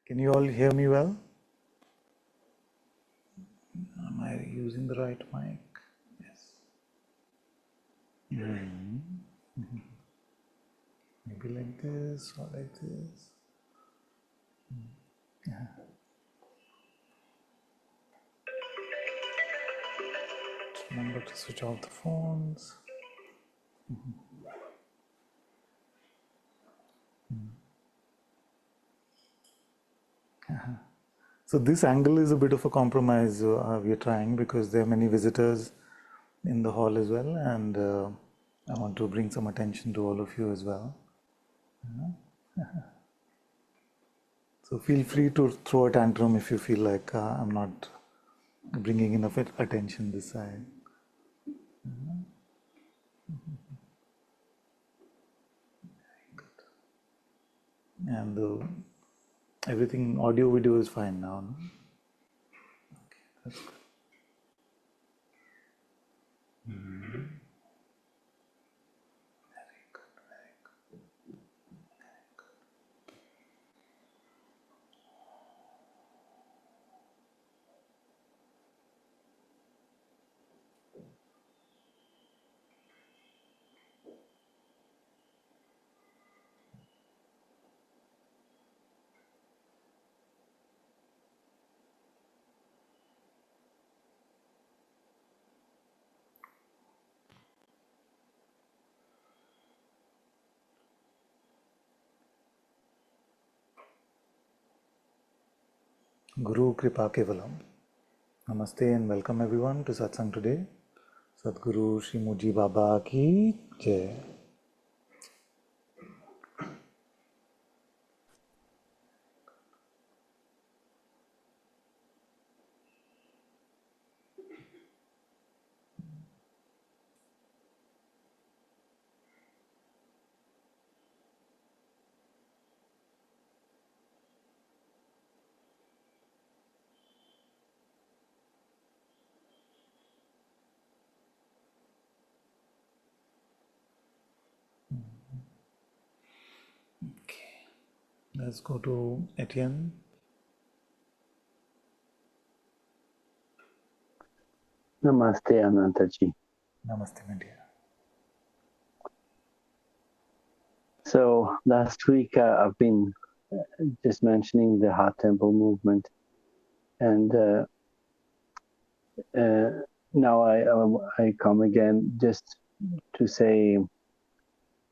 Can you all hear me well? Am I using the right mic? Yes. Maybe like this or like this. Remember to switch off the phones. So this angle is a bit of a compromise we are trying, because there are many visitors in the hall as well, and I want to bring some attention to all of you as well. So feel free to throw a tantrum if you feel like I'm not bringing enough attention this side. And everything, audio, video is fine now. No? Okay, that's good. Very good, very good. Guru Kripa Kevalam. Namaste and welcome everyone to Satsang today. Sadguru Shri Muji Baba ki Jai. Okay, let's go to Etienne. Namaste, Ananta-ji. Namaste, my dear. So last week I've been just mentioning the heart temple movement, and now I come again just to say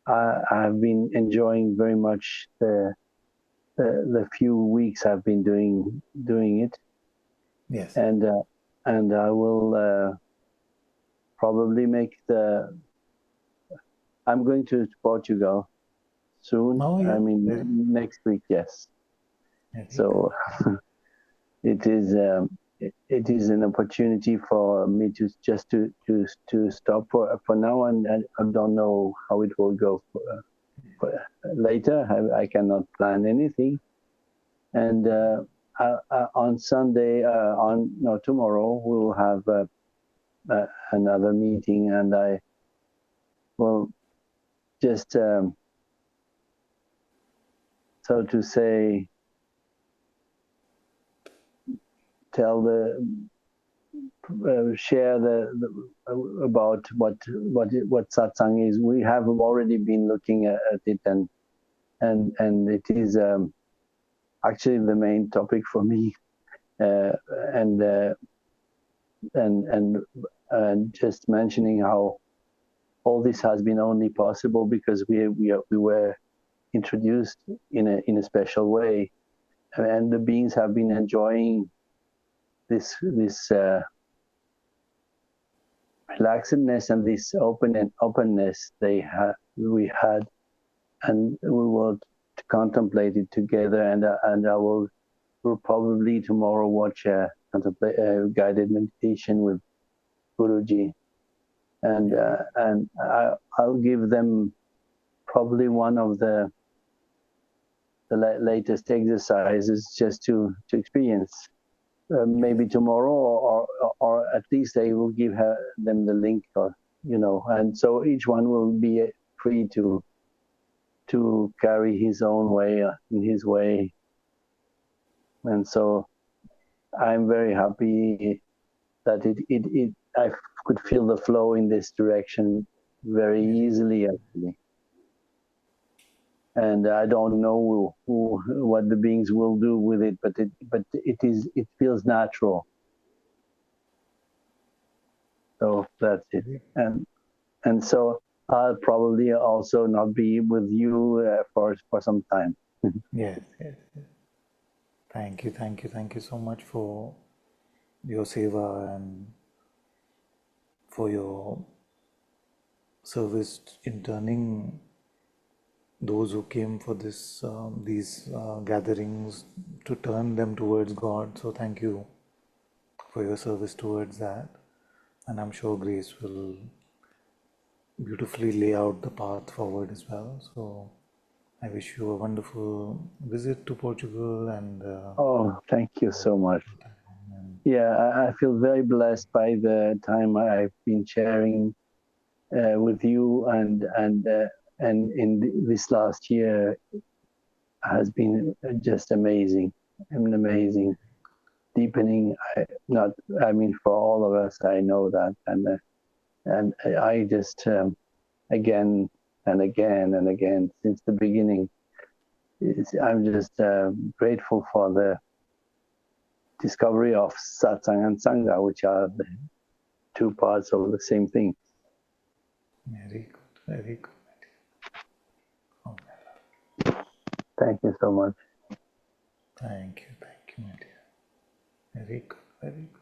I've been enjoying very much the few weeks I've been doing it. Yes. And I will probably make I'm going to Portugal soon. Oh, yeah. I mean, next week, yes. So it is an opportunity for me to just to stop for now, and I don't know how it will go for later. I cannot plan anything. And on Sunday, tomorrow, we'll have another meeting, and I will just so to say share about what satsang is. We have already been looking at it, and it is actually the main topic for me, and just mentioning how all this has been only possible because we were introduced in a special way, and the beings have been enjoying this relaxedness and this openness we had, and we will contemplate it together. And I will probably tomorrow watch a guided meditation with Guruji, and I'll give them probably one of the latest exercises just to experience. Maybe tomorrow, or at least I will give them the link, or and so each one will be free to carry his own way, in his way, And so I'm very happy that I could feel the flow in this direction very easily, actually. And I don't know what the beings will do with it, but it feels natural. So that's it. And so I'll probably also not be with you for some time. Yes. Thank you so much for your seva and for your service in turning those who came for these gatherings to turn them towards God. So thank you for your service towards that, and I'm sure Grace will beautifully lay out the path forward as well. So I wish you a wonderful visit to Portugal, and Oh, thank you so much. Yeah, I feel very blessed by the time I've been sharing with you, and in this last year has been just amazing, amazing, deepening. I mean, for all of us, I know that, and I just again and again and again since the beginning, I'm just grateful for the discovery of Satsang and Sangha, which are the two parts of the same thing. very good, very good. Oh, Thank you so much. thank you, my dear. Very good, very good.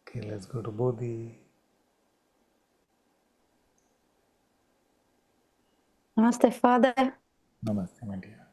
Okay, let's go to Bodhi. Namaste, Father. Namaste, my dear.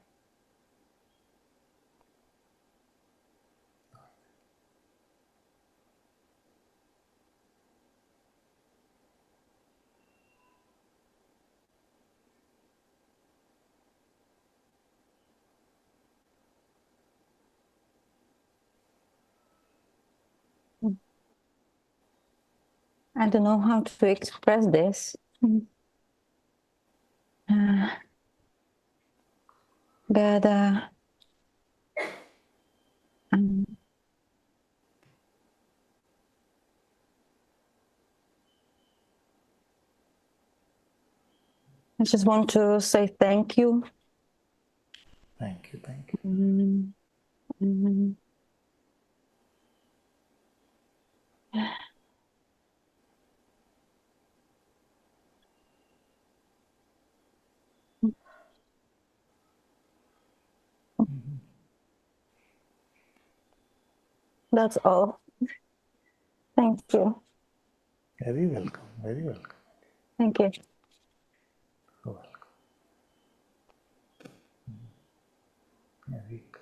I don't know how to express this. But I just want to say thank you. Thank you. That's all. Thank you. Very welcome, very welcome. Thank you. So welcome. Very good.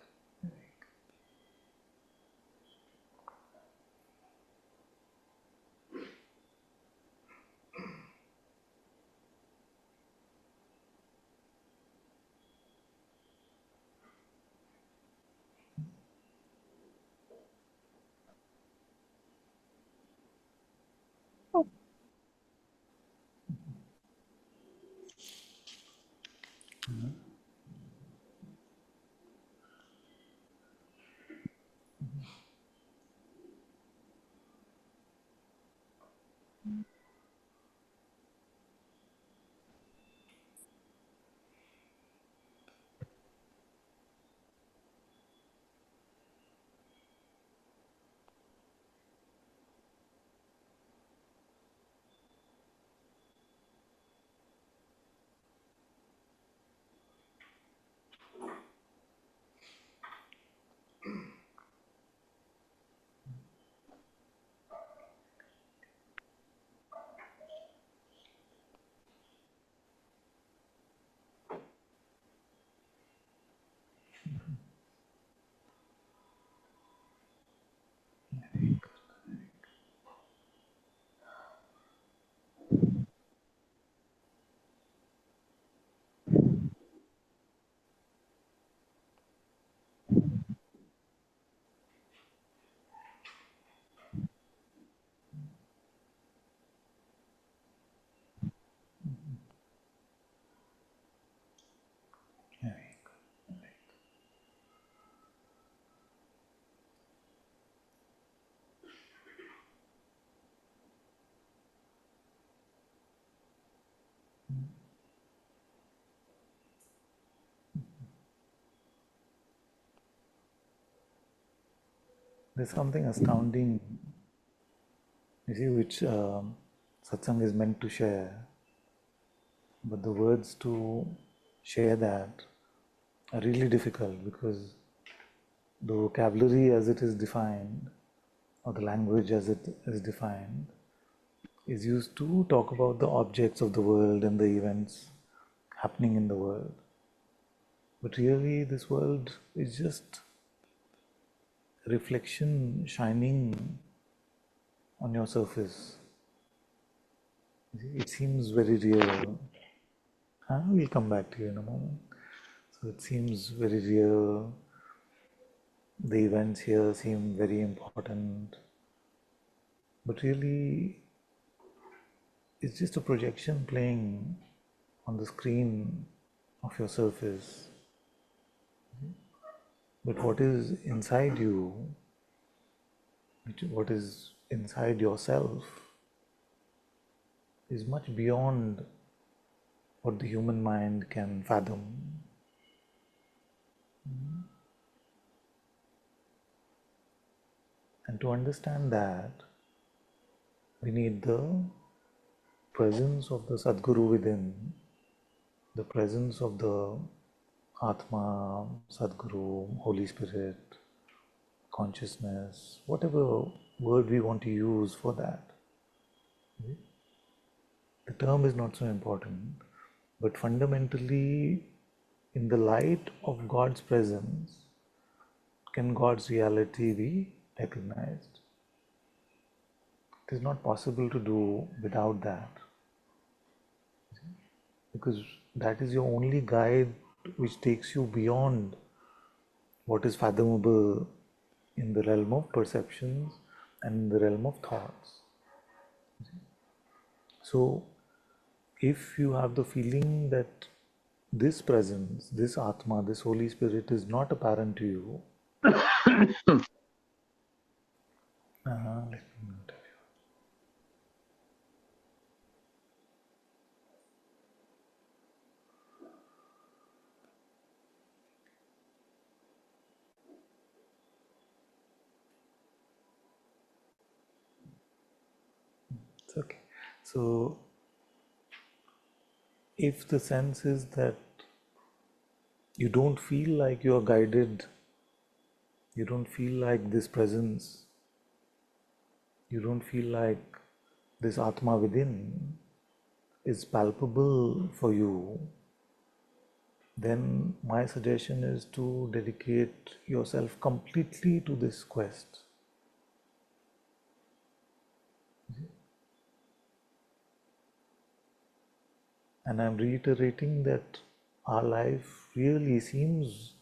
There's something astounding, you see, which satsang is meant to share, but the words to share that are really difficult because the vocabulary as it is defined, or the language as it is defined, is used to talk about the objects of the world and the events happening in the world. But really, this world is just a reflection shining on your surface. It seems very real. We'll come back to you in a moment. So it seems very real. The events here seem very important. But really, it's just a projection playing on the screen of your surface. But what is inside you, what is inside yourself, is much beyond what the human mind can fathom. And to understand that, we need the presence of the Sadguru within, the presence of the Atma, Sadguru, Holy Spirit, consciousness, whatever word we want to use for that. The term is not so important, but fundamentally, in the light of God's presence, can God's reality be recognized? It is not possible to do without that, because that is your only guide which takes you beyond what is fathomable in the realm of perceptions and in the realm of thoughts. So, if you have the feeling that this presence, this Atma, this Holy Spirit is not apparent to you, let me tell you. It's okay. So, if the sense is that you don't feel like you are guided, you don't feel like this presence, you don't feel like this Atma within is palpable for you, then my suggestion is to dedicate yourself completely to this quest. And I'm reiterating that our life really seems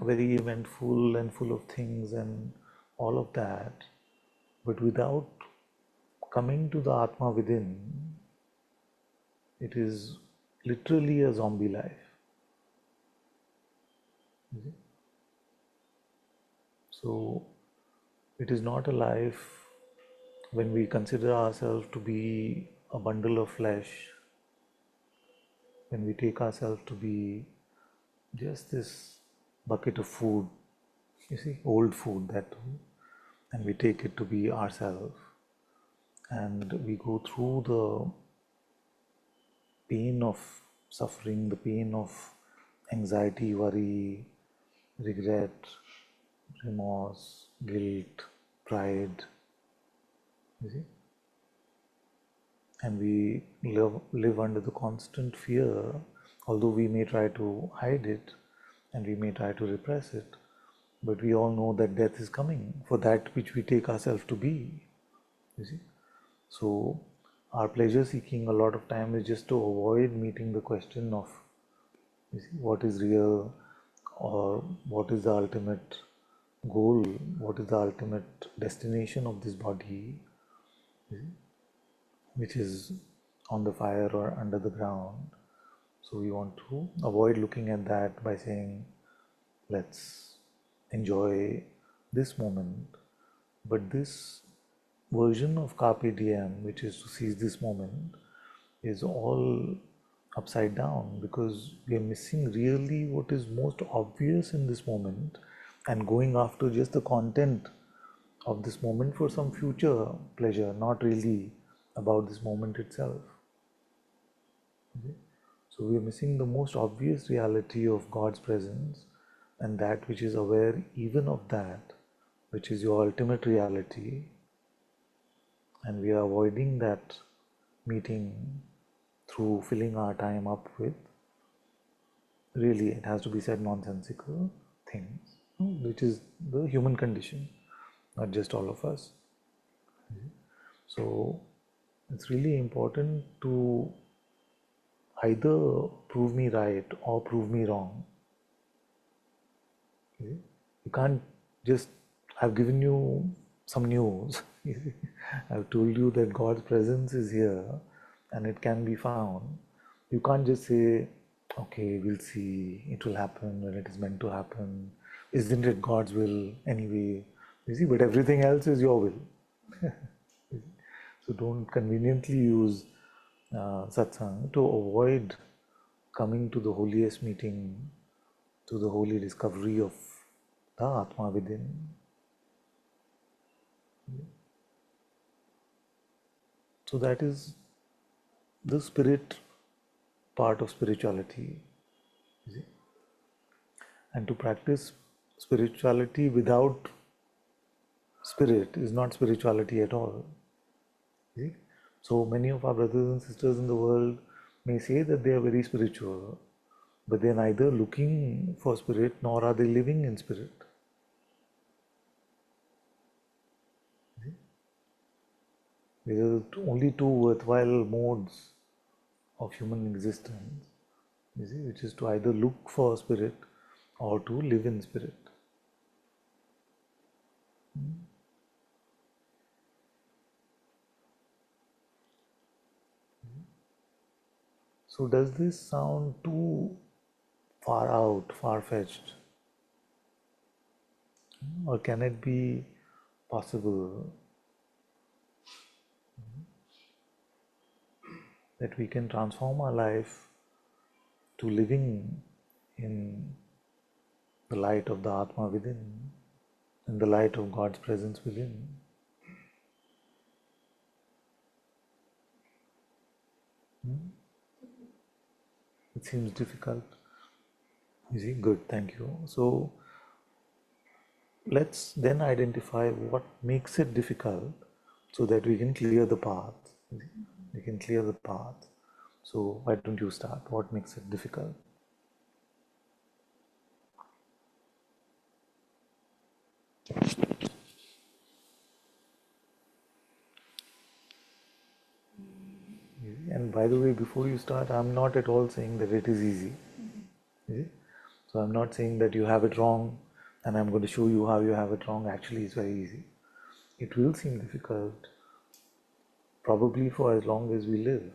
very eventful and full of things and all of that, but without coming to the Atma within, it is literally a zombie life. So it is not a life when we consider ourselves to be a bundle of flesh, when we take ourselves to be just this bucket of food, you see, old food that too, and we take it to be ourselves, and we go through the pain of suffering, the pain of anxiety, worry, regret, remorse, guilt, pride, you see, and we live under the constant fear, although we may try to hide it and we may try to repress it, but we all know that death is coming for that which we take ourselves to be, you see. So our pleasure seeking a lot of time is just to avoid meeting the question of, you see, what is real, or what is the ultimate goal, what is the ultimate destination of this body, which is on the fire or under the ground. So we want to avoid looking at that by saying, let's enjoy this moment. But this version of Carpe Diem, which is to seize this moment, is all upside down, because we are missing really what is most obvious in this moment, and going after just the content of this moment for some future pleasure, not really about this moment itself. Okay? So we are missing the most obvious reality of God's presence, and that which is aware even of that, which is your ultimate reality, and we are avoiding that meeting through filling our time up with, really, it has to be said, nonsensical things, which is the human condition, not just all of us. So it's really important to either prove me right or prove me wrong. Okay? You can't just, I've given you some news. I've told you that God's presence is here and it can be found. You can't just say, okay, we'll see, it will happen when it is meant to happen. Isn't it God's will anyway? You see, but everything else is your will. So don't conveniently use satsang to avoid coming to the holiest meeting, to the holy discovery of the Atma within. So that is the spirit part of spirituality. And to practice spirituality without spirit is not spirituality at all. See? So many of our brothers and sisters in the world may say that they are very spiritual, but they are neither looking for spirit nor are they living in spirit. See? These are only two worthwhile modes of human existence, you see, which is to either look for spirit or to live in spirit. So does this sound too far out, far-fetched? Or can it be possible that we can transform our life to living in the light of the Atma within, in the light of God's presence within? It seems difficult. You see, good, thank you. So let's then identify what makes it difficult so that we can clear the path. We can clear the path. So why don't you start? What makes it difficult? And by the way, before you start, I'm not at all saying that it is easy. So I'm not saying that you have it wrong and I'm going to show you how you have it wrong. Actually, it's very easy. It will seem difficult, probably for as long as we live,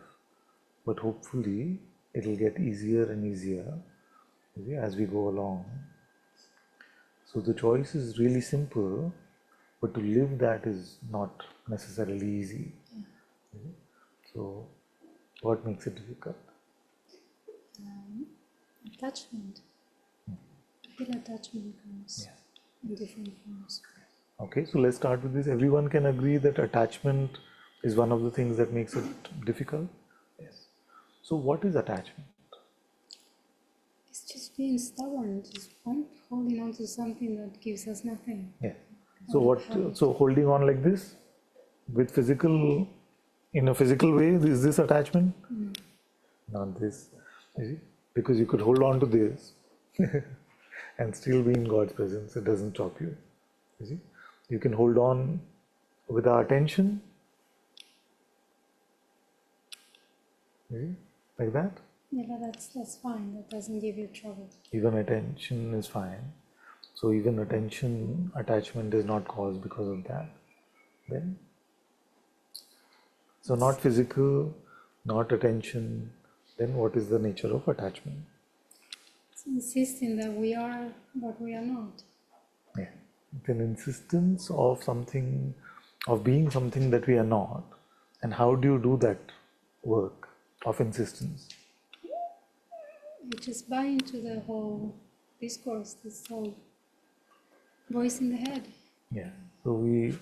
but hopefully it'll get easier and easier as we go along. So the choice is really simple, but to live that is not necessarily easy. So what makes it difficult? Attachment. I feel attachment comes in different forms. Okay, so let's start with this. Everyone can agree that attachment is one of the things that makes it difficult? Yes. So what is attachment? It's just being stubborn, just holding on to something that gives us nothing. Yeah. So what? So holding on like this, with physical, in a physical way, is this attachment? Not this. You see? Because you could hold on to this and still be in God's presence. It doesn't stop you. You see? You can hold on with our attention. You see? Like that. Yeah, but that's fine. That doesn't give you trouble. Even attention is fine. So even attention, attachment is not caused because of that. Then, so not physical, not attention. Then what is the nature of attachment? It's insisting that we are what we are not. Yeah, it's an insistence of something, of being something that we are not. And how do you do that work of insistence? You just buy into the whole discourse, this whole voice in the head. Yeah. So we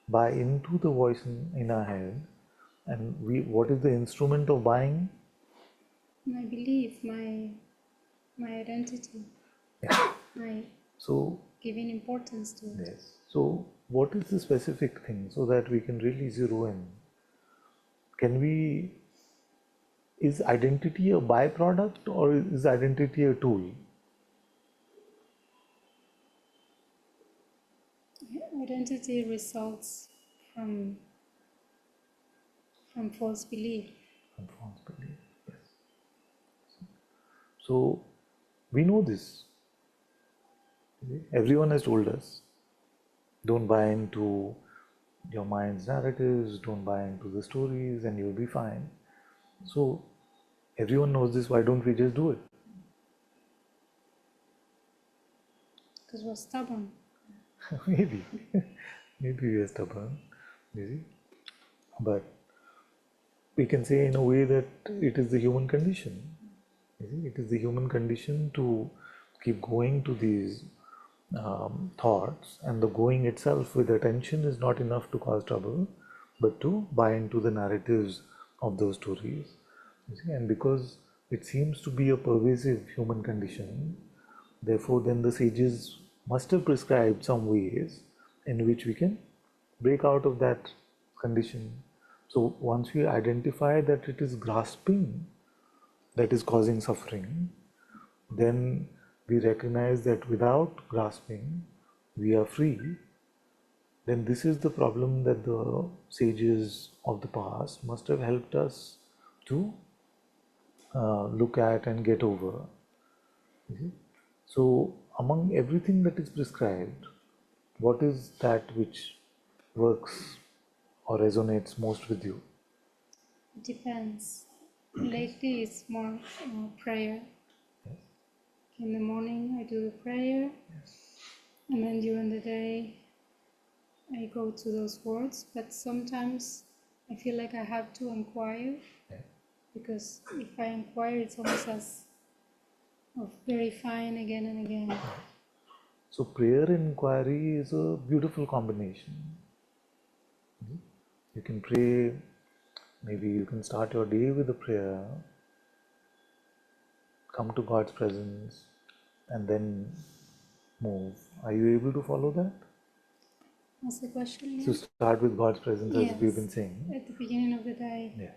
buy into the voice in our head, and what is the instrument of buying? My belief, my identity, Yeah. my So giving importance to it. yes. So what is the specific thing so that we can really zero in? Can we? Is identity a byproduct or is identity a tool? Identity results from false belief. False belief. Yes. So we know this. Everyone has told us, don't buy into your mind's narratives, don't buy into the stories, and you'll be fine. So everyone knows this. Why don't we just do it? Because we're stubborn. Maybe, maybe we are stubborn, you see. But we can say in a way that it is the human condition. You see, it is the human condition to keep going to these thoughts, and the going itself with attention is not enough to cause trouble, but to buy into the narratives of those stories. You see, and because it seems to be a pervasive human condition, therefore, then the sages must have prescribed some ways in which we can break out of that condition. So, once we identify that it is grasping that is causing suffering, then we recognize that without grasping, we are free. Then, this is the problem that the sages of the past must have helped us to look at and get over. You see? So, among everything that is prescribed, what is that which works or resonates most with you? It depends. Lately, it's more prayer. Yes. In the morning, I do the prayer, and then during the day, I go to those words. But sometimes I feel like I have to inquire, Yeah. because if I inquire, it's almost as of verifying again and again. So, prayer and inquiry is a beautiful combination. You can pray, maybe you can start your day with a prayer, come to God's presence, and then move. Are you able to follow that? What's the question So, again? start with God's presence, as we've Yes, been saying. at the beginning of the day. Yeah,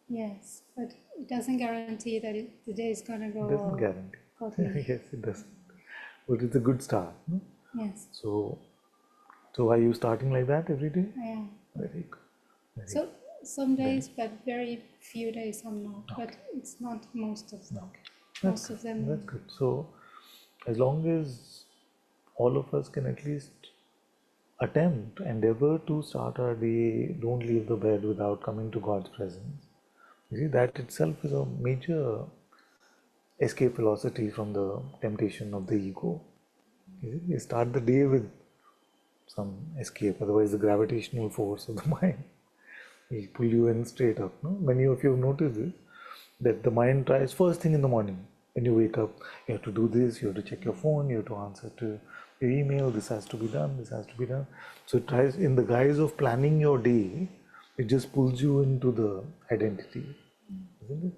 Yes, but it doesn't guarantee that the day is gonna go it doesn't guarantee. godly. Yes, it doesn't. But it's a good start. No? Yes, So are you starting like that every day? I am. Very good. Very So some days, but very few days I'm not. But it's not most of them. Okay. That's Most good. of them. That's good. So, as long as all of us can at least endeavor to start our day, don't leave the bed without coming to God's presence. You see, that itself is a major escape velocity from the temptation of the ego. You see, you start the day with some escape, otherwise, the gravitational force of the mind will pull you in straight up. No? Many of you have noticed this, that the mind tries first thing in the morning. When you wake up, you have to do this, you have to check your phone, you have to answer to your email, this has to be done, this has to be done. So it tries, in the guise of planning your day, it just pulls you into the identity, isn't it?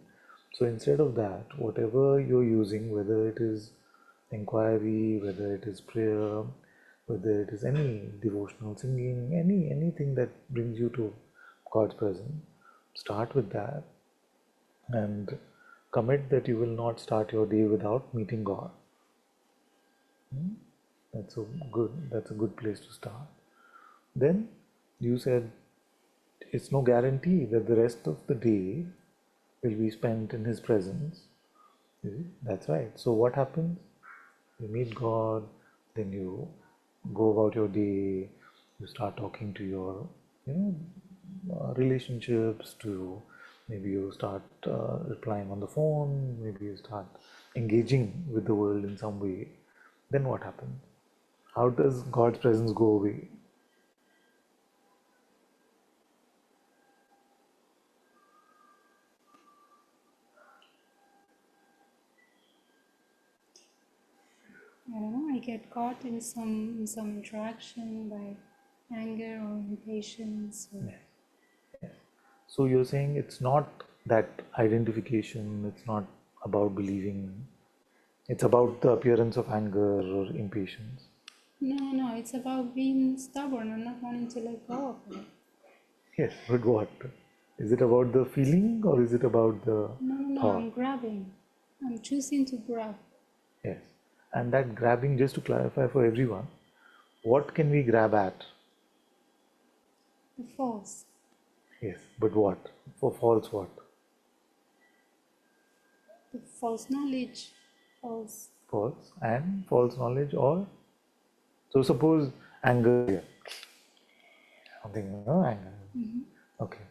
So instead of that, whatever you're using, whether it is inquiry, whether it is prayer, whether it is any devotional singing, anything that brings you to God's presence, start with that and commit that you will not start your day without meeting God. That's a good place to start. Then you said it's no guarantee that the rest of the day will be spent in his presence. That's right. So what happens? You meet God, then you go about your day, you start talking to your, relationships, to maybe you start replying on the phone, maybe you start engaging with the world in some way. Then what happens? How does God's presence go away? I don't know. I get caught in some interaction by anger or impatience. Or... So you're saying it's not that identification, it's not about believing, it's about the appearance of anger or impatience. No, it's about being stubborn and not wanting to let go of it. Yes, but what? Is it about the feeling or is it about the No, thought? I'm grabbing. I'm choosing to grab. Yes. And that grabbing, just to clarify for everyone, what can we grab at? The false. Yes, but what? For false what? The false knowledge. False. False and false knowledge or? So suppose anger here. Something, no? Anger. Okay.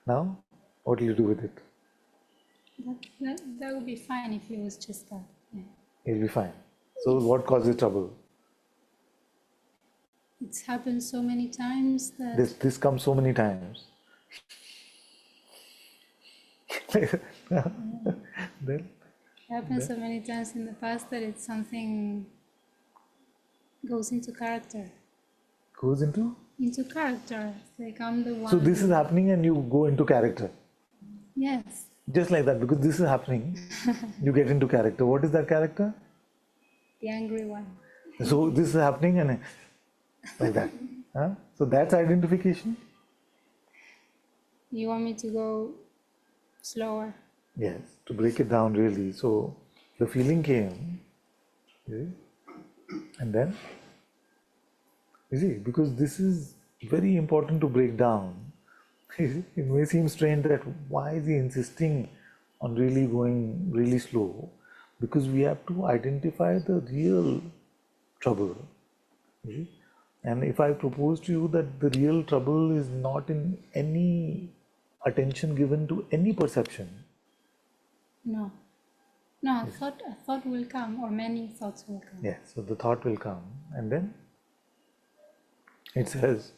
Now, what will you do with it? That would be fine if it was just that. Yeah. It'll be fine. So what causes trouble? It's happened so many times that This comes so many times. Then it happened so many times in the past that it's something goes into character. goes into? Into character. Like I'm the one. So this is happening and you go into character. Yes. Just like that, because this is happening, you get into character. What is that character? The angry one. So this is happening and like that. Huh? So that's identification? You want me to go slower? Yes, to break it down really. So the feeling came, you see, and then, you see, because this is very important to break down. It may seem strange that why is he insisting on really going really slow, because we have to identify the real trouble. You see? And if I propose to you that the real trouble is not in any attention given to any perception. No. No, a thought will come, or many thoughts will come. Yes, so the thought will come, and then it says,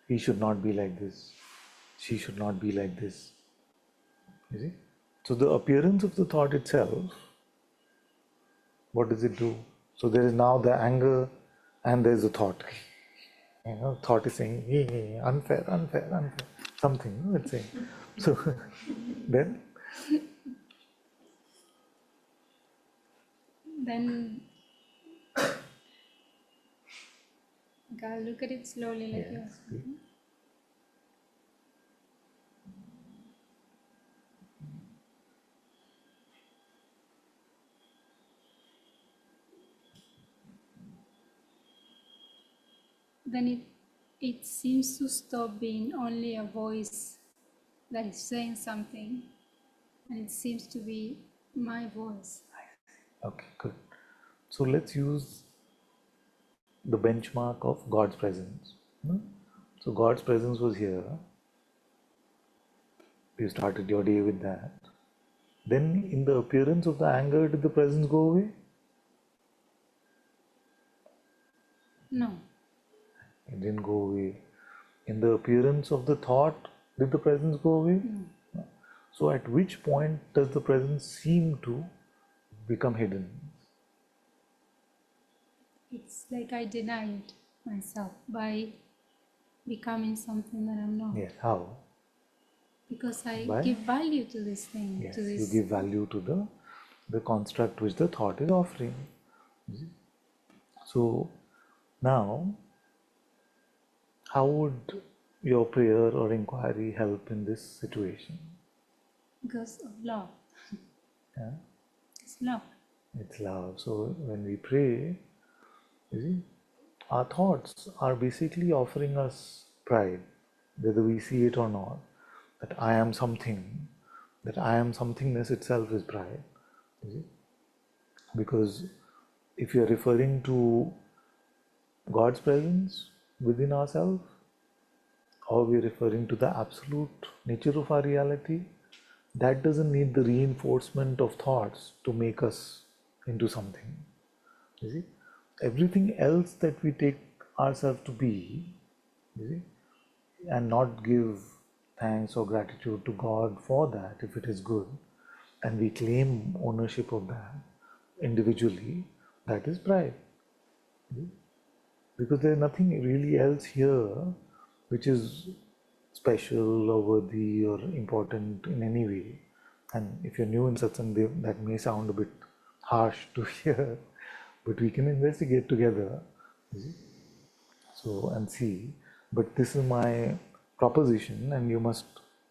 he should not be like this, she should not be like this. You see? So the appearance of the thought itself, what does it do? So there is now the anger and there is the thought. You know, thought is saying, hey, unfair, unfair, unfair, something, you know, it's saying. So then okay, I'll look at it slowly like yes, yours. Then it seems to stop being only a voice that is saying something, and it seems to be my voice. okay, good. So let's use the benchmark of God's presence. So God's presence was here. You started your day with that. Then in the appearance of the anger, did the presence go away? No. It didn't go away. In the appearance of the thought, did the presence go away? No. So at which point does the presence seem to become hidden? It's like I denied myself by becoming something that I'm not. Yes, how? Because I By? give value to this thing. Yes, to this. you give value to the construct which the thought is offering. So now, how would your prayer or inquiry help in this situation? Because of love. Yeah? It's love. It's love. So when we pray, you see, our thoughts are basically offering us pride, whether we see it or not, that I am something, that I am somethingness itself is pride. You see? Because if you are referring to God's presence within ourselves, or we are referring to the absolute nature of our reality, that doesn't need the reinforcement of thoughts to make us into something. You see? Everything else that we take ourselves to be, you see, and not give thanks or gratitude to God for that if it is good, and we claim ownership of that individually, That is pride. Because there is nothing really else here which is special or worthy or important in any way. And if you're new in Satsang, that may sound a bit harsh to hear, but we can investigate together. So, and see, but this is my proposition and you must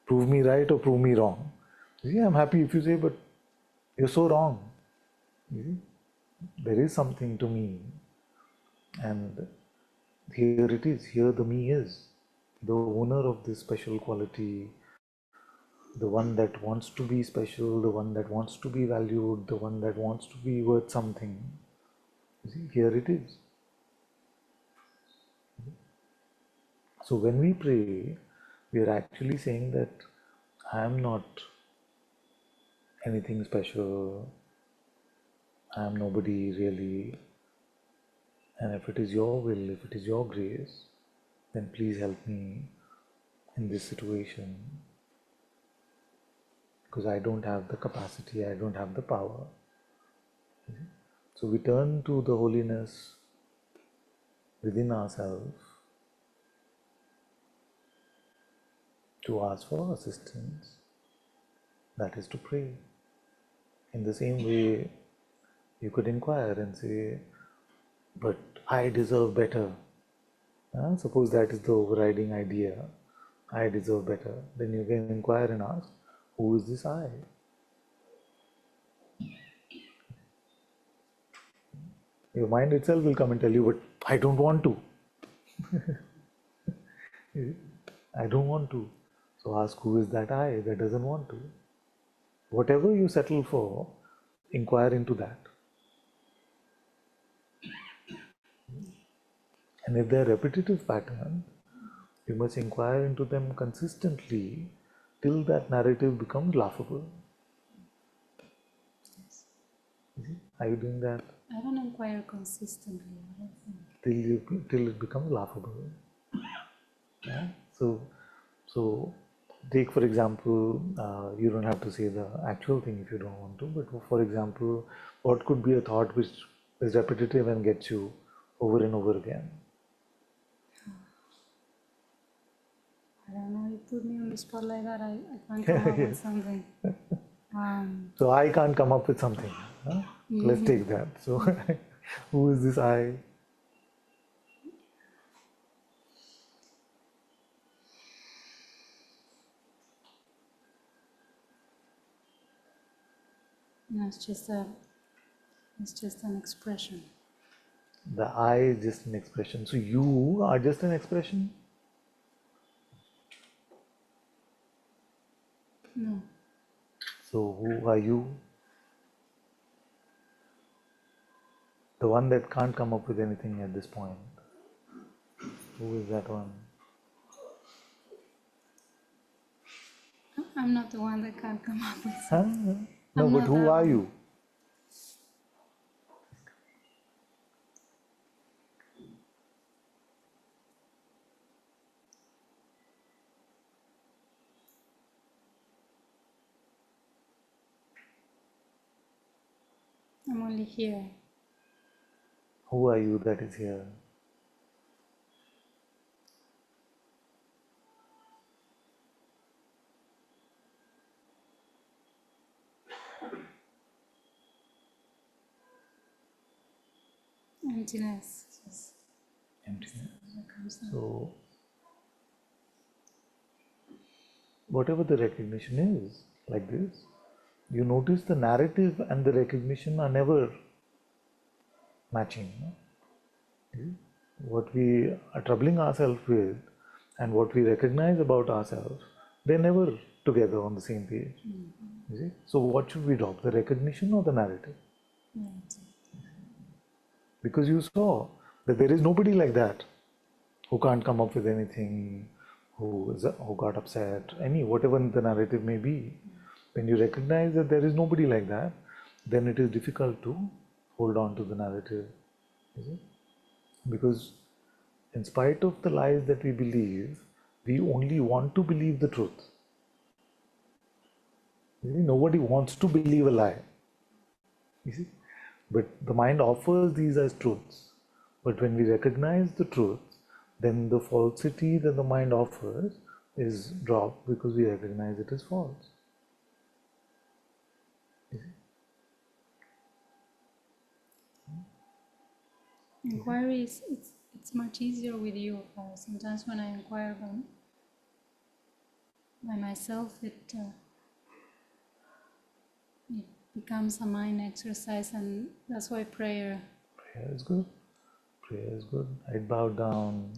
prove me right or prove me wrong. See, I'm happy if you say, but you're so wrong. You see? There is something to me, and here it is, here the me is, the owner of this special quality, the one that wants to be special, the one that wants to be valued, the one that wants to be worth something. You see, here it is. So when we pray, we are actually saying that I am not anything special, I am nobody really, and if it is your will, if it is your grace, then please help me in this situation, because I don't have the capacity, I don't have the power. So we turn to the holiness within ourselves to ask for assistance, that is to pray. In the same way, you could inquire and say, but I deserve better. Suppose that is the overriding idea, I deserve better. Then you can inquire and ask, who is this I? Your mind itself will come and tell you, but I don't want to. I don't want to. So ask, who is that I that doesn't want to? Whatever you settle for, inquire into that. And if they are repetitive patterns, you must inquire into them consistently till that narrative becomes laughable. Are you doing that? I don't inquire consistently. I don't think. Till it becomes laughable. Yeah? So take for example, you don't have to say the actual thing if you don't want to, but for example, what could be a thought which is repetitive and gets you over and over again? I don't know, you put me on the spot like that, I can't come up with something. So I can't come up with something. Huh? Let's take that. So who is this I? No, it's just an expression. The I is just an expression. So you are just an expression? No. So who are you? The one that can't come up with anything at this point. Who is that one? I'm not the one that can't come up with Huh? something. No, I'm but not who that are one. you? I'm only here. Who are you that is here? Emptiness. Just Emptiness. what comes out. So whatever the recognition is, like this, you notice the narrative and the recognition are never matching. No? What we are troubling ourselves with and what we recognize about ourselves, they're never together on the same page. You see? So what should we drop, the recognition or the narrative? Because you saw that there is nobody like that who can't come up with anything, who got upset, whatever the narrative may be. When you recognize that there is nobody like that, then it is difficult to hold on to the narrative. Because in spite of the lies that we believe, we only want to believe the truth. Nobody wants to believe a lie. You see? But the mind offers these as truths. But when we recognize the truth, then the falsity that the mind offers is dropped because we recognize it as false. Inquiry is it's much easier with you. Sometimes when I inquire by myself, it becomes a mind exercise, and that's why prayer. Prayer is good. Prayer is good. Head bowed down.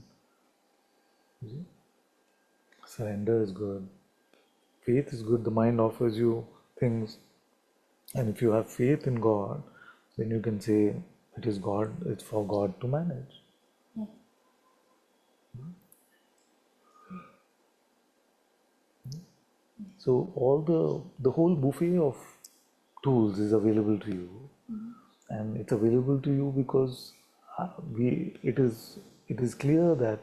Surrender is good. Faith is good. The mind offers you things. And if you have faith in God, then you can say it is God, it's for God to manage. Yeah. So all the whole buffet of tools is available to you, and it's available to you because it is clear that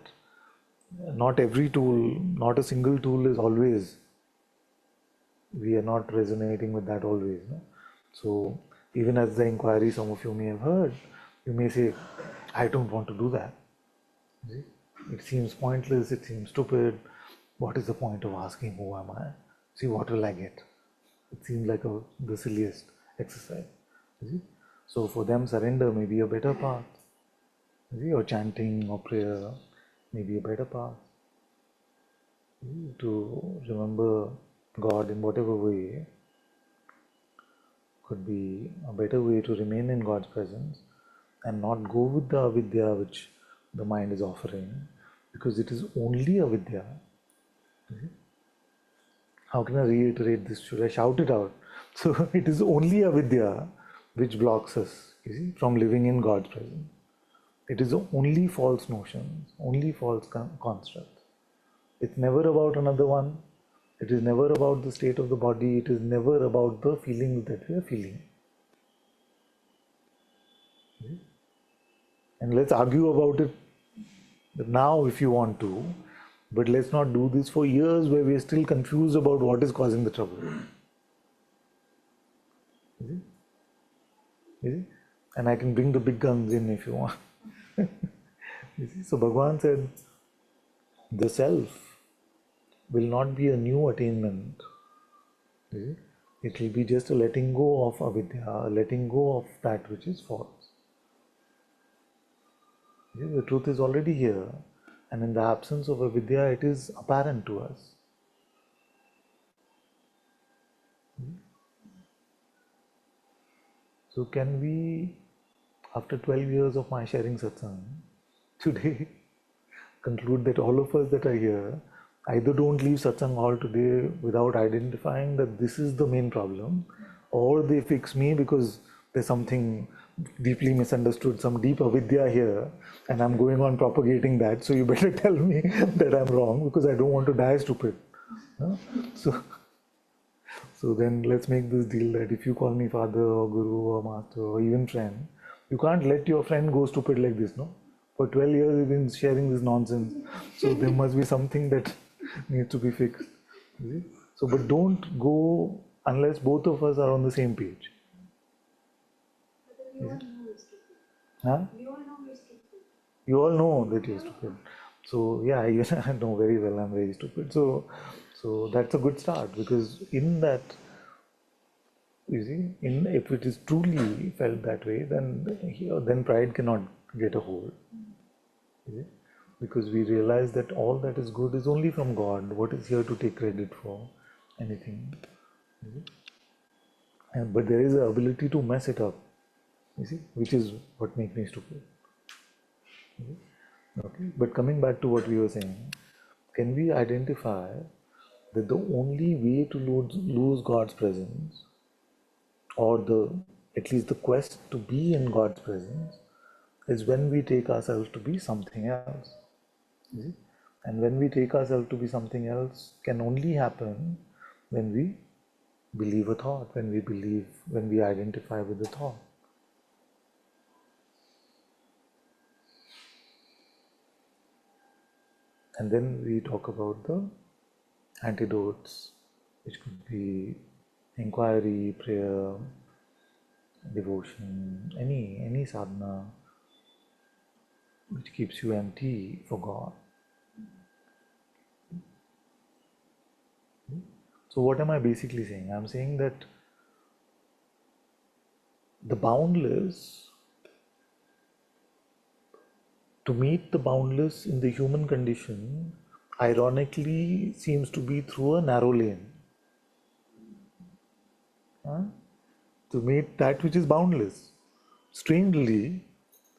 not every tool, not a single tool is always. We are not resonating with that always. No? So even as the inquiry, some of you may have heard, you may say, I don't want to do that. See? It seems pointless, it seems stupid. What is the point of asking who am I? See, what will I get? It seems like the silliest exercise. See? So for them, surrender may be a better path. See? Or chanting or prayer may be a better path. See? To remember God in whatever way could be a better way to remain in God's presence and not go with the avidya which the mind is offering, because it is only avidya. How can I reiterate this? Should I shout it out? So it is only avidya which blocks us, you see, from living in God's presence. It is only false notions, only false constructs. It's never about another one. It is never about the state of the body. It is never about the feelings that we are feeling. And let's argue about it now if you want to, but let's not do this for years where we are still confused about what is causing the trouble. Is it? And I can bring the big guns in if you want. You see? So Bhagavan said, the self will not be a new attainment. It will be just a letting go of avidya, a letting go of that which is false. The truth is already here, and in the absence of avidya, it is apparent to us. So can we, after 12 years of my sharing satsang, today conclude that all of us that are here either don't leave satsang hall today without identifying that this is the main problem, or they fix me because there's something deeply misunderstood, some deep avidya here, and I'm going on propagating that, so you better tell me that I'm wrong because I don't want to die stupid. No? So then let's make this deal that if you call me father or guru or master or even friend, you can't let your friend go stupid like this, no? For 12 years we've been sharing this nonsense. So there must be something that needs to be fixed. You see? So, but don't go unless both of us are on the same page. Huh? You all know that you're stupid. So yeah, I know very well I'm very stupid. So that's a good start, because in that, you see, if it is truly felt that way, then pride cannot get a hold. You see? Because we realize that all that is good is only from God. What is here to take credit for anything? You see? But there is an ability to mess it up, you see, which is what makes me stupid. Okay, but coming back to what we were saying, can we identify that the only way to lose God's presence, or at least the quest to be in God's presence, is when we take ourselves to be something else. You see? And when we take ourselves to be something else can only happen when we believe a thought, when we identify with the thought. And then we talk about the antidotes, which could be inquiry, prayer, devotion, any sadhana which keeps you empty for God. So what am I basically saying? I'm saying that the boundless, to meet the boundless in the human condition, ironically seems to be through a narrow lane. Huh? To meet that which is boundless, strangely,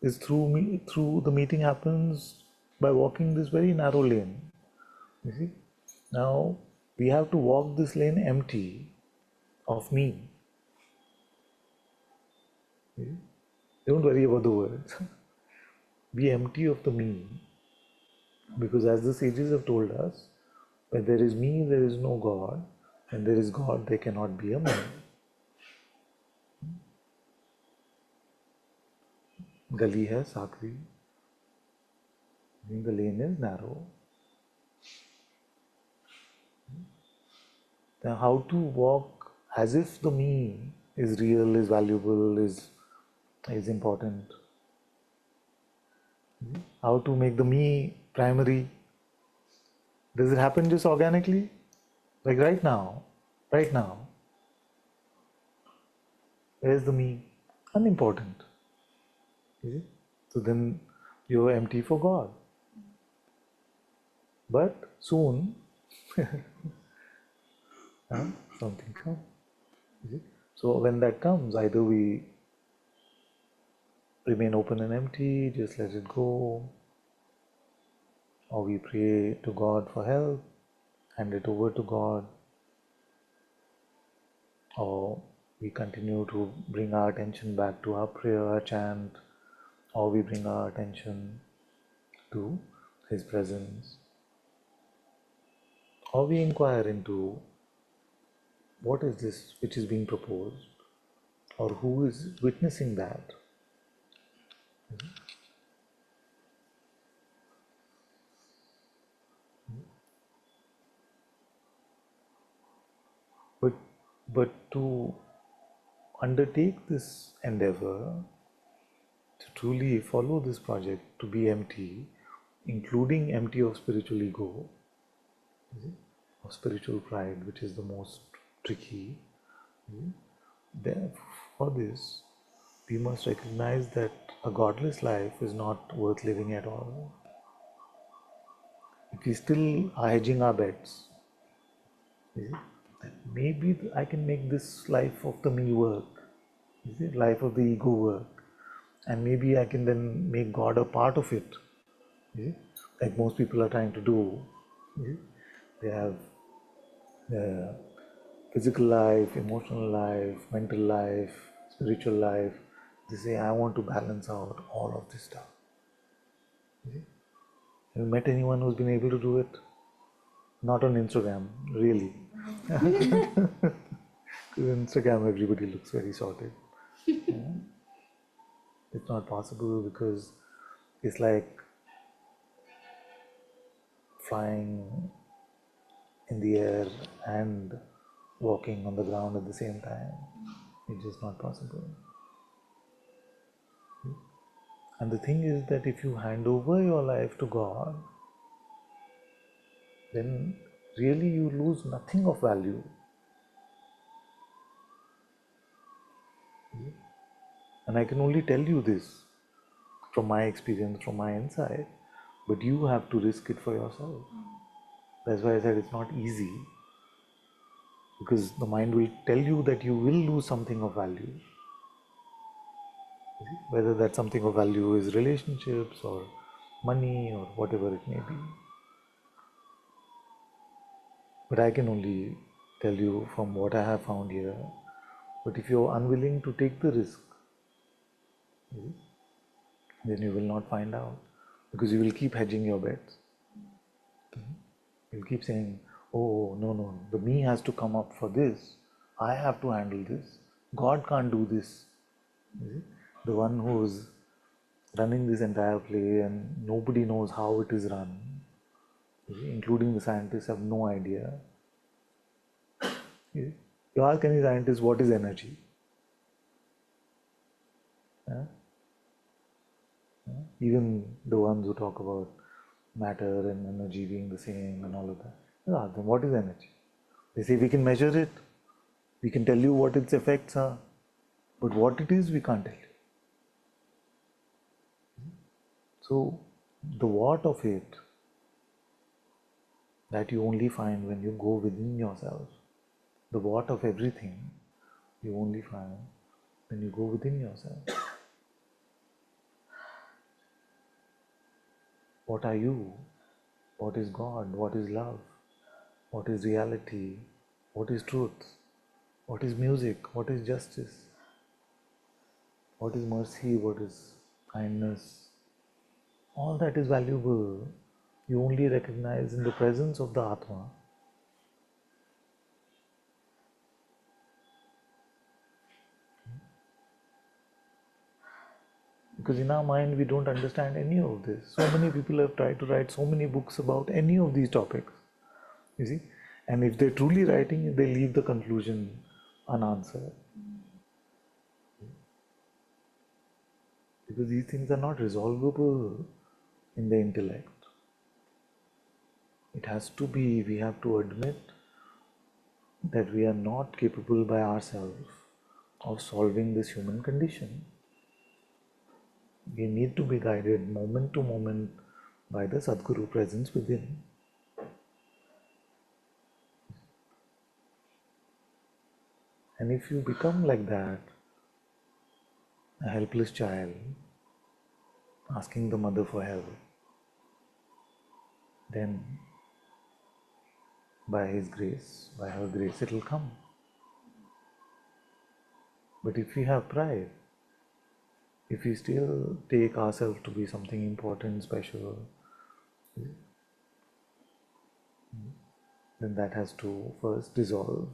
is through the meeting happens by walking this very narrow lane. You see? Now we have to walk this lane empty of me. See? Don't worry about the words. Be empty of the me. Because as the sages have told us, where there is me, there is no God. And there is God, there cannot be a me. Gali hai sakri. The lane is narrow. Now how to walk as if the me is real, is valuable, is important. How to make the me primary. Does it happen just organically? Like right now, where's the me? Unimportant. Is it? So then you're empty for God. But soon, something comes. Is it? So when that comes, either we remain open and empty, just let it go, or we pray to God for help, hand it over to God, or we continue to bring our attention back to our prayer, our chant, or we bring our attention to His presence, or we inquire into what is this which is being proposed, or who is witnessing that. But to undertake this endeavor, to truly follow this project, to be empty, including empty of spiritual ego, of spiritual pride, which is the most tricky. Then for this, we must recognize that a godless life is not worth living at all. If we still are hedging our bets, maybe I can make this life of the me work, life of the ego work, and maybe I can then make God a part of it, like most people are trying to do. They have physical life, emotional life, mental life, spiritual life. They say, I want to balance out all of this stuff. Have you met anyone who's been able to do it? Not on Instagram, really. Because Instagram, everybody looks very sorted. It's not possible because it's like flying in the air and walking on the ground at the same time. It's just not possible. And the thing is that if you hand over your life to God, then really you lose nothing of value. And I can only tell you this from my experience, from my insight, but you have to risk it for yourself. That's why I said it's not easy, because the mind will tell you that you will lose something of value. Whether that something of value is relationships or money or whatever it may be. But I can only tell you from what I have found here. But if you're unwilling to take the risk, then you will not find out, because you will keep hedging your bets. You'll keep saying, oh, no, the me has to come up for this. I have to handle this. God can't do this. The one who's running this entire play and nobody knows how it is run, including the scientists have no idea. You ask any scientist what is energy, Yeah? Yeah? Even the ones who talk about matter and energy being the same and all of that. Ask them, what is energy? They say we can measure it, we can tell you what its effects are, but what it is we can't tell you. So the what of it that you only find when you go within yourself. The what of everything you only find when you go within yourself. What are you? What is God? What is love? What is reality? What is truth? What is music? What is justice? What is mercy? What is kindness? All that is valuable. You only recognize in the presence of the Atma. Because in our mind we don't understand any of this. So many people have tried to write so many books about any of these topics. You see? And if they're truly writing it, they leave the conclusion unanswered. Because these things are not resolvable in the intellect. It has to be, we have to admit that we are not capable by ourselves of solving this human condition. We need to be guided moment to moment by the Sadguru presence within. And if you become like that, a helpless child asking the mother for help, then by his grace, by her grace, it will come. But if we have pride, if we still take ourselves to be something important, special, then that has to first dissolve.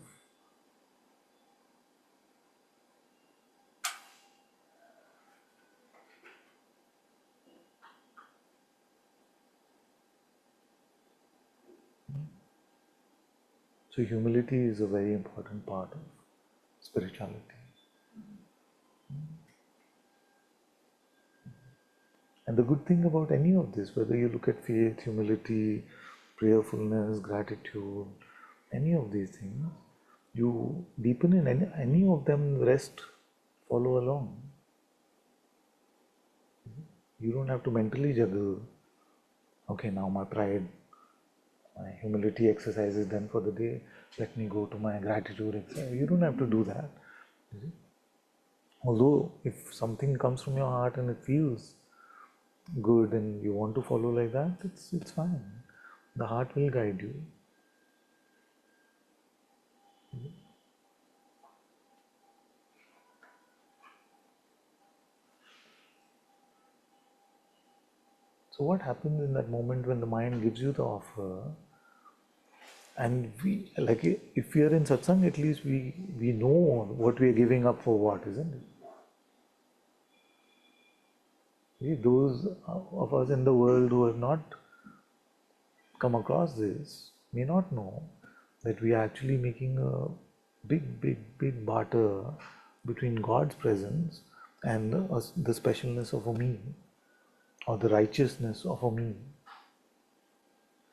So humility is a very important part of spirituality. And the good thing about any of this, whether you look at faith, humility, prayerfulness, gratitude, any of these things, you deepen in any of them, the rest follow along. You don't have to mentally juggle, okay, now my pride, my humility exercise is done for the day, let me go to my gratitude exercise. You don't have to do that. Although if something comes from your heart and it feels good and you want to follow like that, it's fine. The heart will guide you. So what happens in that moment when the mind gives you the offer, and we, like, if we are in satsang, at least we know what we are giving up for what, isn't it? See, those of us in the world who have not come across this may not know that we are actually making a big barter between God's presence and the specialness of a me, or the righteousness of a me.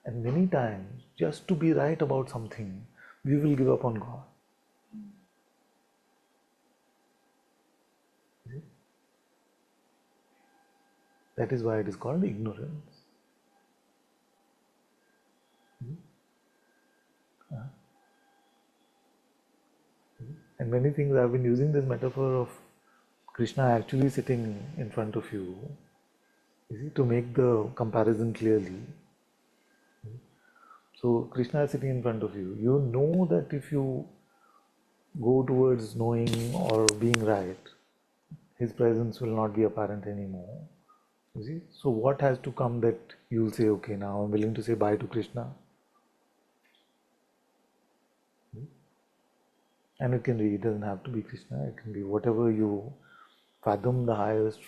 And many times, just to be right about something, we will give up on God. That is why it is called ignorance. And many things I've been using this metaphor of Krishna actually sitting in front of you, to make the comparison clearly. So Krishna is sitting in front of you. You know that if you go towards knowing or being right, his presence will not be apparent anymore. You see? So what has to come that you'll say, okay, now I'm willing to say bye to Krishna? And it doesn't have to be Krishna, it can be whatever you fathom, the highest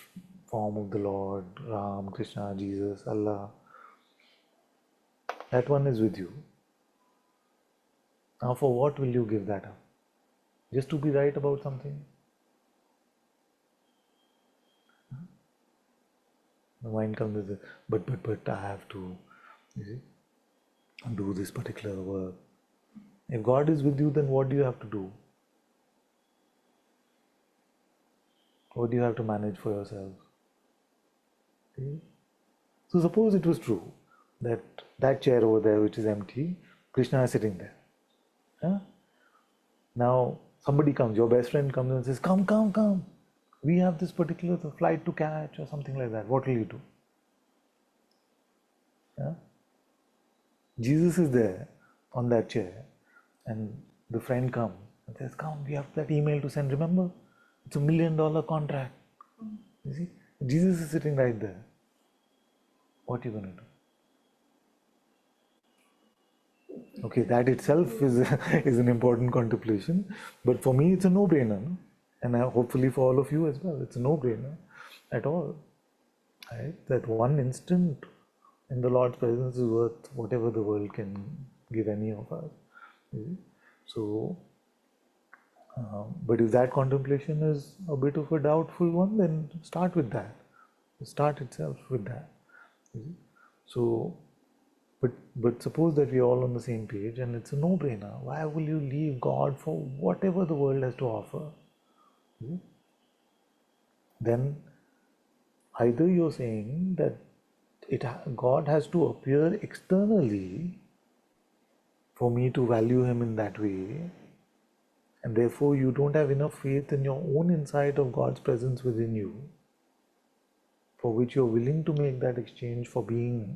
form of the Lord, Ram, Krishna, Jesus, Allah. That one is with you. Now for what will you give that up? Just to be right about something? The mind comes with, but I have to, you see, do this particular work. If God is with you, then what do you have to do? What do you have to manage for yourself? Okay? So suppose it was true that that chair over there, which is empty, Krishna is sitting there. Huh? Now somebody comes, your best friend comes and says, come. We have this particular flight to catch or something like that. What will you do? Yeah? Jesus is there on that chair, and the friend comes and says, come, we have that email to send. Remember, it's $1 million contract. You see, Jesus is sitting right there. What are you going to do? Okay, that itself is an important contemplation, but for me it's a no-brainer, no? And hopefully for all of you as well, it's a no-brainer at all. Right? That one instant in the Lord's presence is worth whatever the world can give any of us. So, but if that contemplation is a bit of a doubtful one, then start with that. Start itself with that. So, but suppose that we are all on the same page and it's a no-brainer. Why will you leave God for whatever the world has to offer? Then either you're saying that God has to appear externally for me to value him in that way, and therefore you don't have enough faith in your own insight of God's presence within you, for which you're willing to make that exchange for being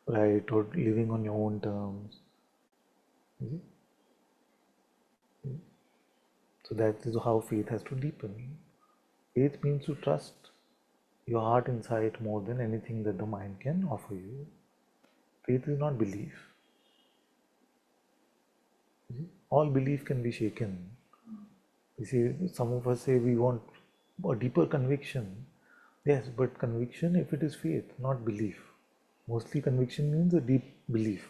right or living on your own terms. So that is how faith has to deepen. Faith means to trust your heart insight more than anything that the mind can offer you. Faith is not belief. All belief can be shaken. You see, some of us say we want a deeper conviction. Yes, but conviction, if it is faith, not belief. Mostly conviction means a deep belief.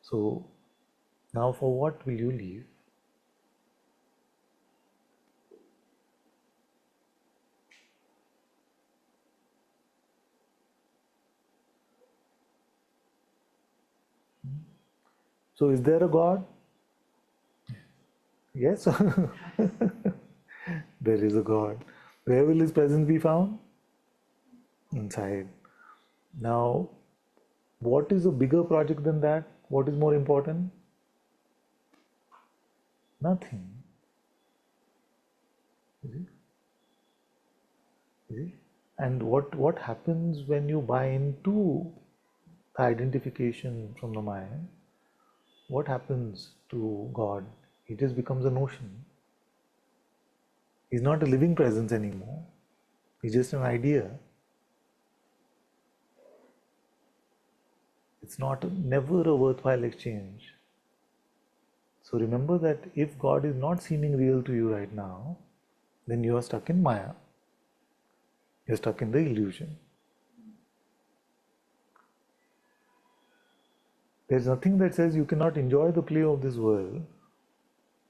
So, now for what will you leave? So, is there a God? Yes. There is a God. Where will his presence be found? Inside. Now, what is a bigger project than that? What is more important? Nothing. You see? And what happens when you buy into the identification from the mind? What happens to God? He just becomes a notion. He's not a living presence anymore. He's just an idea. It's never a worthwhile exchange. So remember that if God is not seeming real to you right now, then you are stuck in Maya. You're stuck in the illusion. There's nothing that says you cannot enjoy the play of this world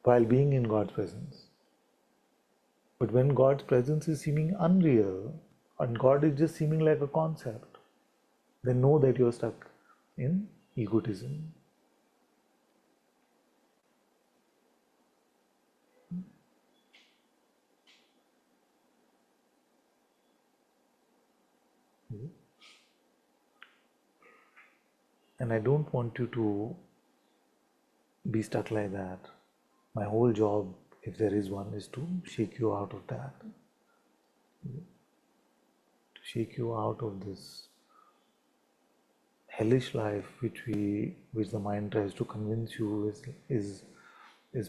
while being in God's presence. But when God's presence is seeming unreal and God is just seeming like a concept, then know that you're stuck in egotism. And I don't want you to be stuck like that. My whole job, if there is one, is to shake you out of that. To shake you out of this hellish life which the mind tries to convince you is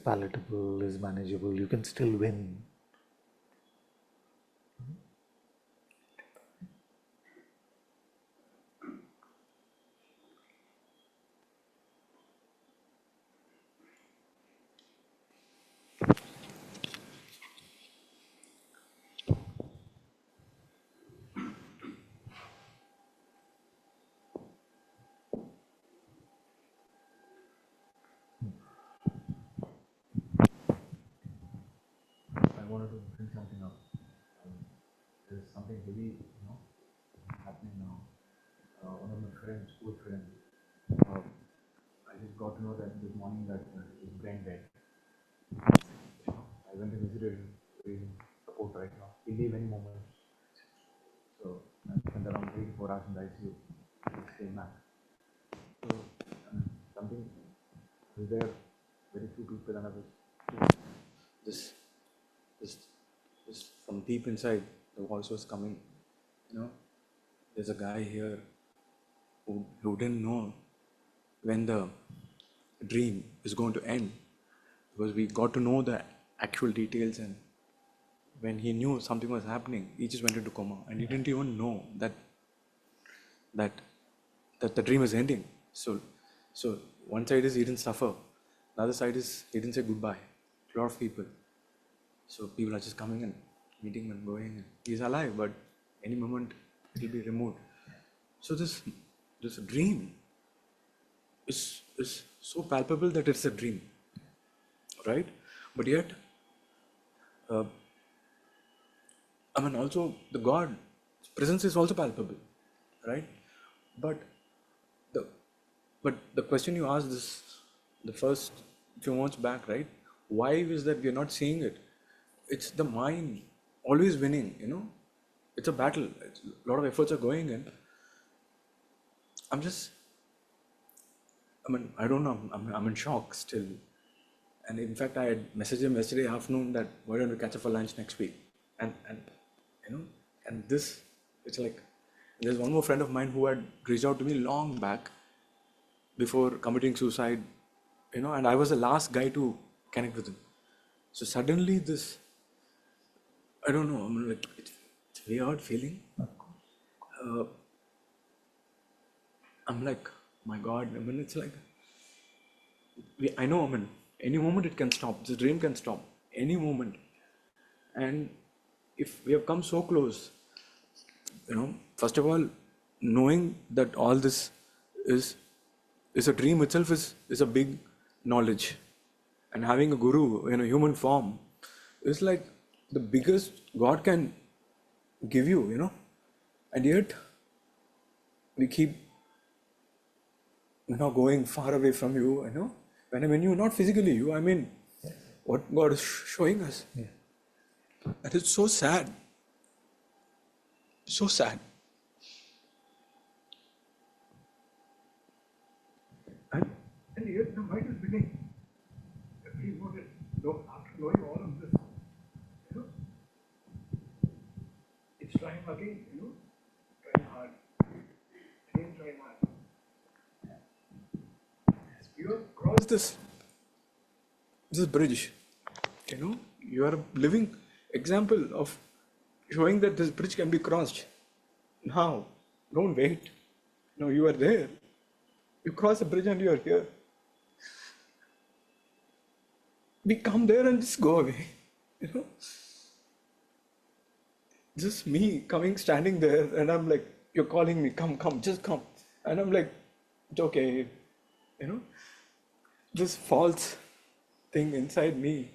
palatable, is manageable. You can still win. I wanted to bring something up. There's something heavy, happening now. One of my friends, school friends, I just got to know that this morning that his brain dead. I went to visit him, support right now. He'll leave any moment. So I spent around 3 to 4 hours in the ICU. He came back. So something was there. Very few people, and I was this from deep inside. The voice was coming. There's a guy here who didn't know when the dream is going to end, because we got to know the actual details, and when he knew something was happening, he just went into coma, and he didn't even know that the dream is ending. So one side is he didn't suffer, the other side is he didn't say goodbye to a lot of people. So people are just coming and meeting and going, and he's alive, but any moment it will be removed. So this dream is so palpable that it's a dream, right? But yet, also the God presence is also palpable, right? But the question you asked the first few months back, right? Why is that we are not seeing it? It's the mind always winning, It's a battle. A lot of efforts are going in. I don't know. I'm in shock still. And in fact, I had messaged him yesterday afternoon that why don't we catch up for lunch next week? And this, it's like, there's one more friend of mine who had reached out to me long back before committing suicide, and I was the last guy to connect with him. So suddenly this, I don't know, it's a weird feeling. I'm like, my God, it's like, I know, any moment it can stop. This dream can stop any moment. And if we have come so close, first of all, knowing that all this is a dream itself is a big knowledge. And having a guru in a human form is like the biggest God can give you, and yet we keep going far away from you, when you're not physically you, what God is showing us. Yeah. And it's so sad. So sad. And yet the mind is winning. Every moment, after knowing all of this, it's trying again, trying hard. Again trying hard. You have crossed this bridge, you are a living example of showing that this bridge can be crossed. Now, don't wait. You are there. You cross the bridge and you are here. We come there and just go away. Just me coming, standing there, and I'm like, you're calling me, come, just come. And I'm like, it's okay. This false thing inside me,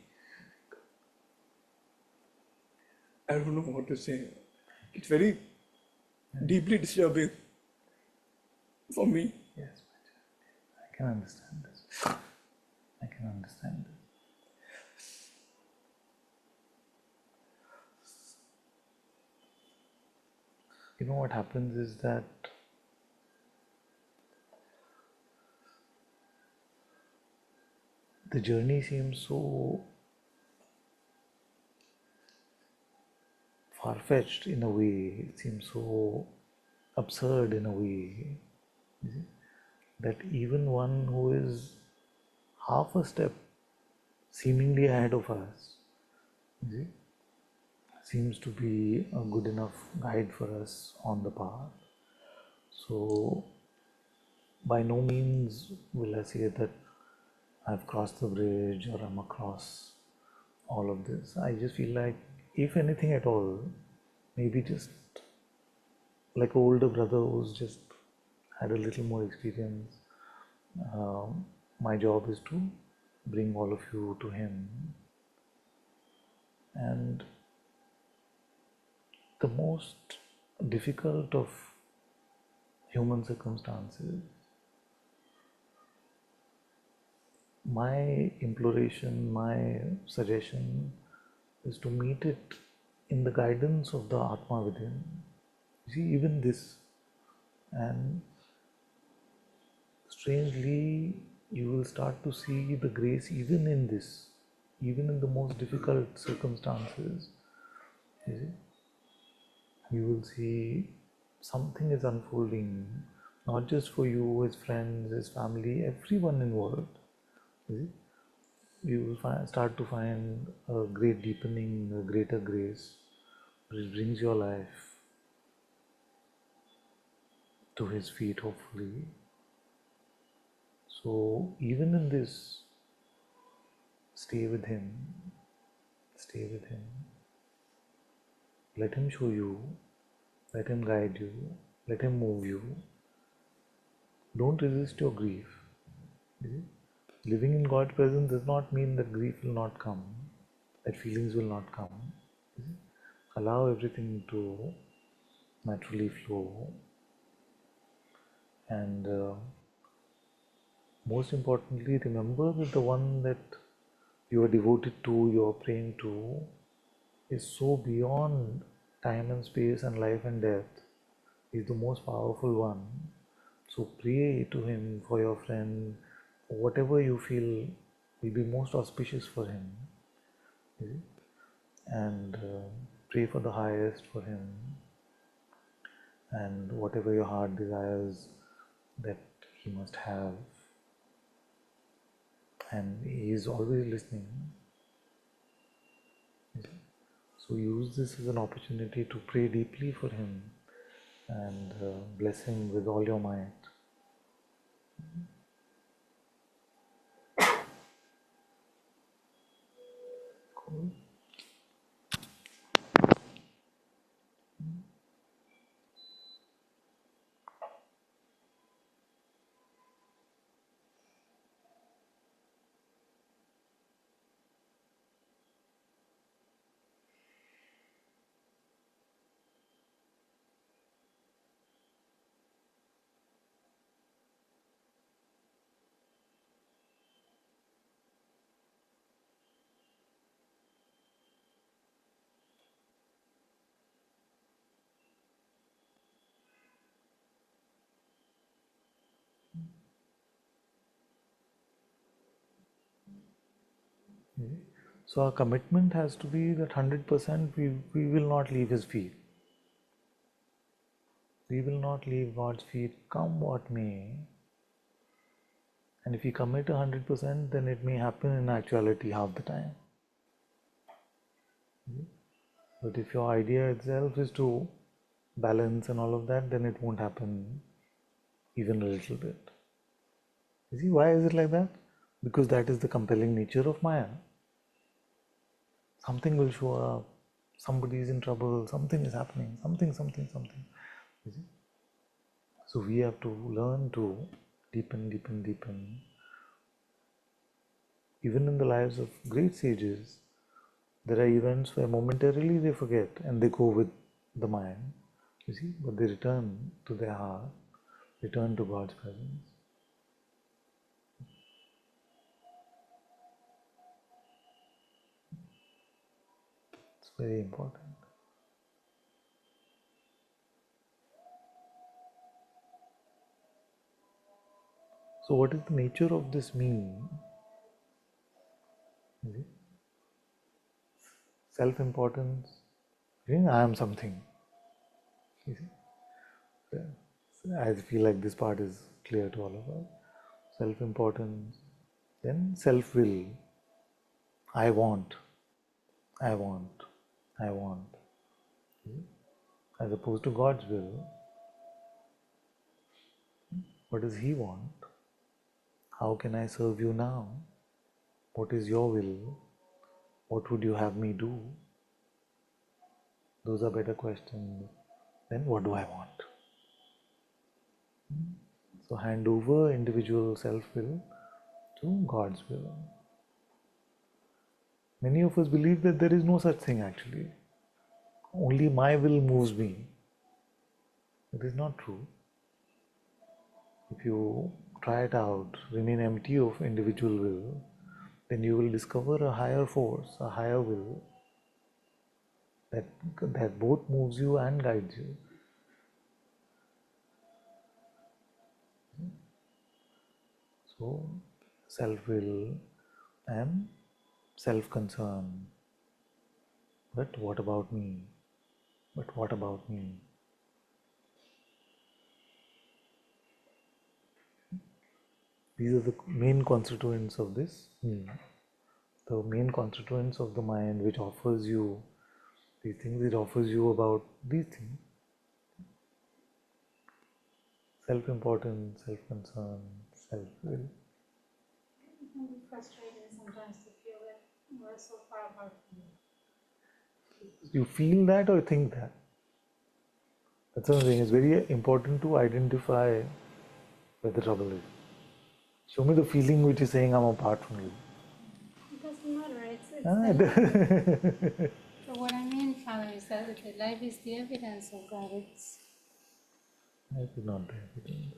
I don't know what to say. It's very deeply disturbing for me. Yes, I can understand this. I can understand this. What happens is that the journey seems so far-fetched in a way, it seems so absurd in a way, that even one who is half a step seemingly ahead of us, seems to be a good enough guide for us on the path. So by no means will I say that I've crossed the bridge or I'm across all of this. I just feel like, if anything at all, maybe just like an older brother who's just had a little more experience. My job is to bring all of you to him. And the most difficult of human circumstances, my imploration, my suggestion is to meet it in the guidance of the Atma within. You see, even this, and strangely, you will start to see the grace even in this, even in the most difficult circumstances. You see, you will see something is unfolding, not just for you, his friends, his family, everyone involved. You see, you will start to find a great deepening, a greater grace, which brings your life to his feet, hopefully. So, even in this, stay with him, stay with him. Let him show you, let him guide you, let him move you. Don't resist your grief. You see? Living in God's presence does not mean that grief will not come, that feelings will not come. You see? Allow everything to naturally flow, and most importantly, remember that the one that you are devoted to, you are praying to, is so beyond time and space and life and death. He is the most powerful one. So pray to him for your friend, for whatever you feel will be most auspicious for him. You see? And pray for the highest for him, and whatever your heart desires that he must have. And he is always listening. You see? So use this as an opportunity to pray deeply for him and bless him with all your might. Cool. So our commitment has to be that 100% we will not leave his feet. We will not leave God's feet, come what may. And if we commit 100%, then it may happen in actuality half the time. But if your idea itself is to balance and all of that, then it won't happen even a little bit. You see, why is it like that? Because that is the compelling nature of Maya. Something will show up, somebody is in trouble, something is happening, something. You see? So we have to learn to deepen. Even in the lives of great sages, there are events where momentarily they forget and they go with the mind, you see, but they return to their heart, return to God's presence. It's very important. So what is the nature of this mean? Self-importance. I am something. You see? I feel like this part is clear to all of us. Self-importance, then self-will. I want. As opposed to God's will. What does He want? How can I serve you now? What is your will? What would you have me do? Those are better questions than what do I want? So hand over individual self-will to God's will. Many of us believe that there is no such thing actually. Only my will moves me. It is not true. If you try it out, remain empty of individual will, then you will discover a higher force, a higher will that both moves you and guides you. So, self-will and self-concern. But what about me? But what about me? These are the main constituents of this me. The main constituents of the mind which offers you these things, it offers you about these things. Self-importance, self-concern, self-will. It can be frustrating sometimes to feel that we're so far apart from you. You feel that or think that? That's what I'm saying. It's very important to identify where the trouble is. Show me the feeling which is saying I'm apart from you. It doesn't matter. It's the life. But what I mean, Father, is that the life is the evidence of God. Life is not the evidence.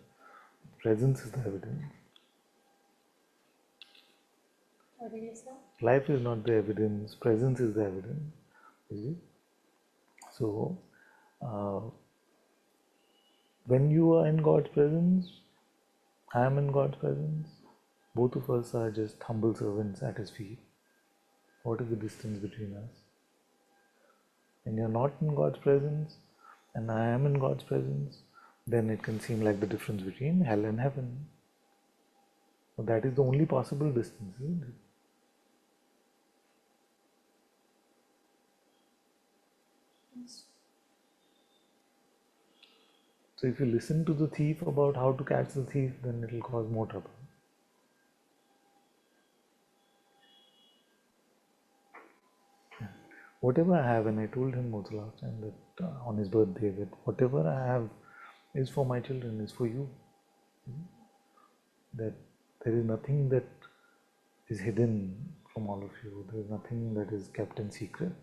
Presence is the evidence. What did you say? Life is not the evidence. Presence is the evidence. You see? So, when you are in God's presence, I am in God's presence. Both of us are just humble servants at His feet. What is the distance between us? When you're not in God's presence and I am in God's presence, then it can seem like the difference between hell and heaven. But that is the only possible distance, isn't it? Yes. So if you listen to the thief about how to catch the thief, then it will cause more trouble. Whatever I have, and I told him also last time that on his birthday, that whatever I have is for my children, is for you. That there is nothing that is hidden from all of you. There is nothing that is kept in secret.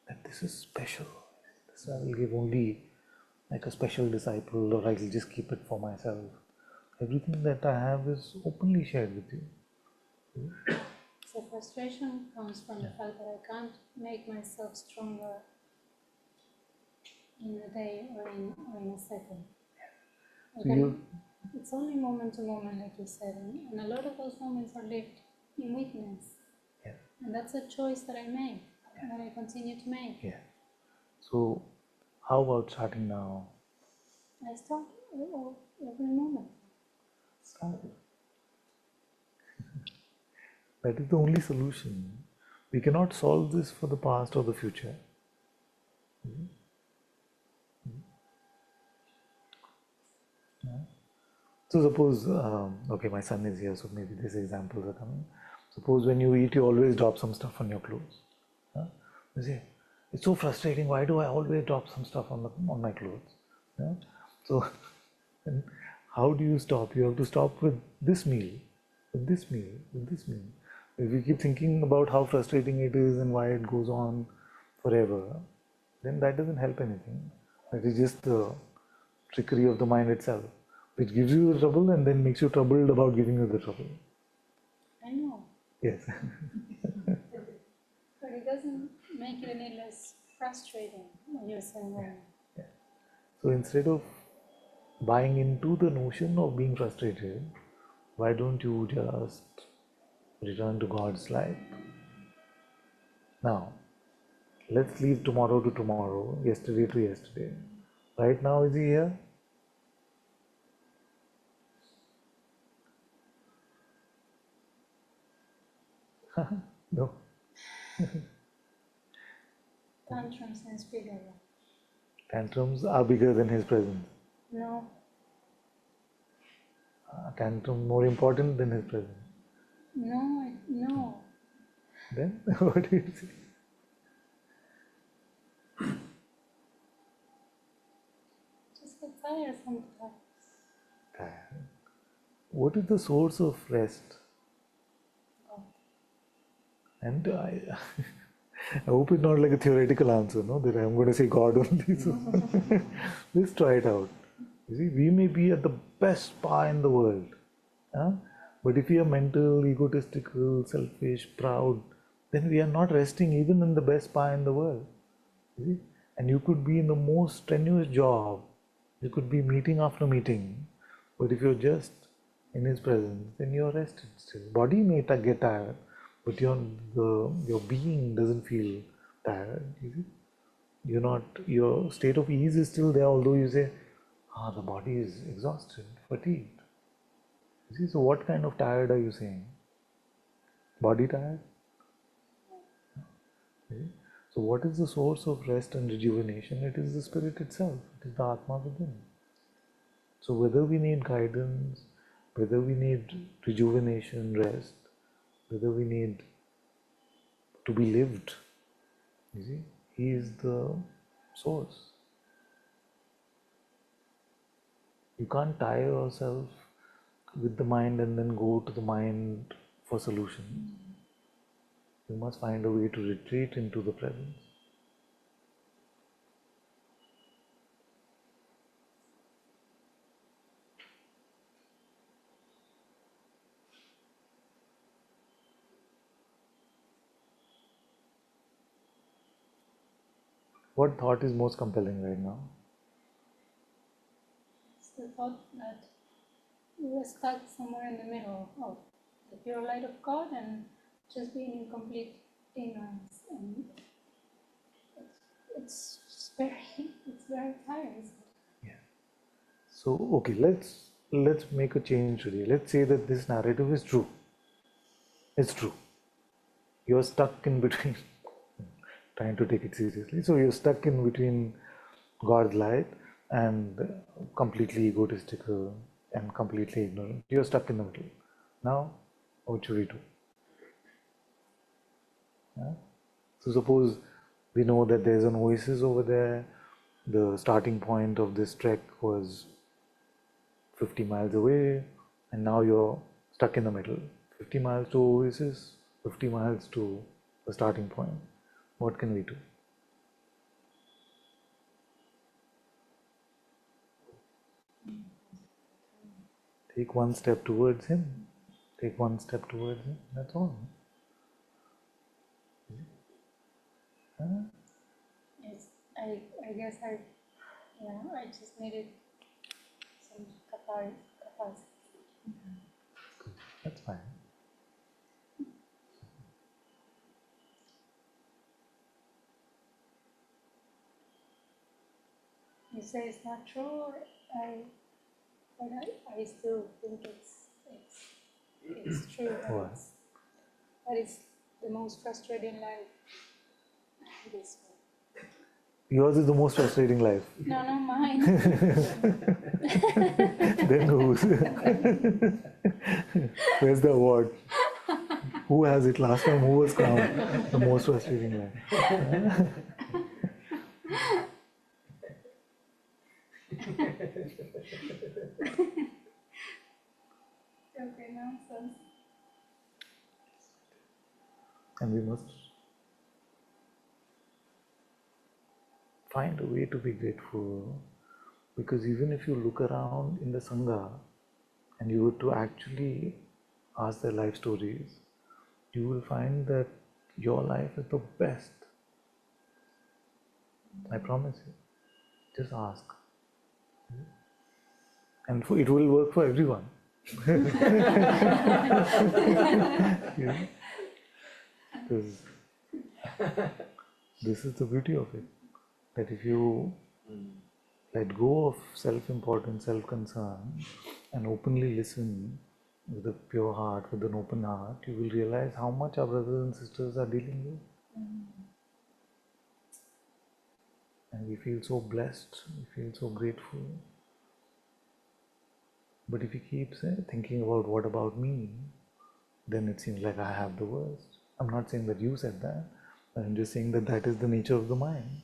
That this is special. This I will give only like a special disciple, or I will just keep it for myself. Everything that I have is openly shared with you. So frustration comes from the fact that I can't make myself stronger in a day or in a second. It's only moment to moment, like you said, and a lot of those moments are lived in weakness. Yeah. And that's a choice that I make, that I continue to make. Yeah. So, how about starting now? I start every moment. Start. That is the only solution. We cannot solve this for the past or the future. So suppose, okay, my son is here, so maybe these examples are coming. Suppose when you eat, you always drop some stuff on your clothes. You say, it's so frustrating. Why do I always drop some stuff on my clothes? So, how do you stop? You have to stop with this meal, with this meal, with this meal. If you keep thinking about how frustrating it is and why it goes on forever, then that doesn't help anything. That is just the trickery of the mind itself, which gives you the trouble and then makes you troubled about giving you the trouble. I know. Yes. But it doesn't make it any less frustrating when you're saying that. Yeah. So instead of buying into the notion of being frustrated, why don't you just return to God's light? Now, let's leave tomorrow to tomorrow, yesterday to yesterday. Right now, is he here? No. Tantrums and bigger. Tantrums are bigger than his presence. No. Tantrum more important than his presence. No, no. Then what do you say? Just get tired sometimes. Tired. What is the source of rest? God. And I hope it's not like a theoretical answer, no, that I'm going to say God only. So let's try it out. You see, we may be at the best spa in the world, huh? But if we are mental, egotistical, selfish, proud, then we are not resting even in the best spa in the world. You see? And you could be in the most strenuous job, you could be meeting after meeting, but if you're just in His presence, then you're rested still. Body may get tired, but your being doesn't feel tired. You see? You're not, your state of ease is still there, although you say, the body is exhausted, fatigued. You see, so what kind of tired are you saying? Body tired? Okay. So what is the source of rest and rejuvenation? It is the spirit itself. It is the Atma within. So whether we need guidance, whether we need rejuvenation, rest, whether we need to be lived, you see, He is the source. You can't tie yourself with the mind and then go to the mind for solutions. You must find a way to retreat into the presence. What thought is most compelling right now? It's the thought that we are stuck somewhere in the middle of the pure light of God and just being in complete ignorance, and it's very tiring. Yeah. So okay, let's make a change today. Let's say that this narrative is true. It's true. You're stuck in between. Trying to take it seriously. So you're stuck in between God's light and completely egotistical and completely ignorant. You're stuck in the middle. Now, what should we do? Yeah? So suppose we know that there's an oasis over there. The starting point of this trek was 50 miles away, and now you're stuck in the middle. 50 miles to oasis, 50 miles to the starting point. What can we do? Take one step towards Him. Take one step towards Him. That's all. Yes, I guess I just needed some catharsis. That's fine. You say it's not true, but I still think it's true. What? That it's the most frustrating life. This way. Yours is the most frustrating life. No, not mine. Then whose? Where's the award? Who has it? Last time who was crowned the most frustrating life? Okay, nonsense. And we must find a way to be grateful, because even if you look around in the Sangha and you were to actually ask their life stories, you will find that your life is the best. I promise you. Just ask. And it will work for everyone. Yeah. Because this is the beauty of it. That if you let go of self-importance, self-concern, and openly listen with a pure heart, with an open heart, you will realize how much our brothers and sisters are dealing with. And we feel so blessed, we feel so grateful. But if we keep thinking about what about me, then it seems like I have the worst. I'm not saying that you said that, I'm just saying that that is the nature of the mind.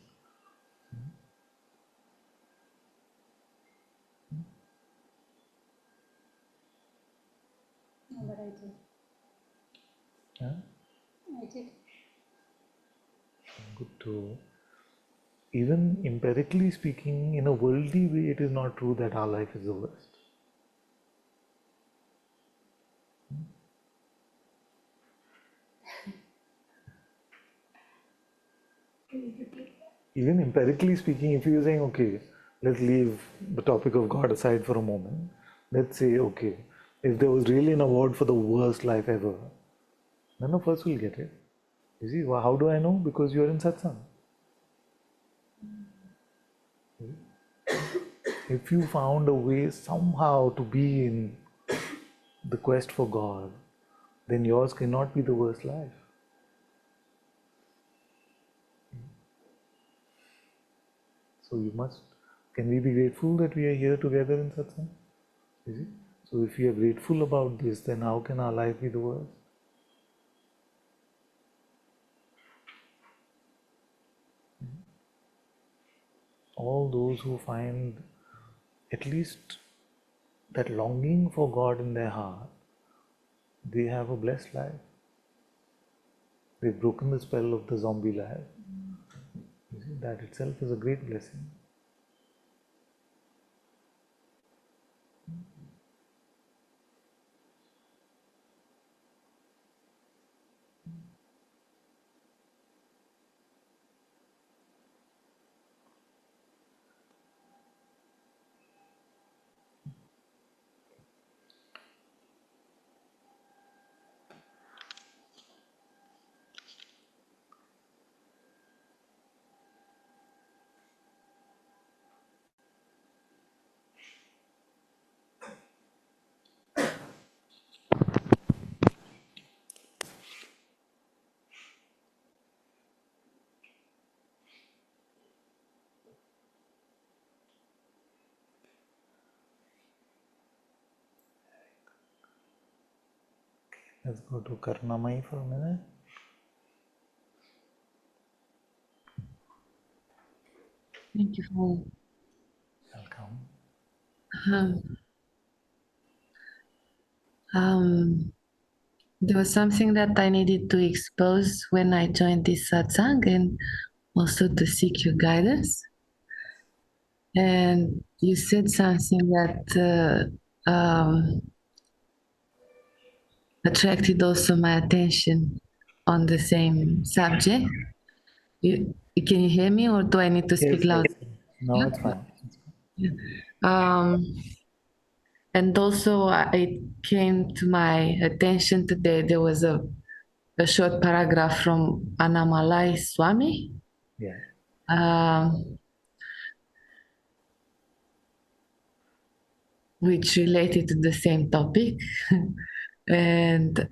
No, but I do. Yeah? I it. Good to. Even empirically speaking, in a worldly way, it is not true that our life is the worst. Even empirically speaking, if you're saying, okay, let's leave the topic of God aside for a moment. Let's say, okay, if there was really an award for the worst life ever, none of us will get it. You see, how do I know? Because you're in Satsang. If you found a way somehow to be in the quest for God, then yours cannot be the worst life. So you must, can we be grateful that we are here together in Satsang? You see? So if we are grateful about this, then how can our life be the worst? All those who find at least that longing for God in their heart, they have a blessed life. They've broken the spell of the zombie life. You see, that itself is a great blessing. Let's go to Karnamai for a minute. Thank you for Welcome. there was something that I needed to expose when I joined this satsang and also to seek your guidance. And you said something that attracted also my attention on the same subject. Can you hear me, or do I need to speak loud? Yes. No, it's fine. And also, it came to my attention today. There was a short paragraph from Annamalai Swami. Yeah. Which related to the same topic. And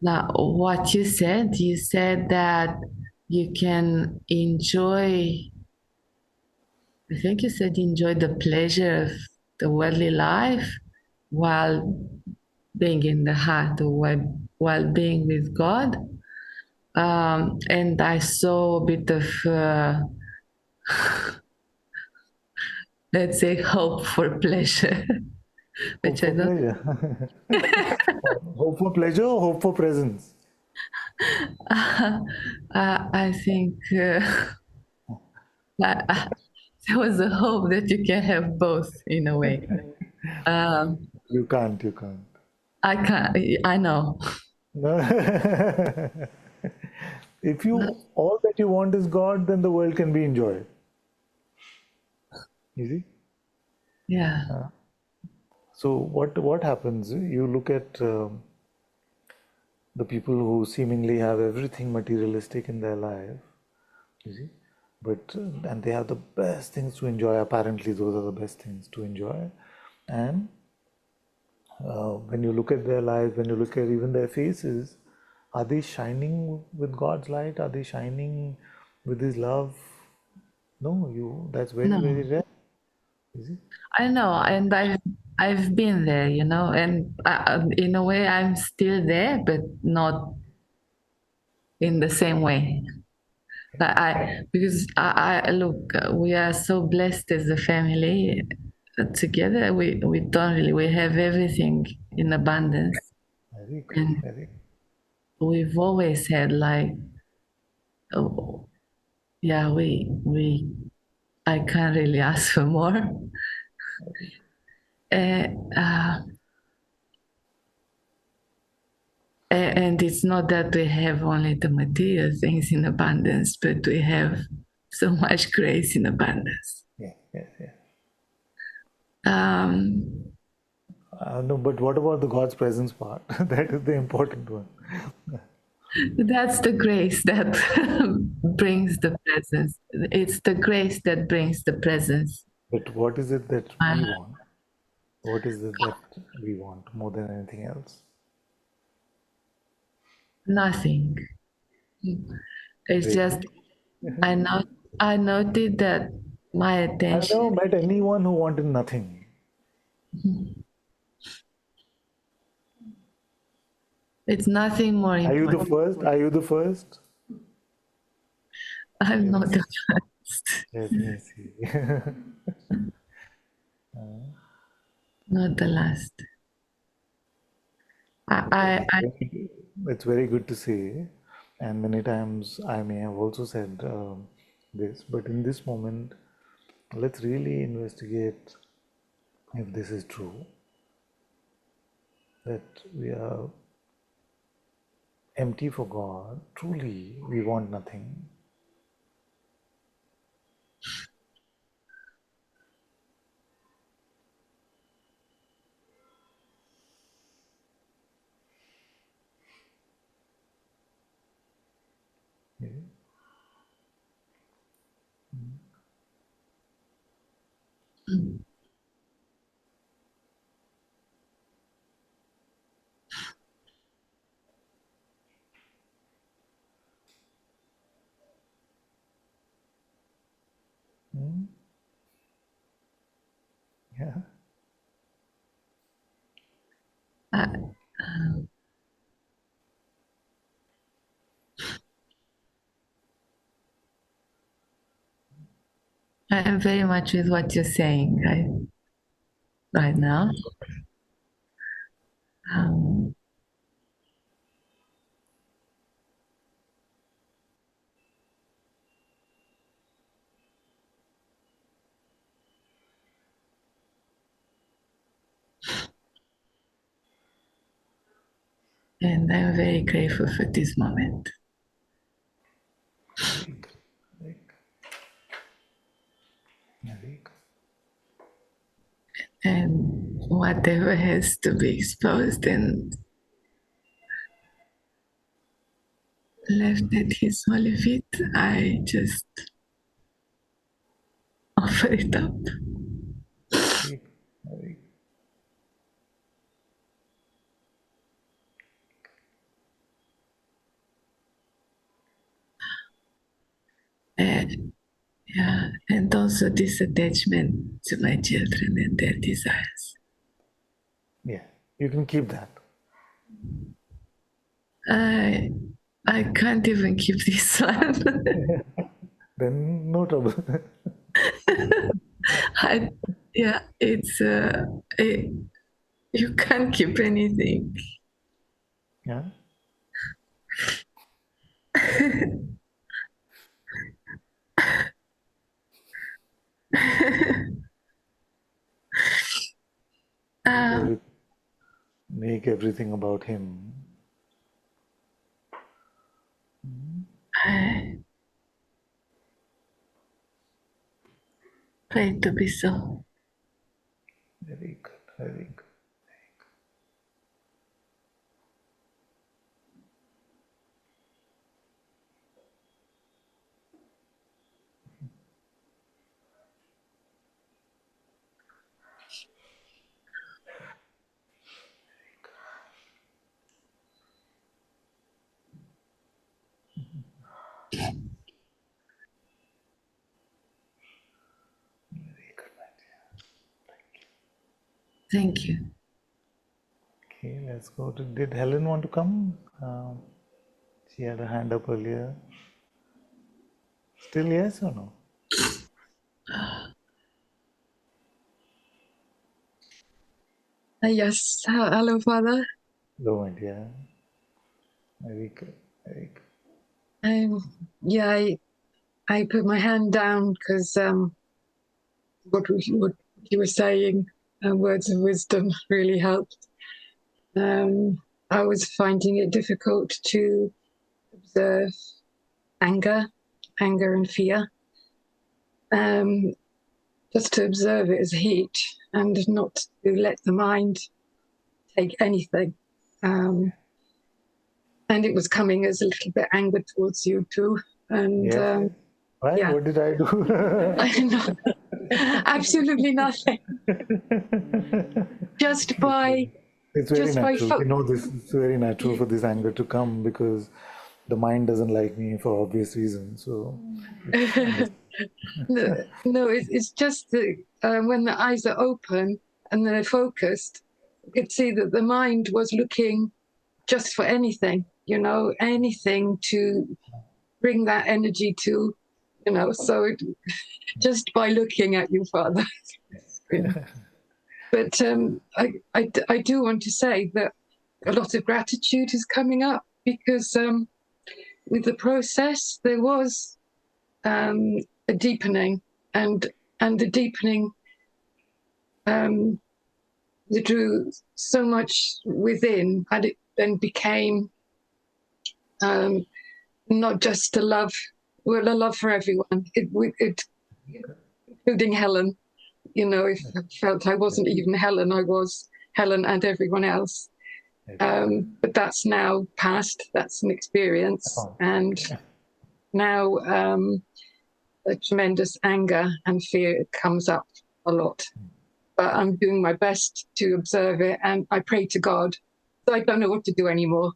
now, what you said that you can enjoy, I think you said enjoy the pleasure of the worldly life while being in the heart, or while being with God. And I saw a bit of, let's say, hope for pleasure. Hope for pleasure. Hope for pleasure or hope for presence? I think there was a hope that you can have both in a way. You can't. I can't, I know. No. If all that you want is God, then the world can be enjoyed. You see? Yeah. So what happens? You look at the people who seemingly have everything materialistic in their life, you see, but and they have the best things to enjoy. Apparently, those are the best things to enjoy, and when you look at their lives, when you look at even their faces, are they shining with God's light? Are they shining with His love? No, that's very, very rare. Is it? I know, and I've been there, and in a way I'm still there, but not in the same way. Because I look, we are so blessed as a family together. We don't really, we have everything in abundance. Very good, And very good. we've always had like, oh, yeah, I can't really ask for more. Uh, uh, and it's not that we have only the material things in abundance, but we have so much grace in abundance. Yeah, yeah, yeah. Um, No, but what about the God's presence part? That is the important one. that's the grace that brings the presence. It's the grace that brings the presence. But what is it that Uh, we want? What is it that we want more than anything else? Nothing. It's just I know I noted that my I've attention. never met anyone who wanted nothing. It's nothing more Are you the important. first? Are you the first? I'm not the first, Let me see. not the last. I It's very good to see, and many times I may have also said this, but in this moment, let's really investigate if this is true, that we are empty for God. Truly, we want nothing. Yeah. Hmm? Yeah. I I am very much with what you're saying right now. Um, and I'm very grateful for this moment. Very good. Very good. Very good. And whatever has to be exposed and left at his holy feet, I just offer it up. Very good. Very good. And yeah, and also this attachment to my children and their desires. Yeah, you can keep that. I I can't even keep this one. Then no trouble. I, yeah, you can't keep anything. Yeah. Make, uh, every, make everything about him. I pray to be so. Very good. Very good. Very good, my dear. Thank you. Okay, let's go to. Did Helen want to come? She had a hand up earlier. Still yes or no? Yes. Hello, Father. Hello, my dear. Very good. Very good. Yeah, I put my hand down because what you were saying, words of wisdom, really helped. I was finding it difficult to observe anger and fear. Just to observe it as heat and not to let the mind take anything. And it was coming as a little bit anger towards you too. And Yes. Why? yeah. What did I do? Absolutely nothing. Just by It's very just by natural. You know, this is very natural for this anger to come because the mind doesn't like me for obvious reasons. So no, it's just that when the eyes are open and they're focused, you could see that the mind was looking just for anything, you know, anything to bring that energy to, you know, so just by looking at you, Father. But I do want to say that a lot of gratitude is coming up because with the process there was a deepening and the deepening that drew so much within, and it then became not just a love for everyone, it including Helen. You know, if I felt I wasn't even Helen, I was Helen and everyone else. But that's now past, that's an experience. And now a tremendous anger and fear comes up a lot. But I'm doing my best to observe it, and I pray to God. So I don't know what to do anymore.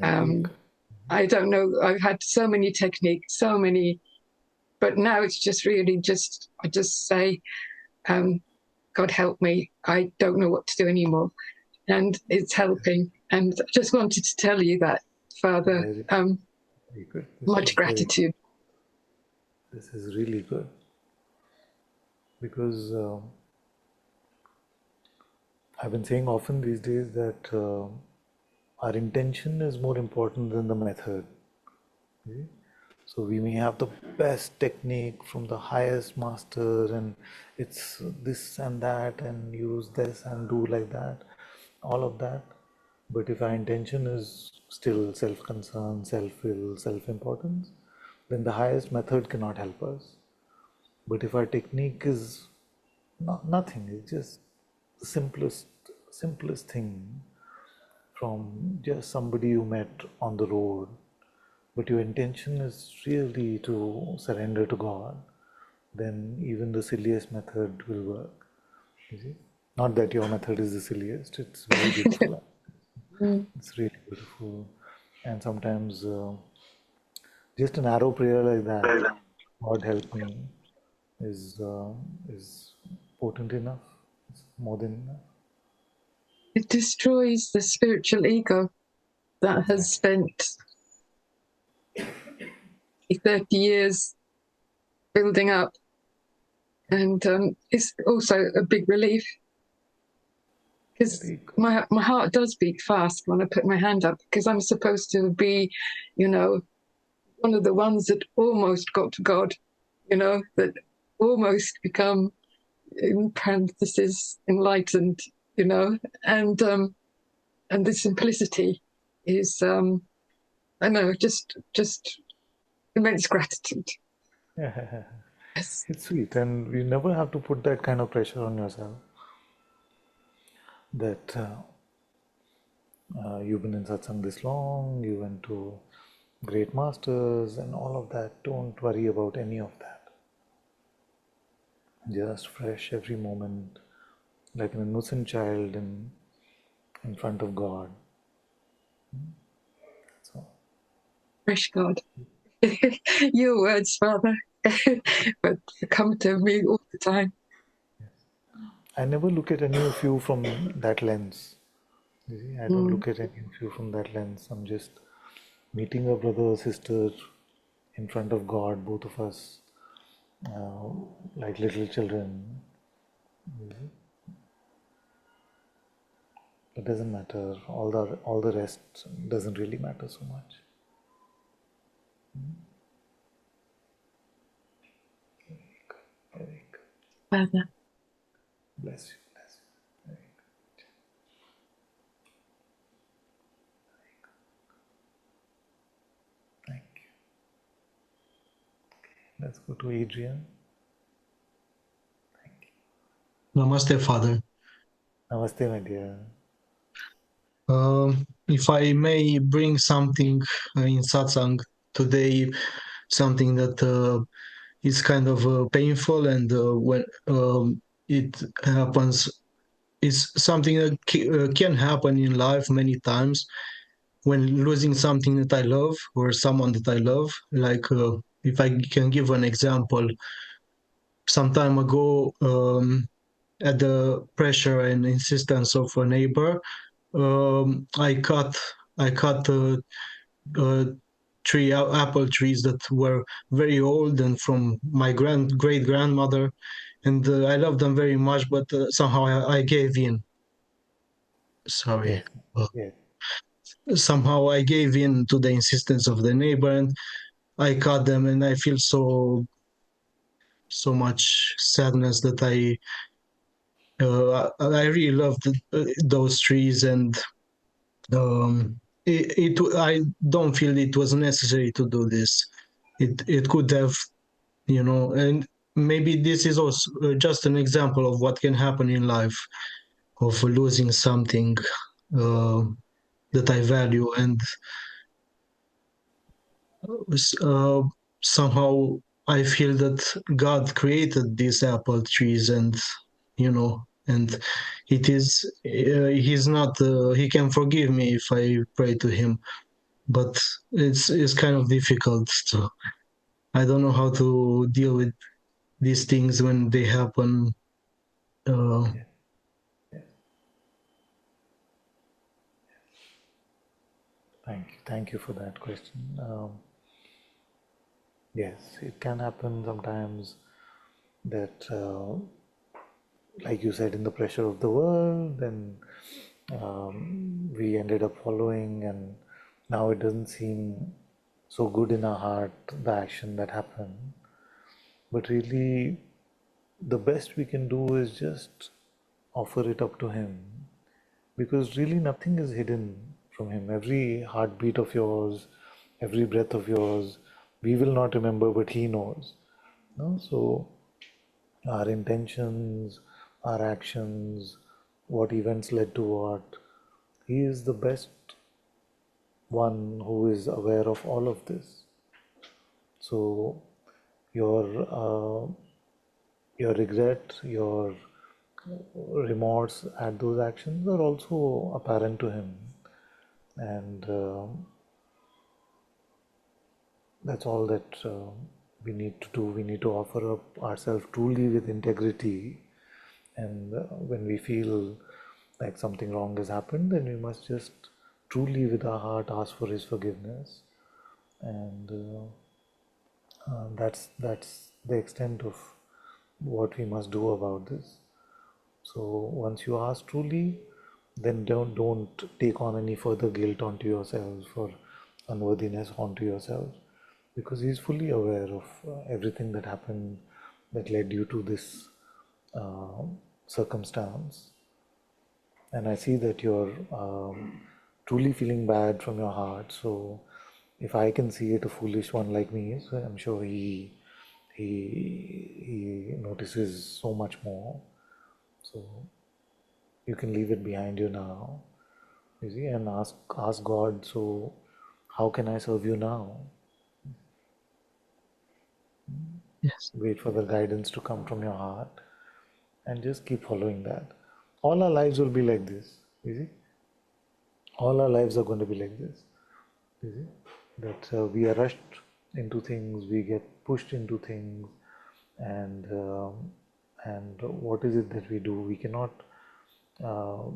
I don't know. I've had so many techniques, but now it's just really I just say, God help me. I don't know what to do anymore. And it's helping. And I just wanted to tell you that, Father. Much gratitude. This is really good. Because I've been saying often these days that our intention is more important than the method. Okay? So we may have the best technique from the highest master and it's this and that and use this and do like that, all of that. But if our intention is still self-concern, self-will, self-importance, then the highest method cannot help us. But if our technique is nothing, it's just the simplest thing from just somebody you met on the road, but your intention is really to surrender to God, then even the silliest method will work. You see? Not that your method is the silliest, it's very beautiful. It's really beautiful. And sometimes just an arrow prayer like that, God help me, is potent enough. It's more than enough. It destroys the spiritual ego that has spent 30 years building up. And it's also a big relief because my heart does beat fast when I put my hand up, because I'm supposed to be, you know, one of the ones that almost got to God, you know, that almost become, in parentheses, enlightened, you know, and the simplicity is, I know, just immense gratitude. Yes. It's sweet, and you never have to put that kind of pressure on yourself. That you've been in satsang this long, you went to great masters and all of that. Don't worry about any of that. Just fresh every moment, like an innocent child in front of God. So, Fresh God. Your words, Father, but come to me all the time. I never look at any of you from that lens. You see, I don't look at any of you from that lens. I'm just meeting a brother or sister in front of God, both of us, like little children. It doesn't matter. All the rest doesn't really matter so much. Very good. Father. Bless you. Bless you. Very good. Very good. Thank you. Okay, let's go to Adrian. Thank you. Namaste, Father. Namaste, my dear. If I may bring something in Satsang today, something that is kind of painful, and when it happens, it's something that can happen in life many times when losing something that I love or someone that I love. Like, if I can give an example, some time ago, at the pressure and insistence of a neighbor, I cut three apple trees that were very old and from my great grandmother, and I love them very much. But somehow I gave in. Sorry. Yes. Yes. Somehow I gave in to the insistence of the neighbor, and I cut them, and I feel so much sadness that I really loved those trees, and I don't feel it was necessary to do this. It could have, and maybe this is also just an example of what can happen in life, of losing something that I value, and uh, somehow I feel that God created these apple trees, and and it is he's not he can forgive me if I pray to him, but it's kind of difficult to. I don't know how to deal with these things when they happen. Yes. Yes. Thank you for that question. Yes, it can happen sometimes that, like you said, in the pressure of the world, then we ended up following, and now it doesn't seem so good in our heart, the action that happened. But really, the best we can do is just offer it up to Him, because really nothing is hidden from Him. Every heartbeat of yours, every breath of yours, we will not remember, but He knows. No? So our intentions, our actions, what events led to what, He is the best one who is aware of all of this. So your regret, your remorse at those actions are also apparent to Him, and that's all that we need to do. We need to offer up ourselves truly with integrity, and when we feel like something wrong has happened, then we must just truly with our heart ask for His forgiveness, and that's the extent of what we must do about this. So once you ask truly, then don't take on any further guilt onto yourselves or unworthiness onto yourselves, because He's fully aware of everything that happened that led you to this circumstance. And I see that you're truly feeling bad from your heart. So if I can see it, a foolish one like me, so I'm sure he notices so much more. So you can leave it behind you now, you see, and ask God, so how can I serve you now? Yes. Wait for the guidance to come from your heart and just keep following that. All our lives will be like this, you see. All our lives are going to be like this, you see. That we are rushed into things, we get pushed into things, and what is it that we do? We cannot uh,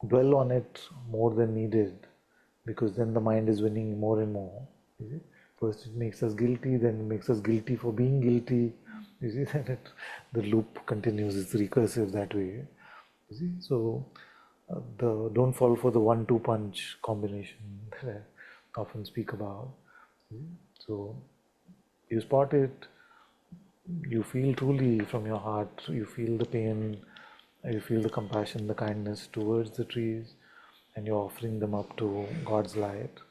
dwell on it more than needed, because then the mind is winning more and more. You see? First it makes us guilty, then it makes us guilty for being guilty. You see, the loop continues. It's recursive that way. You see, so don't fall for the 1-2 punch combination that I often speak about. So you spot it, you feel truly from your heart, you feel the pain, you feel the compassion, the kindness towards the trees, and you're offering them up to God's light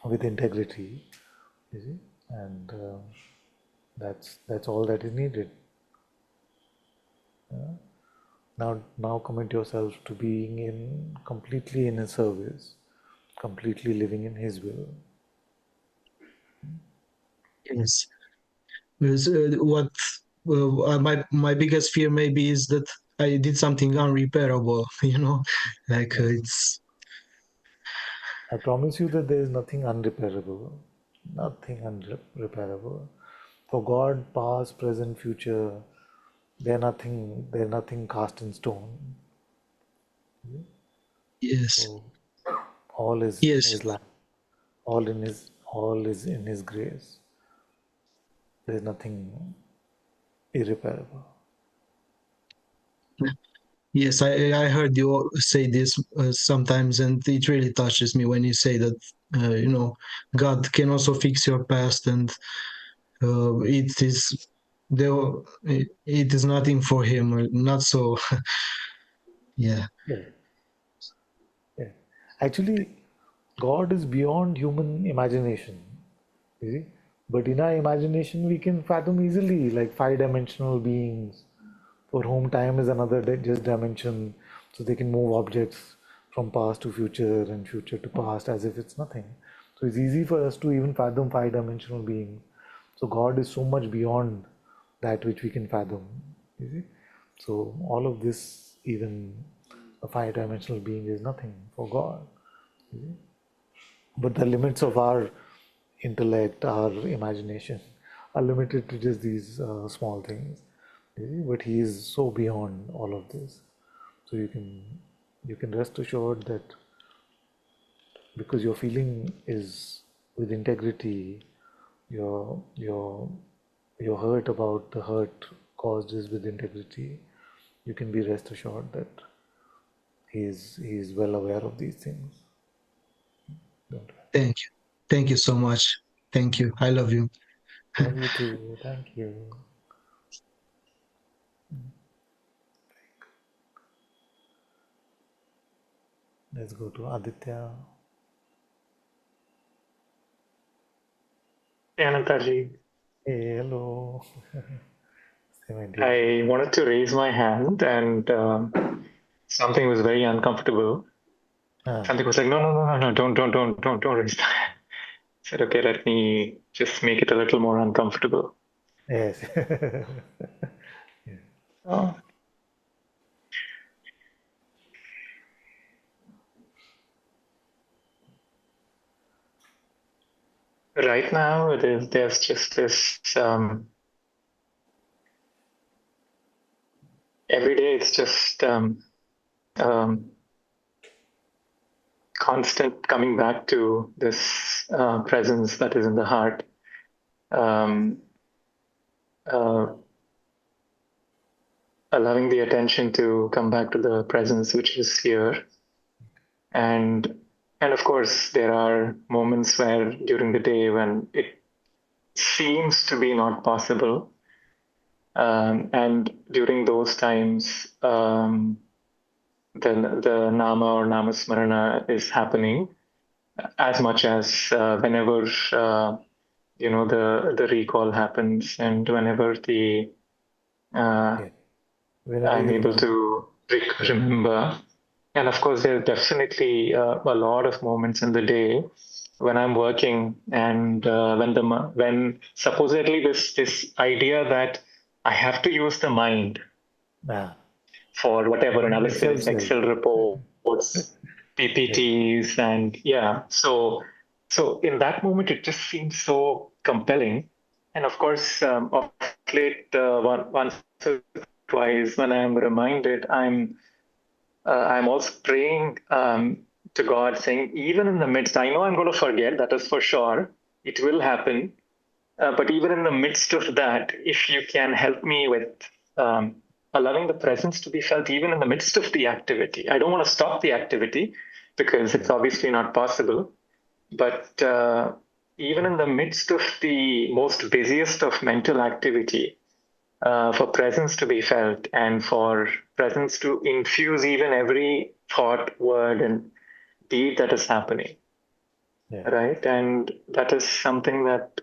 with integrity, you see, and that's all that is needed. Now commit yourself to being completely in His service, completely living in His will. Yes. Because, my biggest fear maybe is that I did something unrepairable, like it's. I promise you that there is nothing unrepairable, nothing unrepairable. For God, past, present, future, they're nothing cast in stone. Yes. So all is Yes. His life, all is in His grace. There is nothing irreparable. Yes, I heard you say this sometimes, and it really touches me when you say that, God can also fix your past, and it is it is nothing for Him, or not so. Yeah. Yeah. Actually, God is beyond human imagination. You see? But in our imagination, we can fathom easily, like 5-dimensional beings for whom time is another just dimension, so they can move objects from past to future and future to past as if it's nothing. So it's easy for us to even fathom 5-dimensional beings. So God is so much beyond that which we can fathom. You see? So all of this, even a 5-dimensional being, is nothing for God. You see? But the limits of our intellect, our imagination, are limited to just these small things. You see? But He is so beyond all of this. So you can rest assured that because your feeling is with integrity, your hurt about the hurt caused is with integrity, you can be rest assured that he is well aware of these things. Thank you so much. Thank you. I love you. Love you too. Thank you. Let's go to Aditya. Ananta-ji, Hey, hello. I wanted to raise my hand and something was very uncomfortable. Something was like, no, don't raise that. I said, okay, let me just make it a little more uncomfortable. Yes. Oh. Right now, there's just this, every day it's just constant coming back to this presence that is in the heart. Allowing the attention to come back to the presence which is here. And of course, there are moments where during the day when it seems to be not possible. And during those times, the nama or namasmarana is happening as much as whenever the recall happens and whenever I'm able to remember. And of course, there are definitely a lot of moments in the day when I'm working and when supposedly this idea that I have to use the mind for whatever analysis, Excel reports, PPTs, and So in that moment, it just seems so compelling. And of course, of late, once or twice, when I'm reminded, I'm also praying to God, saying, even in the midst, I know I'm going to forget, that is for sure. It will happen. But even in the midst of that, if you can help me with allowing the presence to be felt even in the midst of the activity. I don't want to stop the activity because it's obviously not possible. But even in the midst of the most busiest of mental activity, for presence to be felt and for presence to infuse even every thought, word, and deed that is happening, right? And that is something that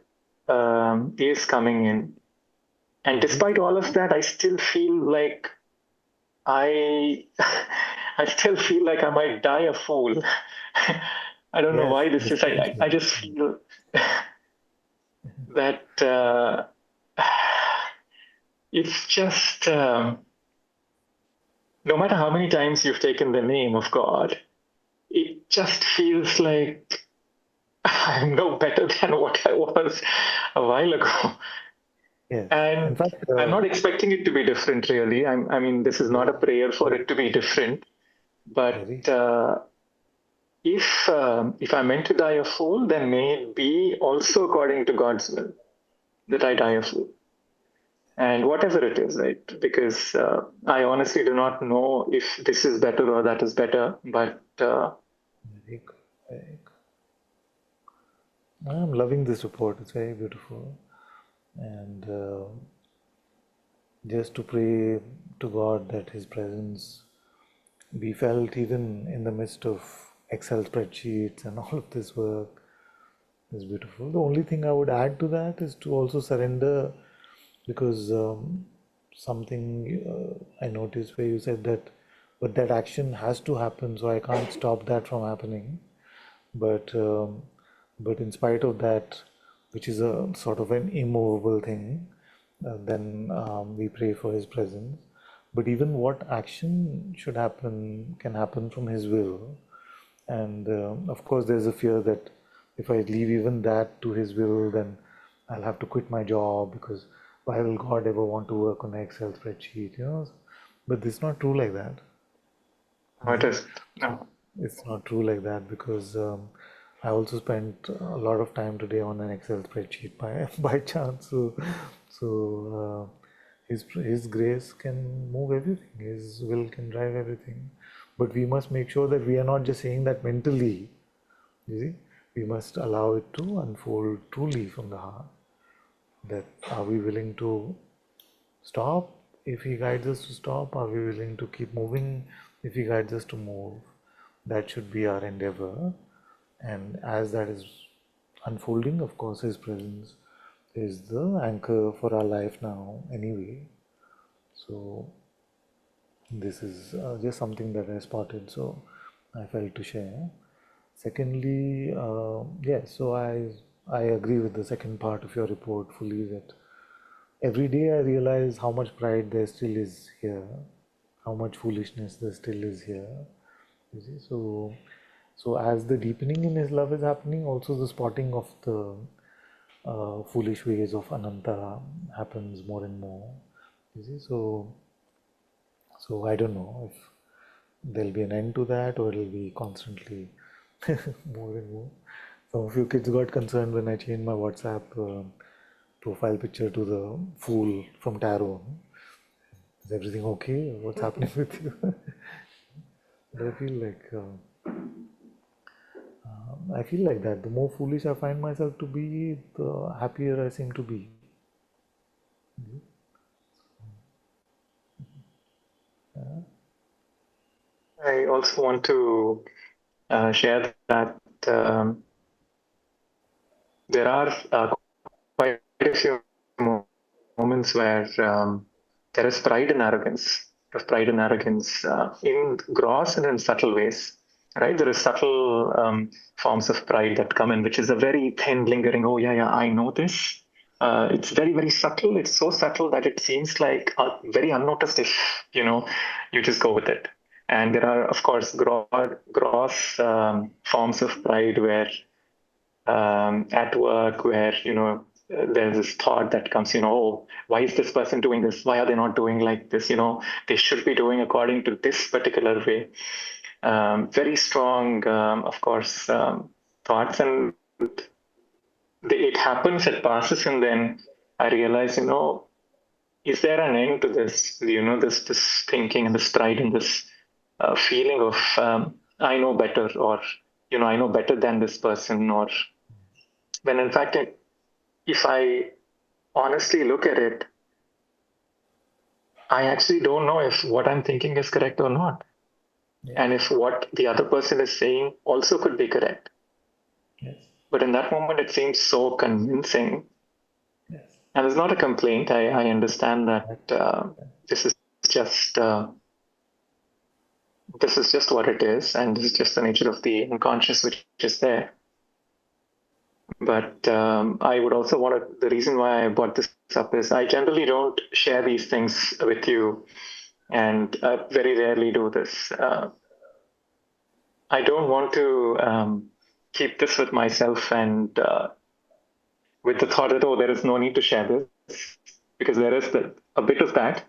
is coming in. And despite all of that, I still feel like I still feel like I might die a fool. I don't know why this is. I just feel that it's just no matter how many times you've taken the name of God, it just feels like I'm no better than what I was a while ago. Yes. And in fact, I'm not expecting it to be different, really. I mean, this is not a prayer for it to be different. But if I'm meant to die a fool, then may it be also according to God's will that I die a fool. And whatever it is, right? Because I honestly do not know if this is better or that is better. But very good, very good. I'm loving this report. It's very beautiful. And just to pray to God that His presence be felt even in the midst of Excel spreadsheets and all of this work is beautiful. The only thing I would add to that is to also surrender, because something I noticed where you said that, but that action has to happen, so I can't stop that from happening. But in spite of that, which is a sort of an immovable thing, then we pray for His presence. But even what action should happen can happen from His will. And of course, there's a fear that if I leave even that to His will, then I'll have to quit my job, because why will God ever want to work on an Excel spreadsheet, you know? But it's not true like that. no, it is. No. It's not true like that, because I also spent a lot of time today on an Excel spreadsheet by chance. So His grace can move everything. His will can drive everything. But we must make sure that we are not just saying that mentally. You see, we must allow it to unfold truly from the heart. That are we willing to stop if He guides us to stop? Are we willing to keep moving if He guides us to move? That should be our endeavor. And as that is unfolding, of course, His presence is the anchor for our life now anyway. So this is just something that I spotted, so I felt to share. Secondly, yes, so I agree with the second part of your report fully, that every day I realize how much pride there still is here, how much foolishness there still is here. You see, so as the deepening in His love is happening, also the spotting of the foolish ways of Ananta happens more and more. You see, so I don't know if there'll be an end to that, or it'll be constantly more and more. Some of you kids got concerned when I changed my WhatsApp profile picture to the fool from tarot. Is everything okay? What's happening with you? But I feel like that. The more foolish I find myself to be, the happier I seem to be. I also want to share that there are quite a few moments where there is pride and arrogance, in gross and in subtle ways. Right? There is subtle forms of pride that come in, which is a very thin, lingering, oh, yeah, I know this. It's very, very subtle. It's so subtle that it seems like very unnoticed if, you just go with it. And there are, of course, gross forms of pride where at work, where, there's this thought that comes, oh, why is this person doing this? Why are they not doing like this? They should be doing according to this particular way. Very strong, of course, thoughts, and it happens, it passes, and then I realize, is there an end to this? This thinking and this pride and this feeling of I know better, or I know better than this person, or when in fact, if I honestly look at it, I actually don't know if what I'm thinking is correct or not. Yeah. And if what the other person is saying also could be correct. Yes. But in that moment, it seems so convincing. Yes. And it's not a complaint. I understand that this is just what it is, and this is just the nature of the unconscious which is there. But I would also want to, the reason why I brought this up is I generally don't share these things with you, and very rarely do this. I don't want to keep this with myself and with the thought that, oh, there is no need to share this, because there is a bit of that.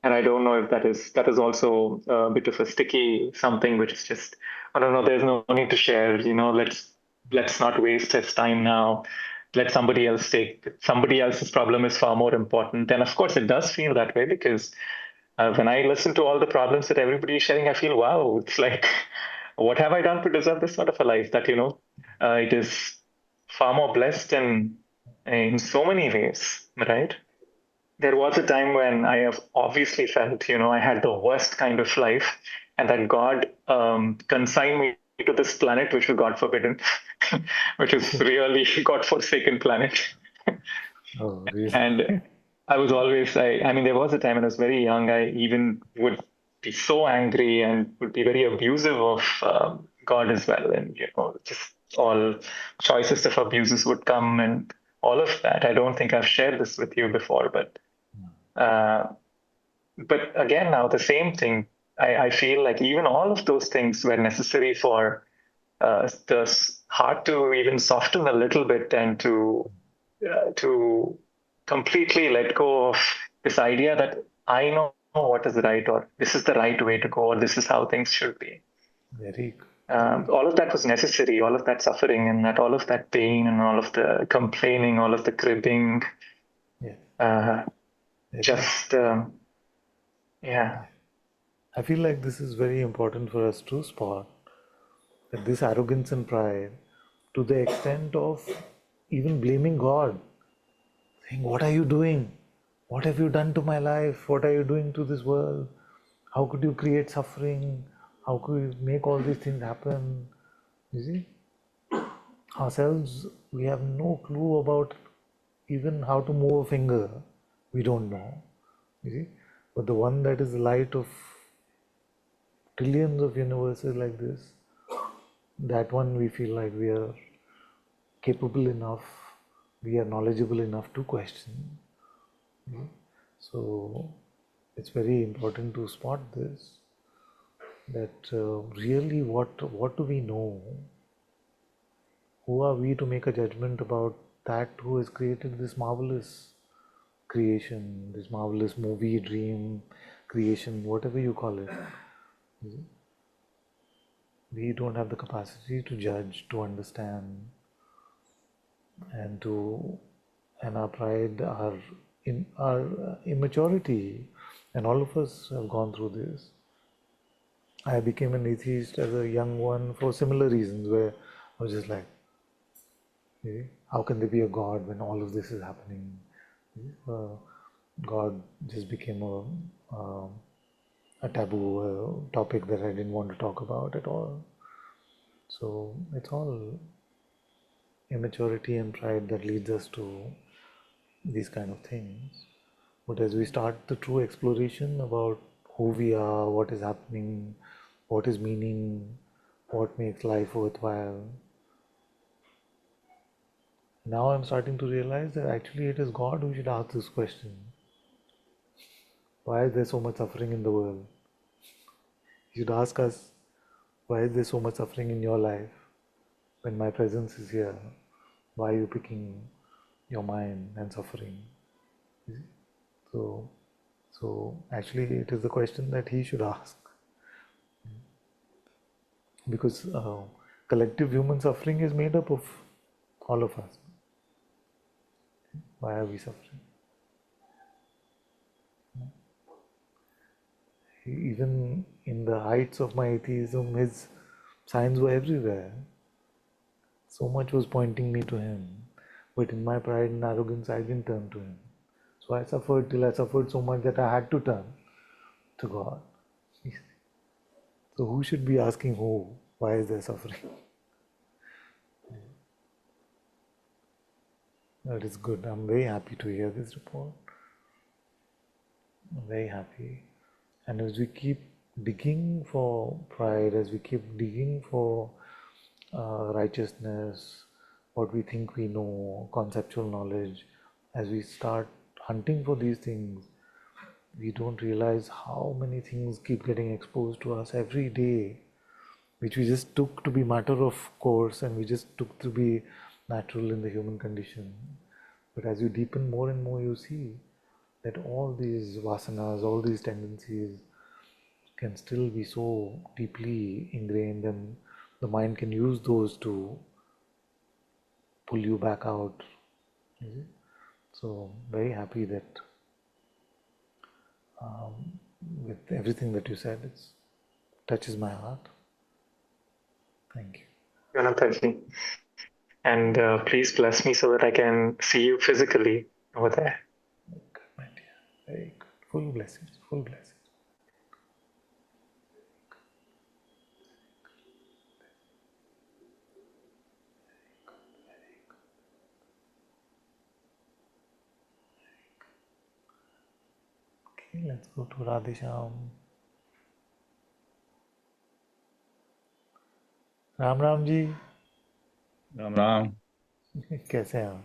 And I don't know if that is also a bit of a sticky something, which is just, I don't know, there's no need to share, let's not waste his time now. Let somebody else take, somebody else's problem is far more important. And of course, it does feel that way, because when I listen to all the problems that everybody is sharing, I feel, wow, it's like, what have I done to deserve this sort of a life? That, it is far more blessed in so many ways, right? There was a time when I have obviously felt, I had the worst kind of life, and that God consigned me to this planet, which was God forbidden, which is really God forsaken planet. Oh, really? And I was always, I mean, there was a time when I was very young, I even would be so angry and would be very abusive of God as well. And, just all choicest of abuses would come and all of that. I don't think I've shared this with you before, uh, but again, now the same thing, I feel like even all of those things were necessary for the heart to even soften a little bit, and to completely let go of this idea that I know what is right, or this is the right way to go, or this is how things should be. Very good. All of that was necessary, all of that suffering, and all of that pain, and all of the complaining, all of the cribbing. Yeah. Just, yeah. I feel like this is very important for us to spot that this arrogance and pride, to the extent of even blaming God, saying, what are you doing? What have you done to my life? What are you doing to this world? How could you create suffering? How could you make all these things happen? You see, ourselves, we have no clue about even how to move a finger. We don't know. You see, but the one that is the light of trillions of universes like this, that one we feel like we are capable enough, we are knowledgeable enough to question. So it's very important to spot this, that really what do we know? Who are we to make a judgment about that who has created this marvelous creation, this marvelous movie, dream, creation, whatever you call it? We don't have the capacity to judge, to understand, and our pride, our immaturity, and all of us have gone through this. I became an atheist as a young one for similar reasons, where I was just like, how can there be a God when all of this is happening? God just became a taboo topic that I didn't want to talk about at all. So it's all immaturity and pride that leads us to these kind of things. But as we start the true exploration about who we are, what is happening, what is meaning, what makes life worthwhile, now I'm starting to realize that actually it is God who should ask this question. Why is there so much suffering in the world? You should ask us, why is there so much suffering in your life when my presence is here? Why are you picking your mind and suffering? So actually it is the question that he should ask. Because collective human suffering is made up of all of us. Why are we suffering? Even in the heights of my atheism, his signs were everywhere. So much was pointing me to him. But in my pride and arrogance, I didn't turn to him. So I suffered till I suffered so much that I had to turn to God. So who should be asking who? Why is there suffering? That is good. I'm very happy to hear this report. I'm very happy. And as we keep digging for pride, as we keep digging for righteousness, what we think we know, conceptual knowledge, as we start hunting for these things, we don't realize how many things keep getting exposed to us every day, which we just took to be matter of course and we just took to be natural in the human condition. But as you deepen more and more, you see that all these vasanas, all these tendencies can still be so deeply ingrained, and the mind can use those to pull you back out. So very happy that with everything that you said, it touches my heart. Thank you. Ananta-ji. And please bless me so that I can see you physically over there. Good, my dear. Very good. Full blessings. Full blessings. Okay, let's go to Radhesham. Ram Ram ji. Ram Ram. कैसे हैं आप?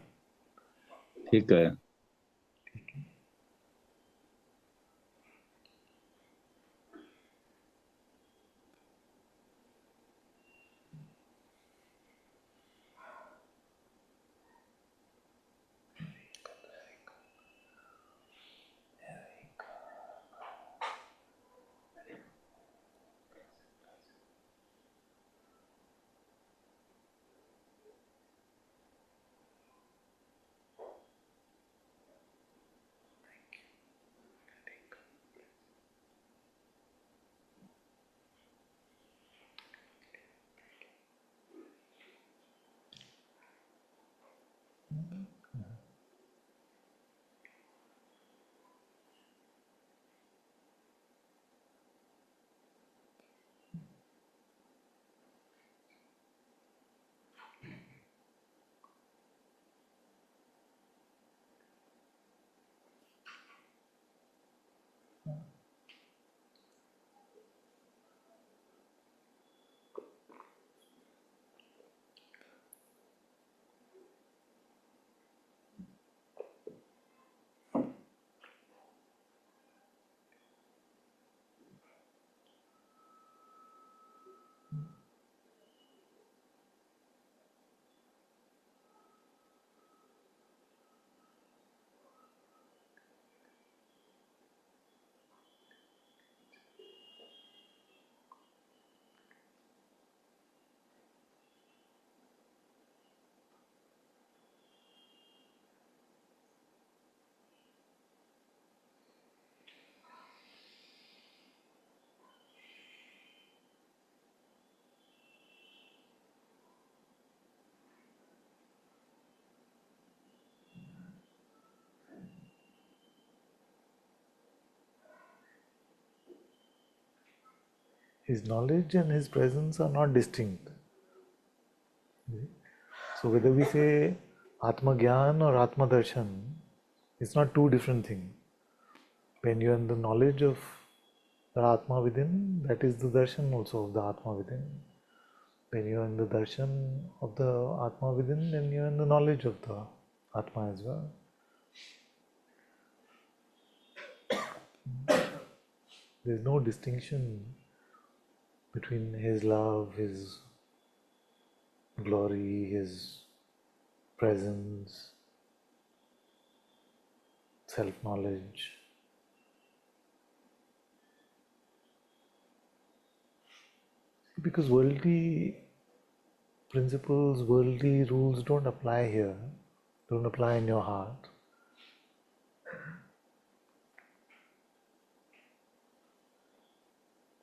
ठीक है. His knowledge and his presence are not distinct. So whether we say Atma Gyan or Atma Darshan, it's not two different things. When you are in the knowledge of the Atma within, that is the darshan also of the Atma within. When you are in the darshan of the Atma within, then you are in the knowledge of the Atma as well. There is no distinction between his love, his glory, his presence, self-knowledge. Because worldly principles, worldly rules don't apply here, don't apply in your heart.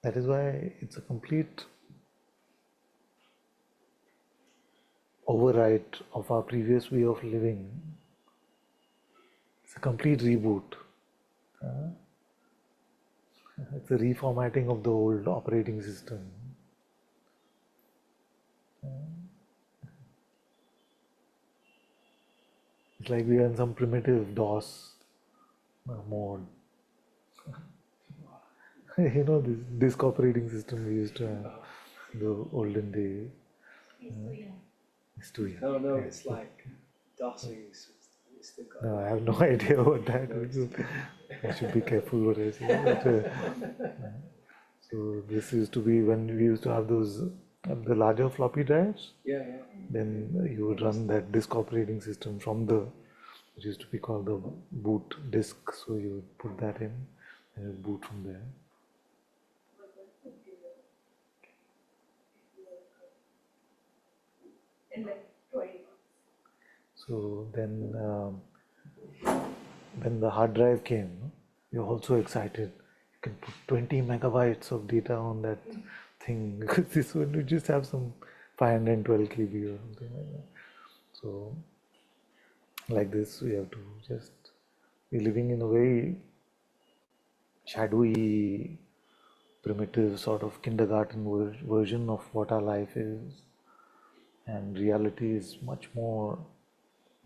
That is why it's a complete overwrite of our previous way of living. It's a complete reboot. It's a reformatting of the old operating system. It's like we are in some primitive DOS mode. You know, this disk operating system we used to have in the olden days. No, it's like DOSing. No, I have no idea what that is. I should be careful what I say. So this used to be when we used to have those the larger floppy drives. Yeah. Then you would run that disk operating system from the, which used to be called the boot disk. So you would put that in and you would boot from there. So then when the hard drive came, you're also excited. You can put 20 megabytes of data on that thing, because this one you just have some 512 KB or something like that. So like this, we have to just be living in a very shadowy, primitive sort of kindergarten version of what our life is. And reality is much more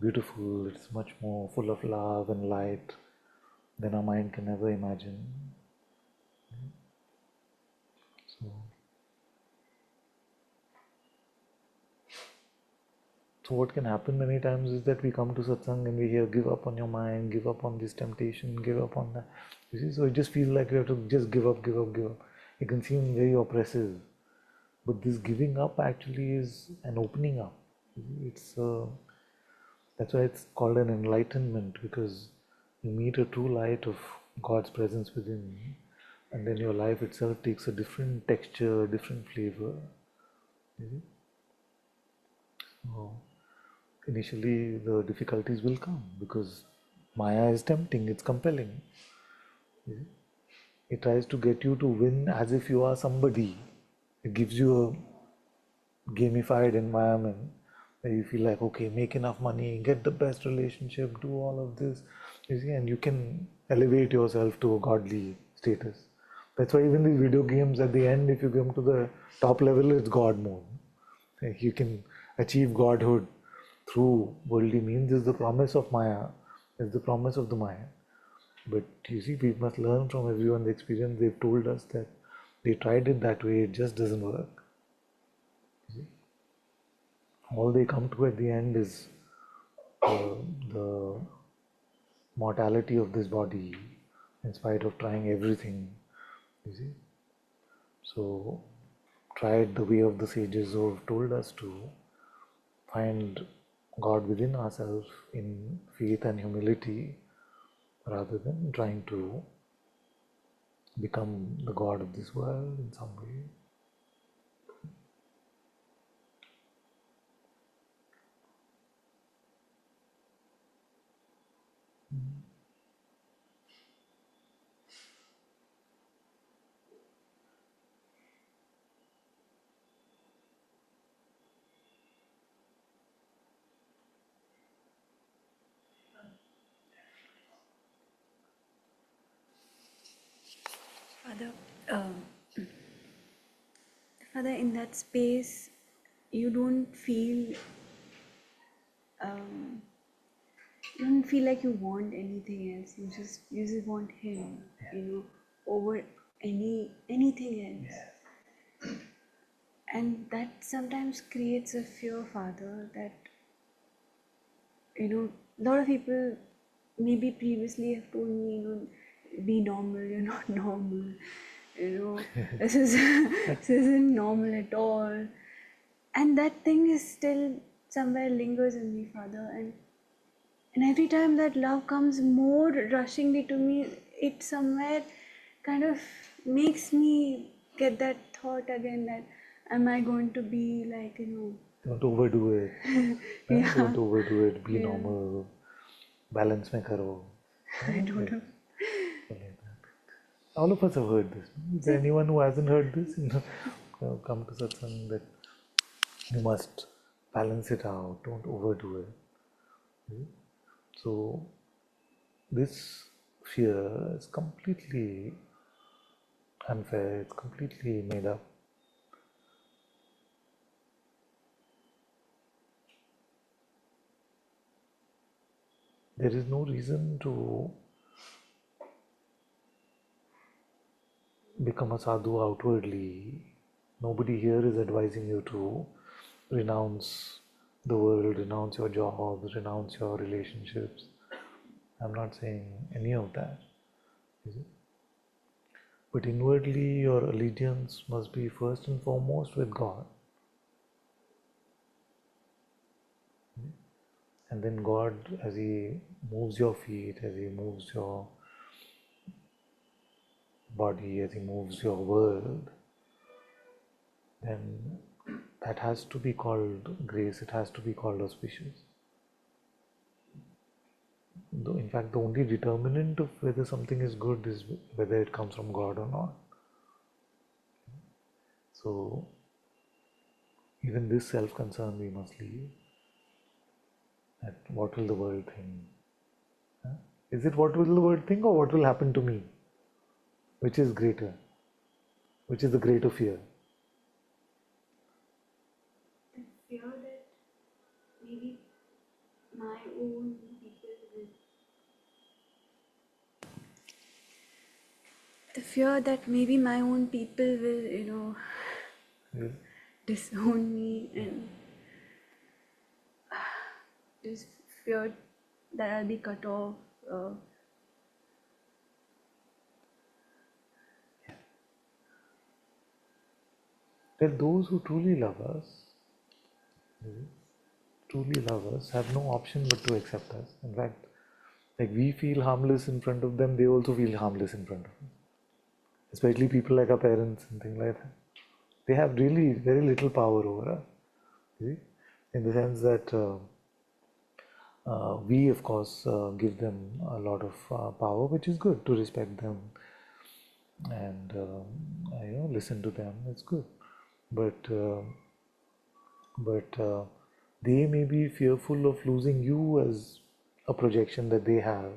beautiful, it's much more full of love and light than our mind can ever imagine. So what can happen many times is that we come to satsang and we hear, give up on your mind, give up on this temptation, give up on that. You see, so it just feels like we have to just give up. It can seem very oppressive, but this giving up actually is an opening up. It's that's why it's called an enlightenment, because you meet a true light of God's presence within, and then your life itself takes a different texture, a different flavor. So initially the difficulties will come because Maya is tempting, it's compelling. It tries to get you to win as if you are somebody. It gives you a gamified environment where you feel like, okay, make enough money, get the best relationship, do all of this, you see, and you can elevate yourself to a godly status. That's why even these video games at the end, if you come to the top level, it's God mode. You can achieve godhood through worldly means. Is the promise of Maya, is the promise of the Maya. But you see, we must learn from everyone's experience. They've told us that they tried it that way, it just doesn't work. All they come to at the end is the mortality of this body, in spite of trying everything. You see, so try it the way of the sages who have told us to find God within ourselves in faith and humility, rather than trying to become the God of this world in some way. Father, in that space, you don't feel like you want anything else. You just want Him, over anything else. And that sometimes creates a fear, Father, that a lot of people maybe previously have told me, be normal, you're not normal. This isn't normal at all. And that thing is still somewhere lingers in me, Father. And every time that love comes more rushingly to me, it somewhere kind of makes me get that thought again that, am I going to be like, Don't overdo it. Yeah. Don't overdo it. Be normal. Balance mein karo. I don't know. All of us have heard this. Is there anyone who hasn't heard this? Come to Satsang that you must balance it out, don't overdo it. So this fear is completely unfair, it's completely made up. There is no reason to become a sadhu outwardly. Nobody here is advising you to renounce the world, renounce your jobs, renounce your relationships. I'm not saying any of that. Is it? But inwardly, your allegiance must be first and foremost with God. And then God, as He moves your feet, as He moves your body, as He moves your world, then that has to be called grace, it has to be called auspicious. In fact, the only determinant of whether something is good is whether it comes from God or not. So, even this self-concern we must leave. That what will the world think? Huh? Is it what will the world think or what will happen to me? Which is greater? Which is the greater fear? The fear that maybe my own people will. The fear that maybe my own people will, Yes. disown me, and this fear that I'll be cut off. That those who truly love us, have no option but to accept us. In fact, like we feel harmless in front of them, they also feel harmless in front of us. Especially people like our parents and things like that. They have really very little power over us. See? In the sense that we, of course, give them a lot of power, which is good, to respect them and listen to them. It's good, but they may be fearful of losing you as a projection that they have.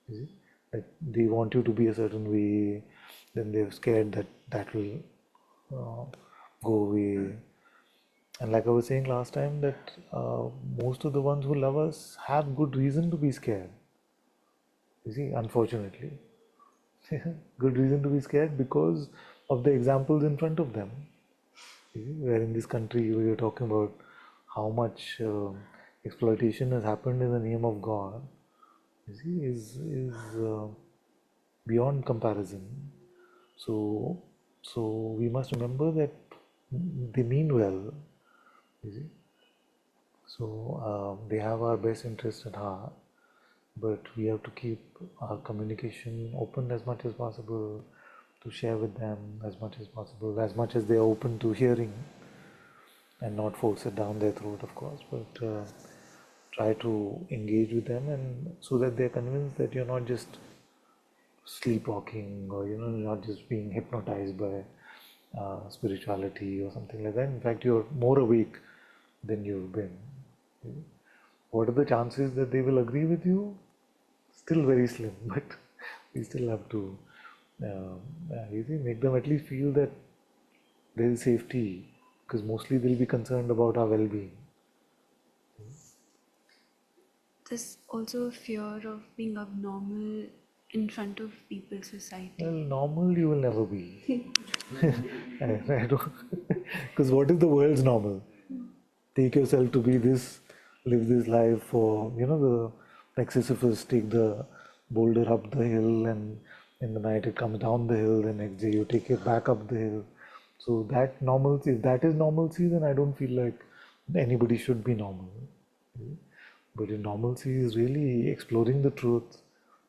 You see? Like they want you to be a certain way, then they're scared that that will go away. And like I was saying last time, that most of the ones who love us have good reason to be scared. You see, unfortunately. Good reason to be scared because of the examples in front of them. You see, where in this country we are talking about how much exploitation has happened in the name of God, you see, is beyond comparison. So we must remember that they mean well. You see, so they have our best interest at heart, but we have to keep our communication open as much as possible, to share with them as much as possible, as much as they are open to hearing, and not force it down their throat, of course, but try to engage with them, and so that they're convinced that you're not just sleepwalking, or not just being hypnotized by spirituality or something like that. In fact, you're more awake than you've been. What are the chances that they will agree with you? Still very slim, but we still have to make them at least feel that there is safety, because mostly they'll be concerned about our well-being. There's also a fear of being abnormal in front of people's society. Well, normal you will never be. I don't, because what is the world's normal? Take yourself to be this, live this life for, the like Sisyphus, take the boulder up the hill, and in the night it comes down the hill, the next day you take it back up the hill. So that normalcy, if that is normalcy, then I don't feel like anybody should be normal. But in normalcy is really exploring the truth,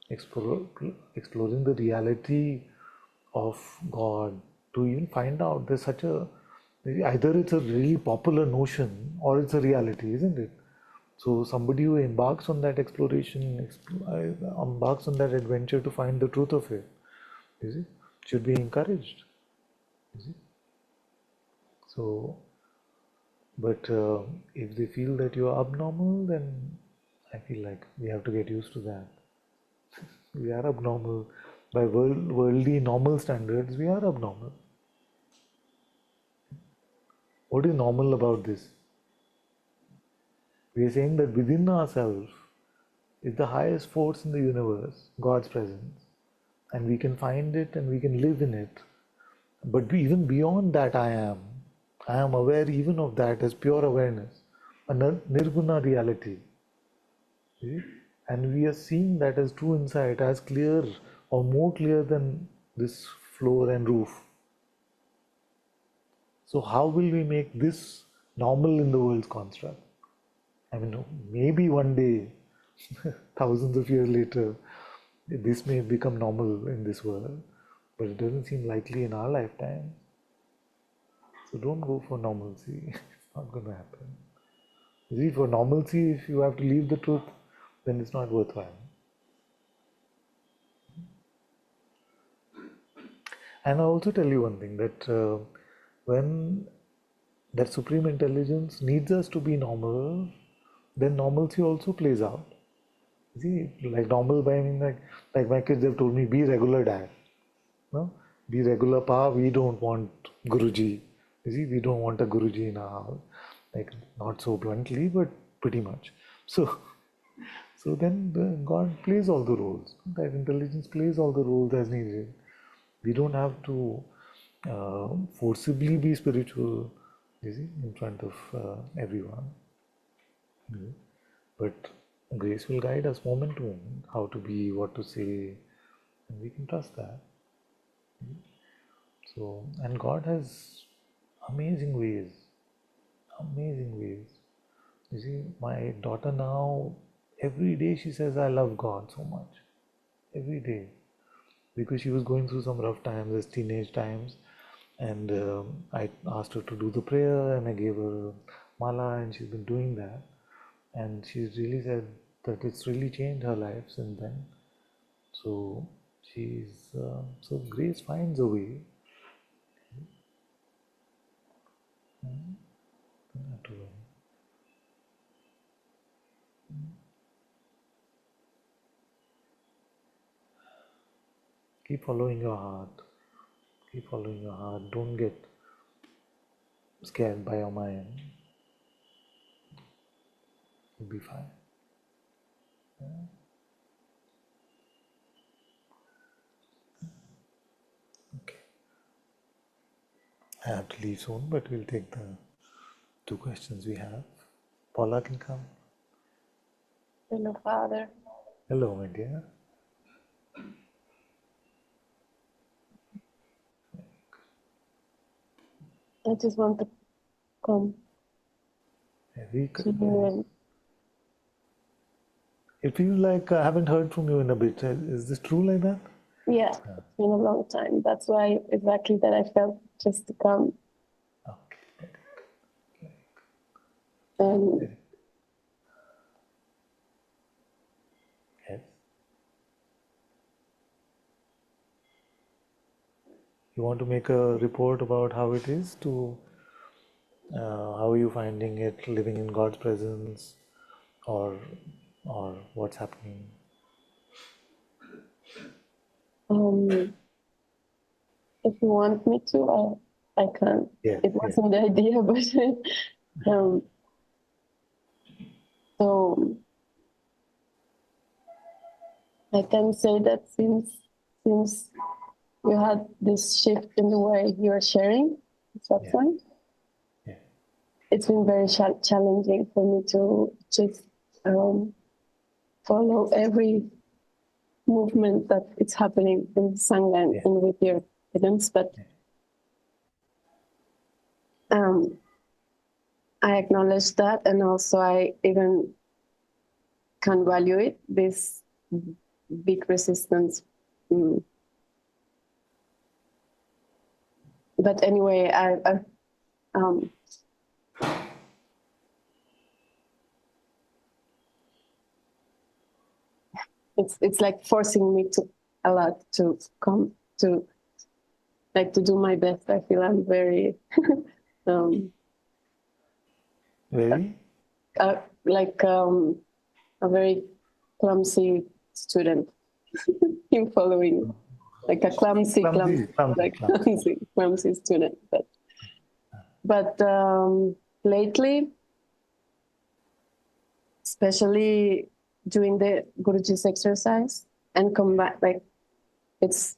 exploring the reality of God, to even find out there's such a, either it's a really popular notion or it's a reality, isn't it? So somebody who embarks on that exploration, embarks on that adventure to find the truth of it, You see, should be encouraged. You see, so. But if they feel that you are abnormal, then I feel like we have to get used to that. We are abnormal. By worldly normal standards, we are abnormal. What is normal about this? We are saying that within ourselves is the highest force in the universe, God's presence. And we can find it and we can live in it. But even beyond that, I am aware even of that as pure awareness, a nirguna reality. See? And we are seeing that as true insight, as clear or more clear than this floor and roof. So how will we make this normal in the world's construct? I mean, maybe one day, thousands of years later, this may become normal in this world, but it doesn't seem likely in our lifetime. So don't go for normalcy. It's not going to happen. You see, for normalcy, if you have to leave the truth, then it's not worthwhile. And I'll also tell you one thing, that when that supreme intelligence needs us to be normal, then normalcy also plays out. You see, like normal by meaning like my kids have told me, be regular, dad. No? Be regular, pa, we don't want Guruji. You see, we don't want a Guruji in our house. Like, not so bluntly, but pretty much. So then God plays all the roles. That intelligence plays all the roles as needed. We don't have to forcibly be spiritual, you see, in front of everyone. But grace will guide us moment to moment, how to be, what to say, and we can trust that. So, and God has amazing ways. You see, my daughter now, every day she says, I love God so much. Every day. Because she was going through some rough times as teenage times. And I asked her to do the prayer and I gave her mala and she's been doing that. And she's really said that it's really changed her life since then. So so grace finds a way. Keep following your heart. Keep following your heart. Don't get scared by your mind. You'll be fine. Okay. I have to leave soon, but we'll take the 2 questions we have. Paula can come. Hello, Father. Hello, my dear. I just want to come to you and It feels like I haven't heard from you in a bit. Is this true like that? yeah, it's been a long time. That's why exactly that I felt just to come. Okay. And Yes. You want to make a report about how it is to, how are you finding it living in God's presence, or what's happening? if you want me to, I can. Yeah, It wasn't the idea, but so I can say that since you had this shift in the way you are sharing Satsang, it's been very challenging for me to just follow every movement that it's happening in Sangha and with your guidance, but I acknowledge that, and also I even can value it, this big resistance. But anyway, it's like forcing me to a lot to come to do my best. I feel I'm very Very? A very clumsy student in following, like a clumsy student. But lately, especially doing the Guruji's exercise and come back, like it's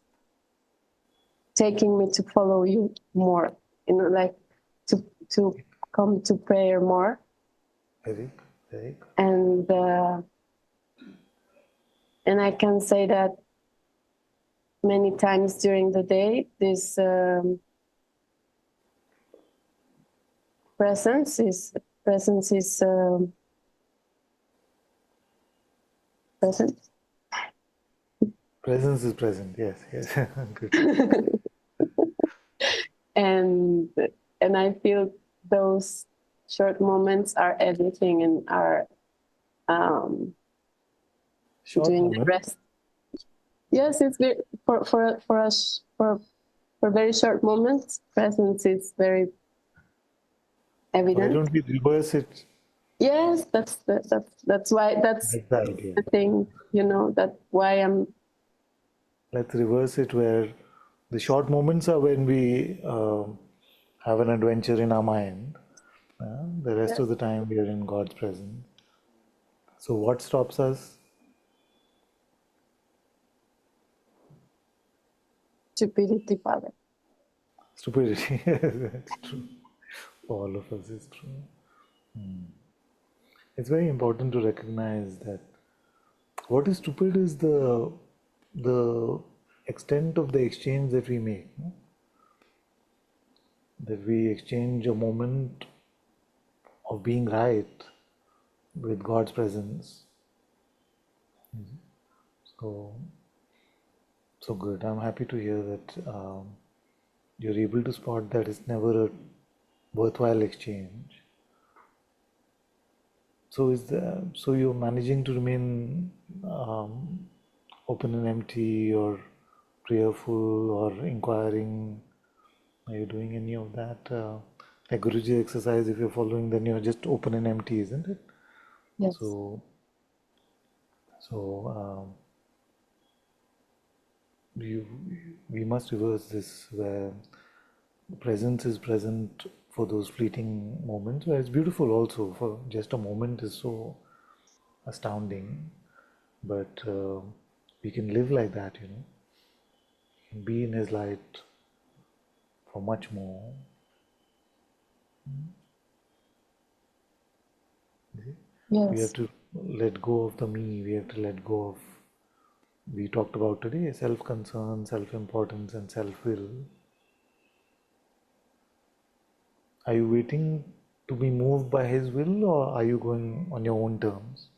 taking me to follow you more, like to come to prayer more. Very good. And I can say that many times during the day, this presence is present. Presence is present. Yes. Good. and I feel those short moments are everything and are doing the rest. Yes, it's very, for us for very short moments. Presence is very evident. Why don't we reverse it? Yes, that's why that's the thing. That's why I'm. Let's reverse it, where the short moments are when we have an adventure in our mind. The rest of the time we are in God's presence. So what stops us? Stupidity, Father. Stupidity. That's true. For all of us, it's true. It's very important to recognize that what is stupid is the extent of the exchange that we make. No? That we exchange a moment of being right with God's presence. So good. I'm happy to hear that you're able to spot that it's never a worthwhile exchange. So you're managing to remain open and empty, or prayerful, or inquiring. Are you doing any of that? Like Guruji exercise, if you're following, then you're just open and empty, isn't it? Yes. So we must reverse this, where presence is present for those fleeting moments, where it's beautiful also. For just a moment is so astounding, but we can live like that, and be in His light for much more. Yes. We have to let go of the me. We have to let go of, we talked about today, self-concern, self-importance, and self-will. Are you waiting to be moved by His will, or are you going on your own terms?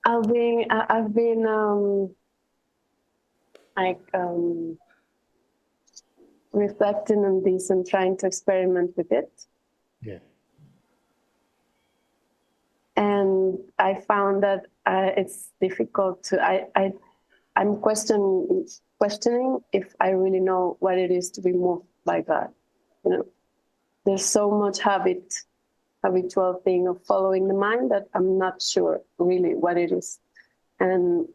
I've been reflecting on this and trying to experiment with it. Yeah. And I found that it's difficult to. I'm questioning if I really know what it is to be moved by God. There's so much habitual thing of following the mind that I'm not sure really what it is. And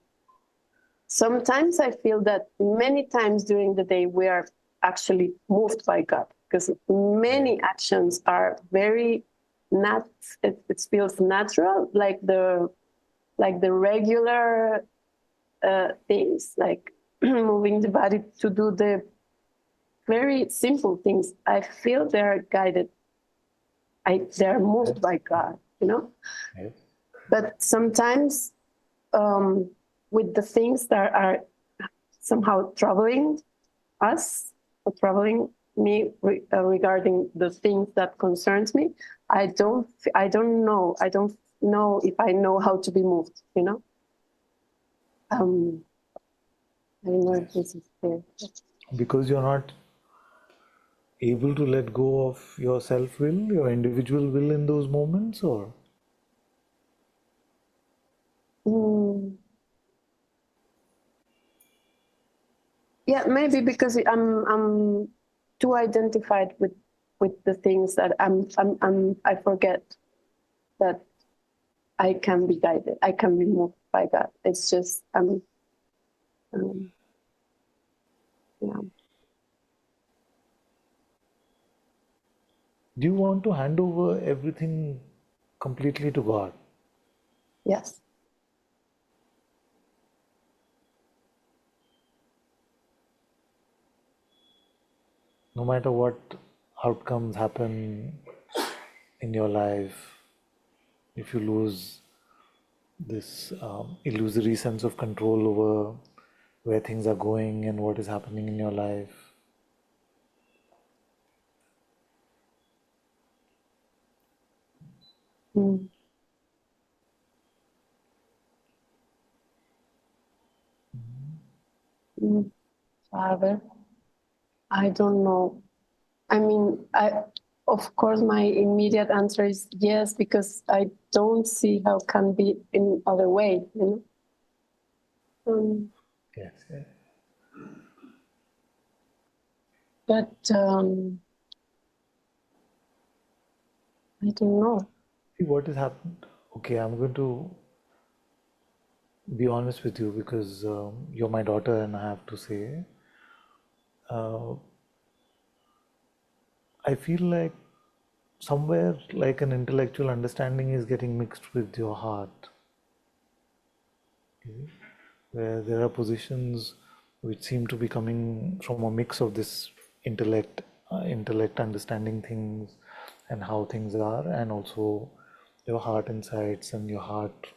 sometimes I feel that many times during the day we are actually moved by God, because many actions are very it feels natural, like the regular things, like moving the body to do the very simple things. I feel they are guided. They're moved by God, Yes. But sometimes with the things that are somehow troubling us, or troubling me regarding the things that concerns me, I don't know if I know how to be moved, I don't know if this is clear. Because you're not able to let go of your self-will, your individual will in those moments, or? Yeah, maybe because I'm too identified with the things that I forget that I can be guided. I can be moved by God. It's just yeah. Do you want to hand over everything completely to God? Yes. No matter what outcomes happen in your life, if you lose this illusory sense of control over where things are going and what is happening in your life, Father, I don't know. I mean, of course, my immediate answer is yes, because I don't see how it can be in other way, you know. yes, yes. But I don't know. See what has happened. Okay, I'm going to be honest with you because you're my daughter, and I have to say, I feel like somewhere like an intellectual understanding is getting mixed with your heart, where there are positions which seem to be coming from a mix of this intellect understanding things and how things are, and also your heart insights and your heart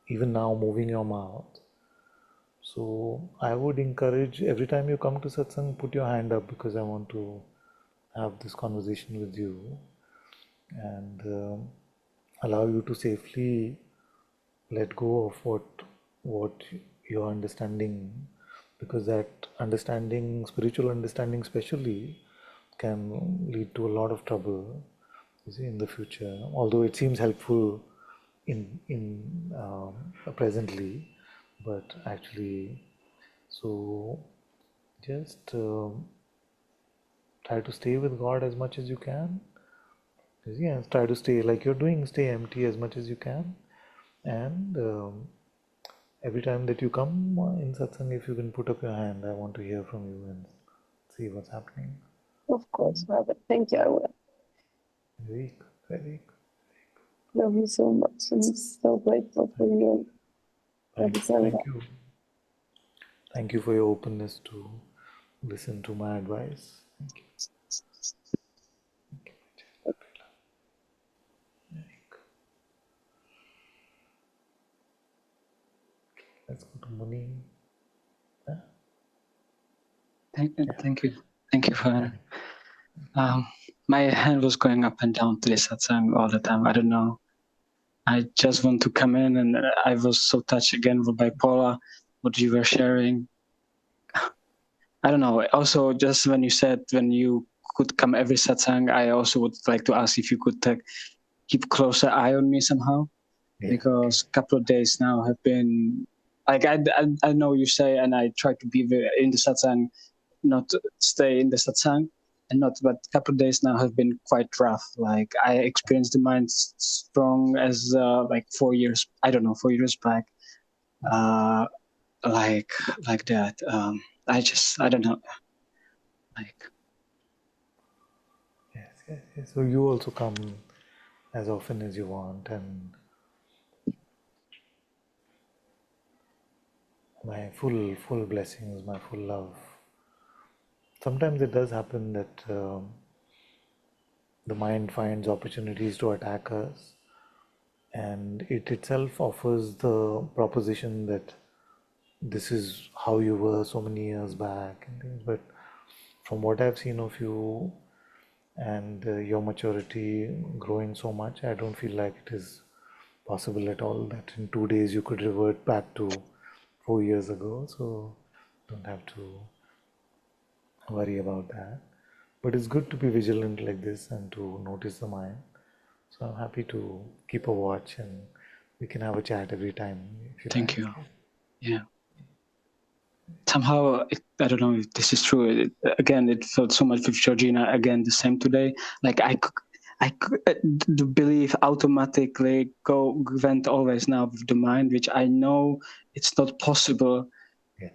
even now moving your mouth. So I would encourage every time you come to satsang, put your hand up, because I want to have this conversation with you and allow you to safely let go of what you're understanding, because that understanding, spiritual understanding especially, can lead to a lot of trouble, you see, in the future. Although it seems helpful in presently, but actually, so just try to stay with God as much as you can. Yeah, try to stay like you're doing, stay empty as much as you can, and every time that you come in satsang, if you can put up your hand, I want to hear from you and see what's happening. Of course, Robert. Thank you. I will. Very good, very good. Love you so much. I'm so grateful for you. Thank you. Thank you for your openness to listen to my advice. Thank you. Let's go to Muni. Thank you for. My hand was going up and down to the satsang all the time. I don't know. I just want to come in, and I was so touched again by Paula, what you were sharing. I don't know. Also, just when you said when you could come every satsang, I also would like to ask if you could keep closer eye on me somehow, because a couple of days now have been like I know you say, and I try to be in the satsang, not stay in the satsang, and not. But a couple of days now have been quite rough. Like I experienced the mind strong as like 4 years. I don't know, 4 years back. Like that. I don't know. Like. Yes. So you also come as often as you want, and my full blessings, my full love. Sometimes it does happen that the mind finds opportunities to attack us, and it itself offers the proposition that this is how you were so many years back and things. But from what I've seen of you and your maturity growing so much, I don't feel like it is possible at all that in 2 days you could revert back to 4 years ago. So don't have to worry about that. But it's good to be vigilant like this and to notice the mind. So I'm happy to keep a watch, and we can have a chat every time. If you Thank you. Yeah. somehow, I don't know if this is true. Again, it felt so much with Georgina. Again, the same today. Like the belief automatically went always now with the mind, which I know it's not possible. Yeah.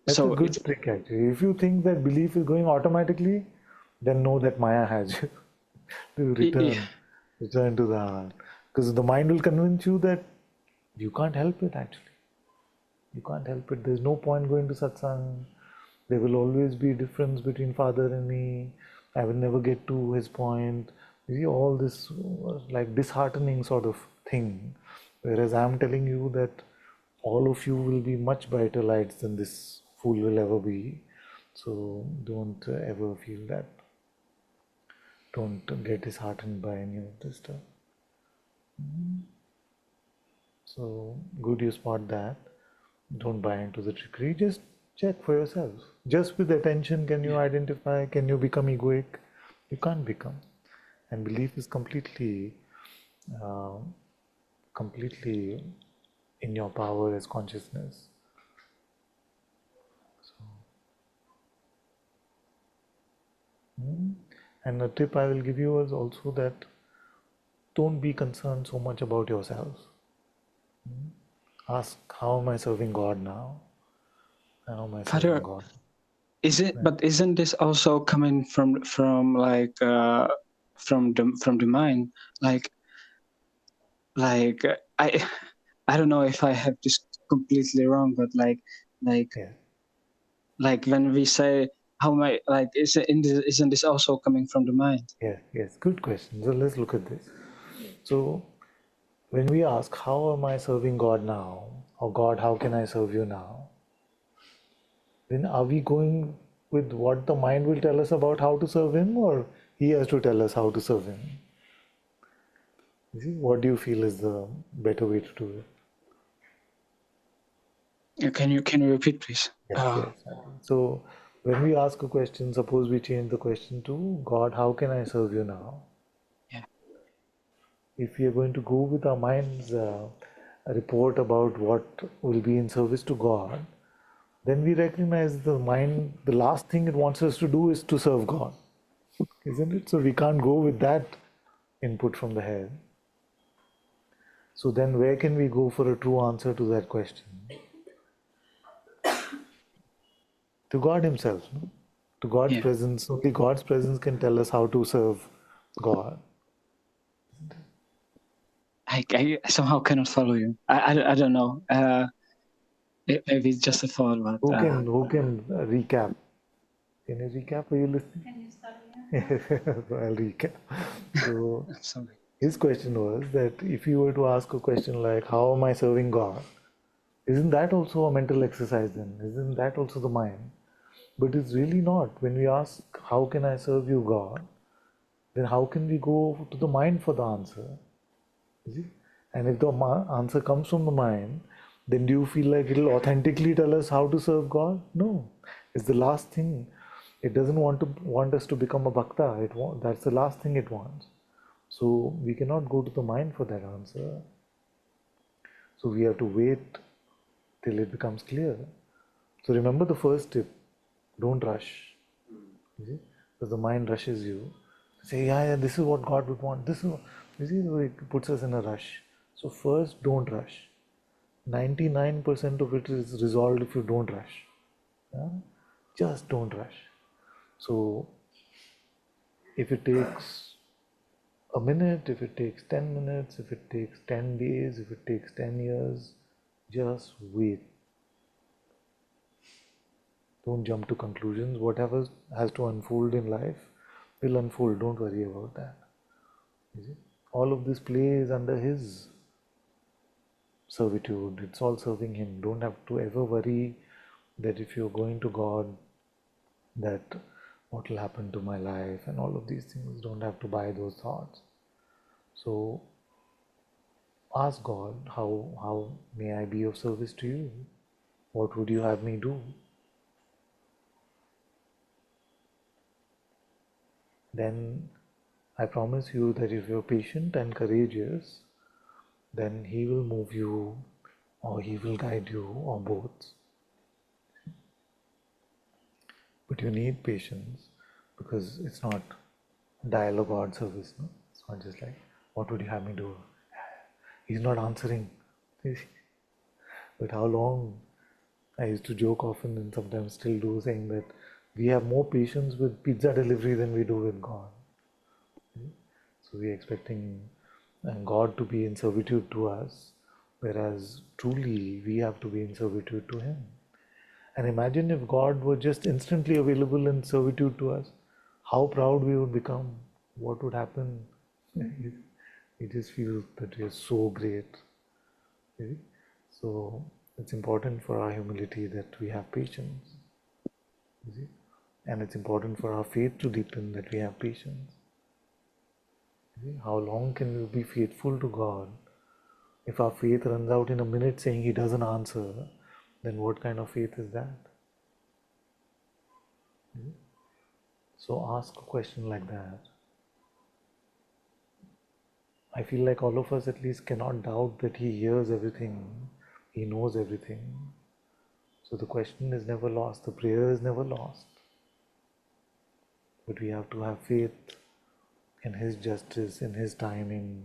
That's So a good trick actually. If you think that belief is going automatically, then know that Maya has you to return to the heart. Because the mind will convince you that you can't help it actually. You can't help it. There's no point going to satsang. There will always be a difference between father and me. I will never get to his point. You see, all this like disheartening sort of thing. Whereas I'm telling you that all of you will be much brighter lights than this fool will ever be. So don't ever feel that. Don't get disheartened by any of this stuff. So good you spot that. Don't buy into the trickery. Just check for yourselves. Just with attention, can you identify? Can you become egoic? You can't become. And belief is completely in your power as consciousness. And a tip I will give you is also that don't be concerned so much about yourselves. Ask, how am I serving God now? How am I serving God? Is it? But isn't this also coming from like from the mind? Like I don't know if I have this completely wrong, but like when we say how am I, like isn't this also coming from the mind? Yes, good question. So let's look at this. So when we ask, how am I serving God now? Or God, how can I serve you now? Then are we going with what the mind will tell us about how to serve him, or he has to tell us how to serve him? You see, what do you feel is the better way to do it? Can you repeat, please? Yes. So when we ask a question, suppose we change the question to, God, how can I serve you now? Yeah. If we are going to go with our mind's report about what will be in service to God, then we recognize the mind, the last thing it wants us to do is to serve God. Isn't it? So we can't go with that input from the head. So then where can we go for a true answer to that question? To God himself, no? To God's presence. Only God's presence can tell us how to serve God. I somehow cannot follow you. I don't know. Maybe it's just a thought, but who can recap? Can you recap? Are you listening? Can you start So I'll recap. So I'm sorry. His question was that if you were to ask a question like, how am I serving God? Isn't that also a mental exercise then? Isn't that also the mind? But it's really not. When we ask, how can I serve you, God? Then how can we go to the mind for the answer? You see? And if the answer comes from the mind, then do you feel like it'll authentically tell us how to serve God? No. It's the last thing. It doesn't want us to become a bhakta. That's the last thing it wants. So we cannot go to the mind for that answer. So we have to wait till it becomes clear. So remember the first tip, don't rush. You see? Because the mind rushes you. Say, yeah, this is what God would want. This is what, you see, it puts us in a rush. So first, don't rush. 99% of it is resolved if you don't rush. Yeah? Just don't rush. So if it takes a minute, if it takes 10 minutes, if it takes 10 days, if it takes 10 years, just wait. Don't jump to conclusions. Whatever has to unfold in life will unfold. Don't worry about that. You see? All of this play is under his servitude. It's all serving him. Don't have to ever worry that if you're going to God, that what will happen to my life and all of these things. Don't have to buy those thoughts. So ask God, how may I be of service to you? What would you have me do? Then I promise you that if you're patient and courageous, then he will move you or he will guide you or both But you need patience because it's not dialogue or service. No? It's not just like, what would you have me do? He's not answering. But how long? I used to joke often and sometimes still do, saying that we have more patience with pizza delivery than we do with God. So we're expecting God to be in servitude to us, whereas truly we have to be in servitude to Him. And imagine if God were just instantly available in servitude to us, how proud we would become, what would happen. We just feel that we are so great. So it's important for our humility that we have patience. And it's important for our faith to deepen that we have patience. How long can we be faithful to God? If our faith runs out in a minute saying He doesn't answer, then what kind of faith is that? So ask a question like that. I feel like all of us at least cannot doubt that He hears everything, He knows everything. So the question is never lost, the prayer is never lost. But we have to have faith in His justice, in His timing.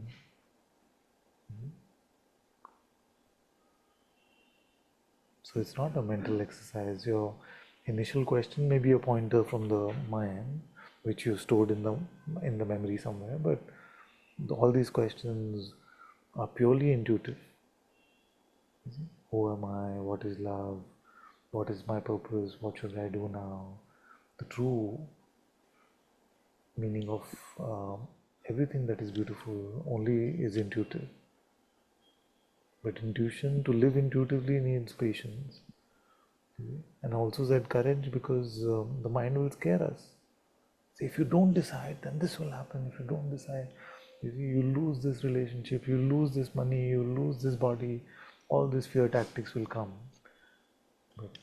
So it's not a mental exercise. Your initial question may be a pointer from the mind, which you stored in the memory somewhere, but all these questions are purely intuitive. Who am I? What is love? What is my purpose? What should I do now? The true meaning of everything that is beautiful only is intuitive. But intuition, to live intuitively, needs patience. And also that courage, because the mind will scare us. So if you don't decide, then this will happen. If you don't decide, you lose this relationship, you lose this money, you lose this body. All these fear tactics will come. But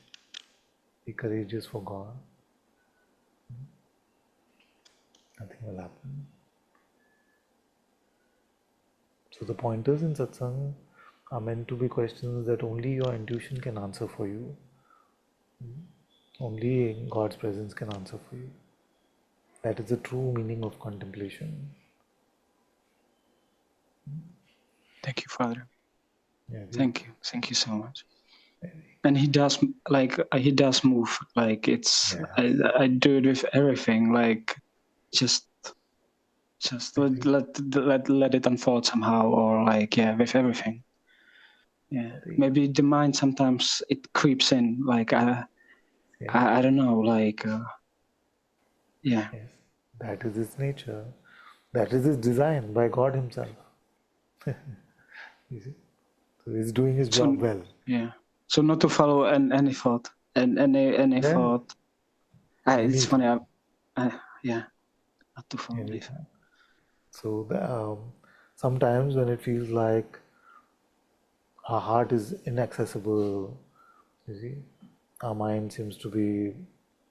be courageous for God. Nothing will happen. So the pointers in Satsang are meant to be questions that only your intuition can answer for you. Only God's presence can answer for you. That is the true meaning of contemplation. Thank you, Father. Yeah, Thank you so much. And he does move, like it's I do it with everything, like just let it unfold somehow, or like with everything. Maybe the mind sometimes it creeps in, like I don't know, like that is its nature. That is its design by God Himself. You see? So He's doing His job well. Yeah. So not to follow any thought, and any thought. It's funny. Not to follow anything. So sometimes when it feels like our heart is inaccessible, you see, our mind seems to be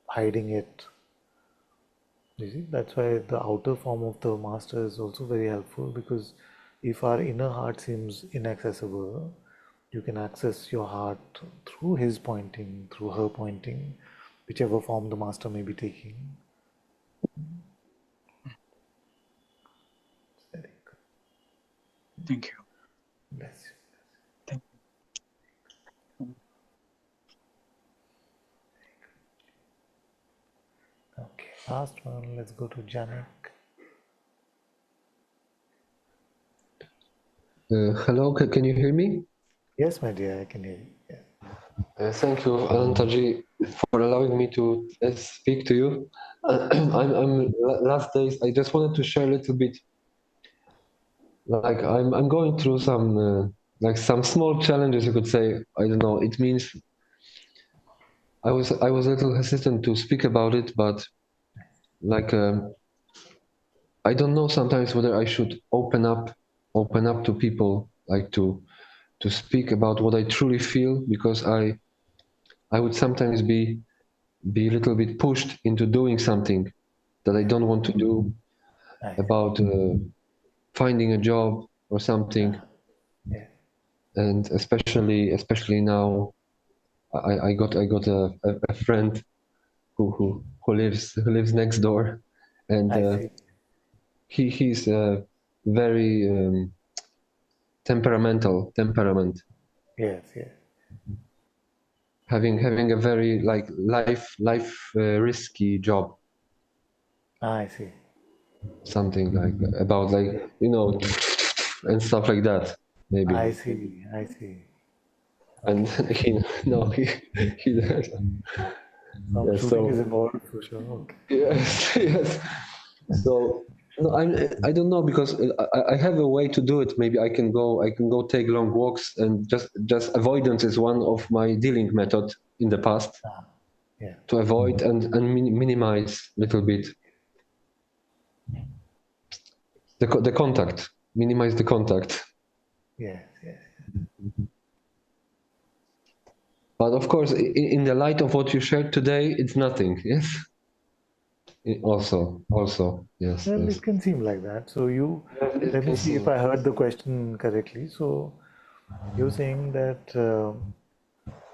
hiding it. You see, that's why the outer form of the master is also very helpful, because if our inner heart seems inaccessible, you can access your heart through his pointing, through her pointing, whichever form the master may be taking. Very good. Thank you. Bless you. Thank you. Okay, last one. Let's go to Janik. Hello, can you hear me? Yes, my dear, I can hear you. Yeah. Thank you, Ananta-ji, for allowing me to speak to you. I'm last days. I just wanted to share a little bit. Like I'm going through some like some small challenges, you could say. I don't know. It means I was a little hesitant to speak about it, but like I don't know sometimes whether I should open up to people, like to speak about what I truly feel, because I would sometimes be a little bit pushed into doing something that I don't want to do, about finding a job or something. And especially now, I got a friend who lives next door, and he's very temperament. Yes. Having a very like life risky job. I see. Something like about like and stuff like that. Maybe. I see. And he does. Some shooting is involved for sure. Okay. Yes. So no, I don't know, because I have a way to do it. Maybe I can go take long walks, and just avoidance is one of my dealing method in the past. Yeah. To avoid and minimize a little bit the contact, minimize the contact. Yes. But of course, in the light of what you shared today, it's nothing. Yes. Also, yes. Well, yes. it can seem like that. So let me see if I heard the question correctly. So you're saying that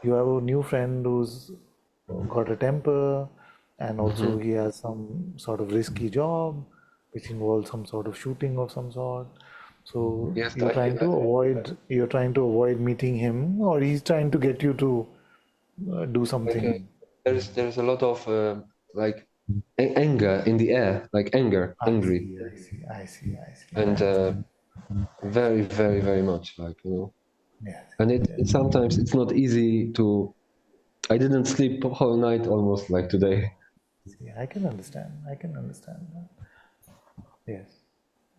you have a new friend who's got a temper, and also he has some sort of risky job, which involves some sort of shooting of some sort. So yes, you're trying to avoid meeting him, or he's trying to get you to do something. There's a lot of like anger in the air, like angry. I see. And very, very, very much, like Yeah. And it sometimes it's not easy to. I didn't sleep whole night almost, like today. I can understand that. Yes.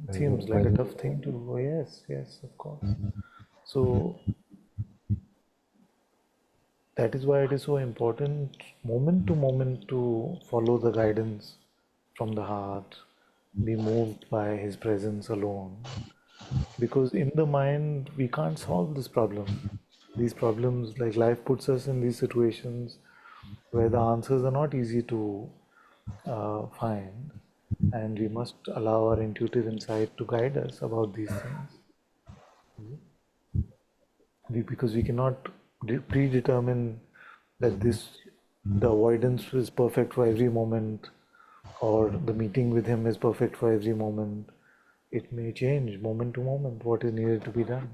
It seems like a tough thing to do. Yes, of course. So that is why it is so important, moment to moment, to follow the guidance from the heart, be moved by his presence alone. Because in the mind, we can't solve this problem. These problems, like life puts us in these situations where the answers are not easy to find, and we must allow our intuitive insight to guide us about these things. Because we cannot predetermine that the avoidance is perfect for every moment, or the meeting with him is perfect for every moment. It may change moment to moment what is needed to be done,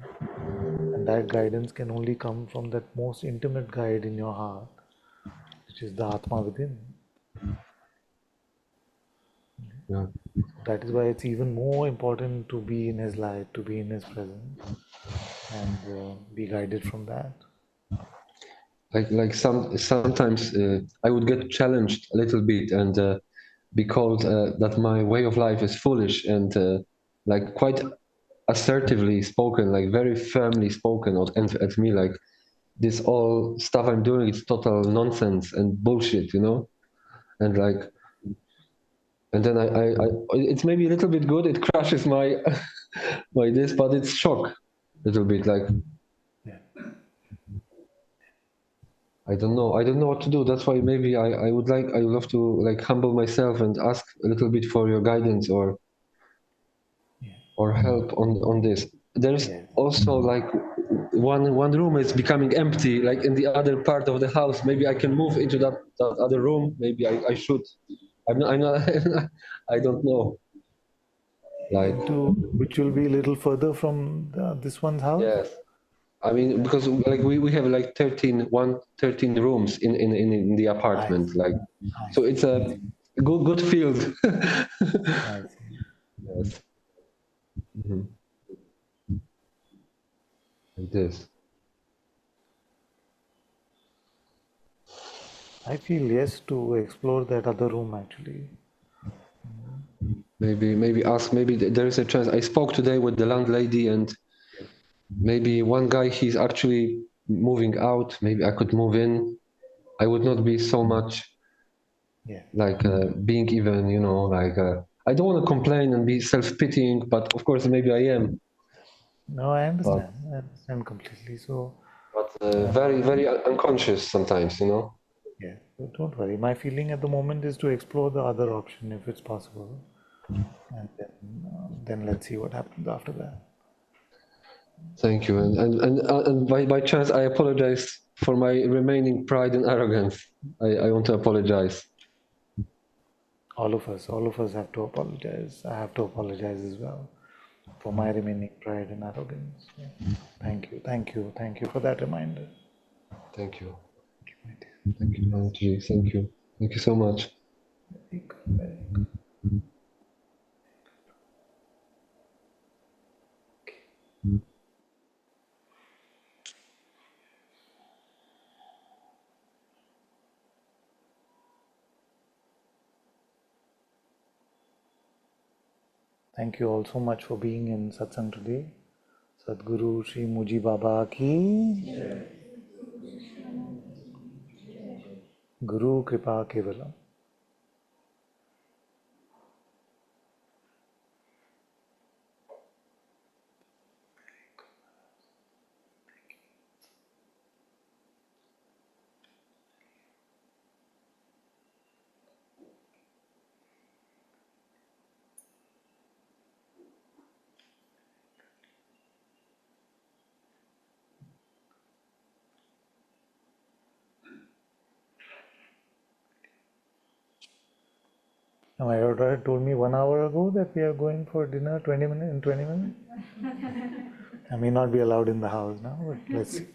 and that guidance can only come from that most intimate guide in your heart, which is the Atma within. Yeah. That is why it's even more important to be in his light, to be in his presence, and be guided from that. Like sometimes I would get challenged a little bit and be called that my way of life is foolish, and like quite assertively spoken, like very firmly spoken at me, like this all stuff I'm doing is total nonsense and bullshit, and like. And then I it's maybe a little bit good. It crushes my this, but it's shock a little bit. Like I don't know what to do. That's why maybe I would love to like humble myself and ask a little bit for your guidance or help on this. There's also like one room is becoming empty, like in the other part of the house. Maybe I can move into that other room. Maybe I should. I'm not I don't know. Like which will be a little further from this one's house. Yes, I mean, because like we have like 13 rooms in the apartment, like so it's a good field. Yes. Mm-hmm. Like this. I feel yes to explore that other room actually. Maybe ask. Maybe there is a chance. I spoke today with the landlady, and maybe one guy he's actually moving out. Maybe I could move in. I would not be so much like being even, like I don't want to complain and be self-pitying, but of course maybe I am. No, I understand. I understand completely. So, but very, very unconscious sometimes, Yeah, don't worry. My feeling at the moment is to explore the other option if it's possible, and then let's see what happens after that. Thank you, and by chance, I apologize for my remaining pride and arrogance. I want to apologize. All of us have to apologize. I have to apologize as well for my remaining pride and arrogance. Yeah. Thank you for that reminder. Thank you. Thank you, Manji. Thank you. Thank you so much. Very good. Thank you all so much for being in Satsang today. Sadguru Sri Muji Baba ki Guru Kripa Kevalam. Now, my daughter told me 1 hour ago that we are going for dinner 20 minutes. In 20 minutes. I may not be allowed in the house now, but let's see.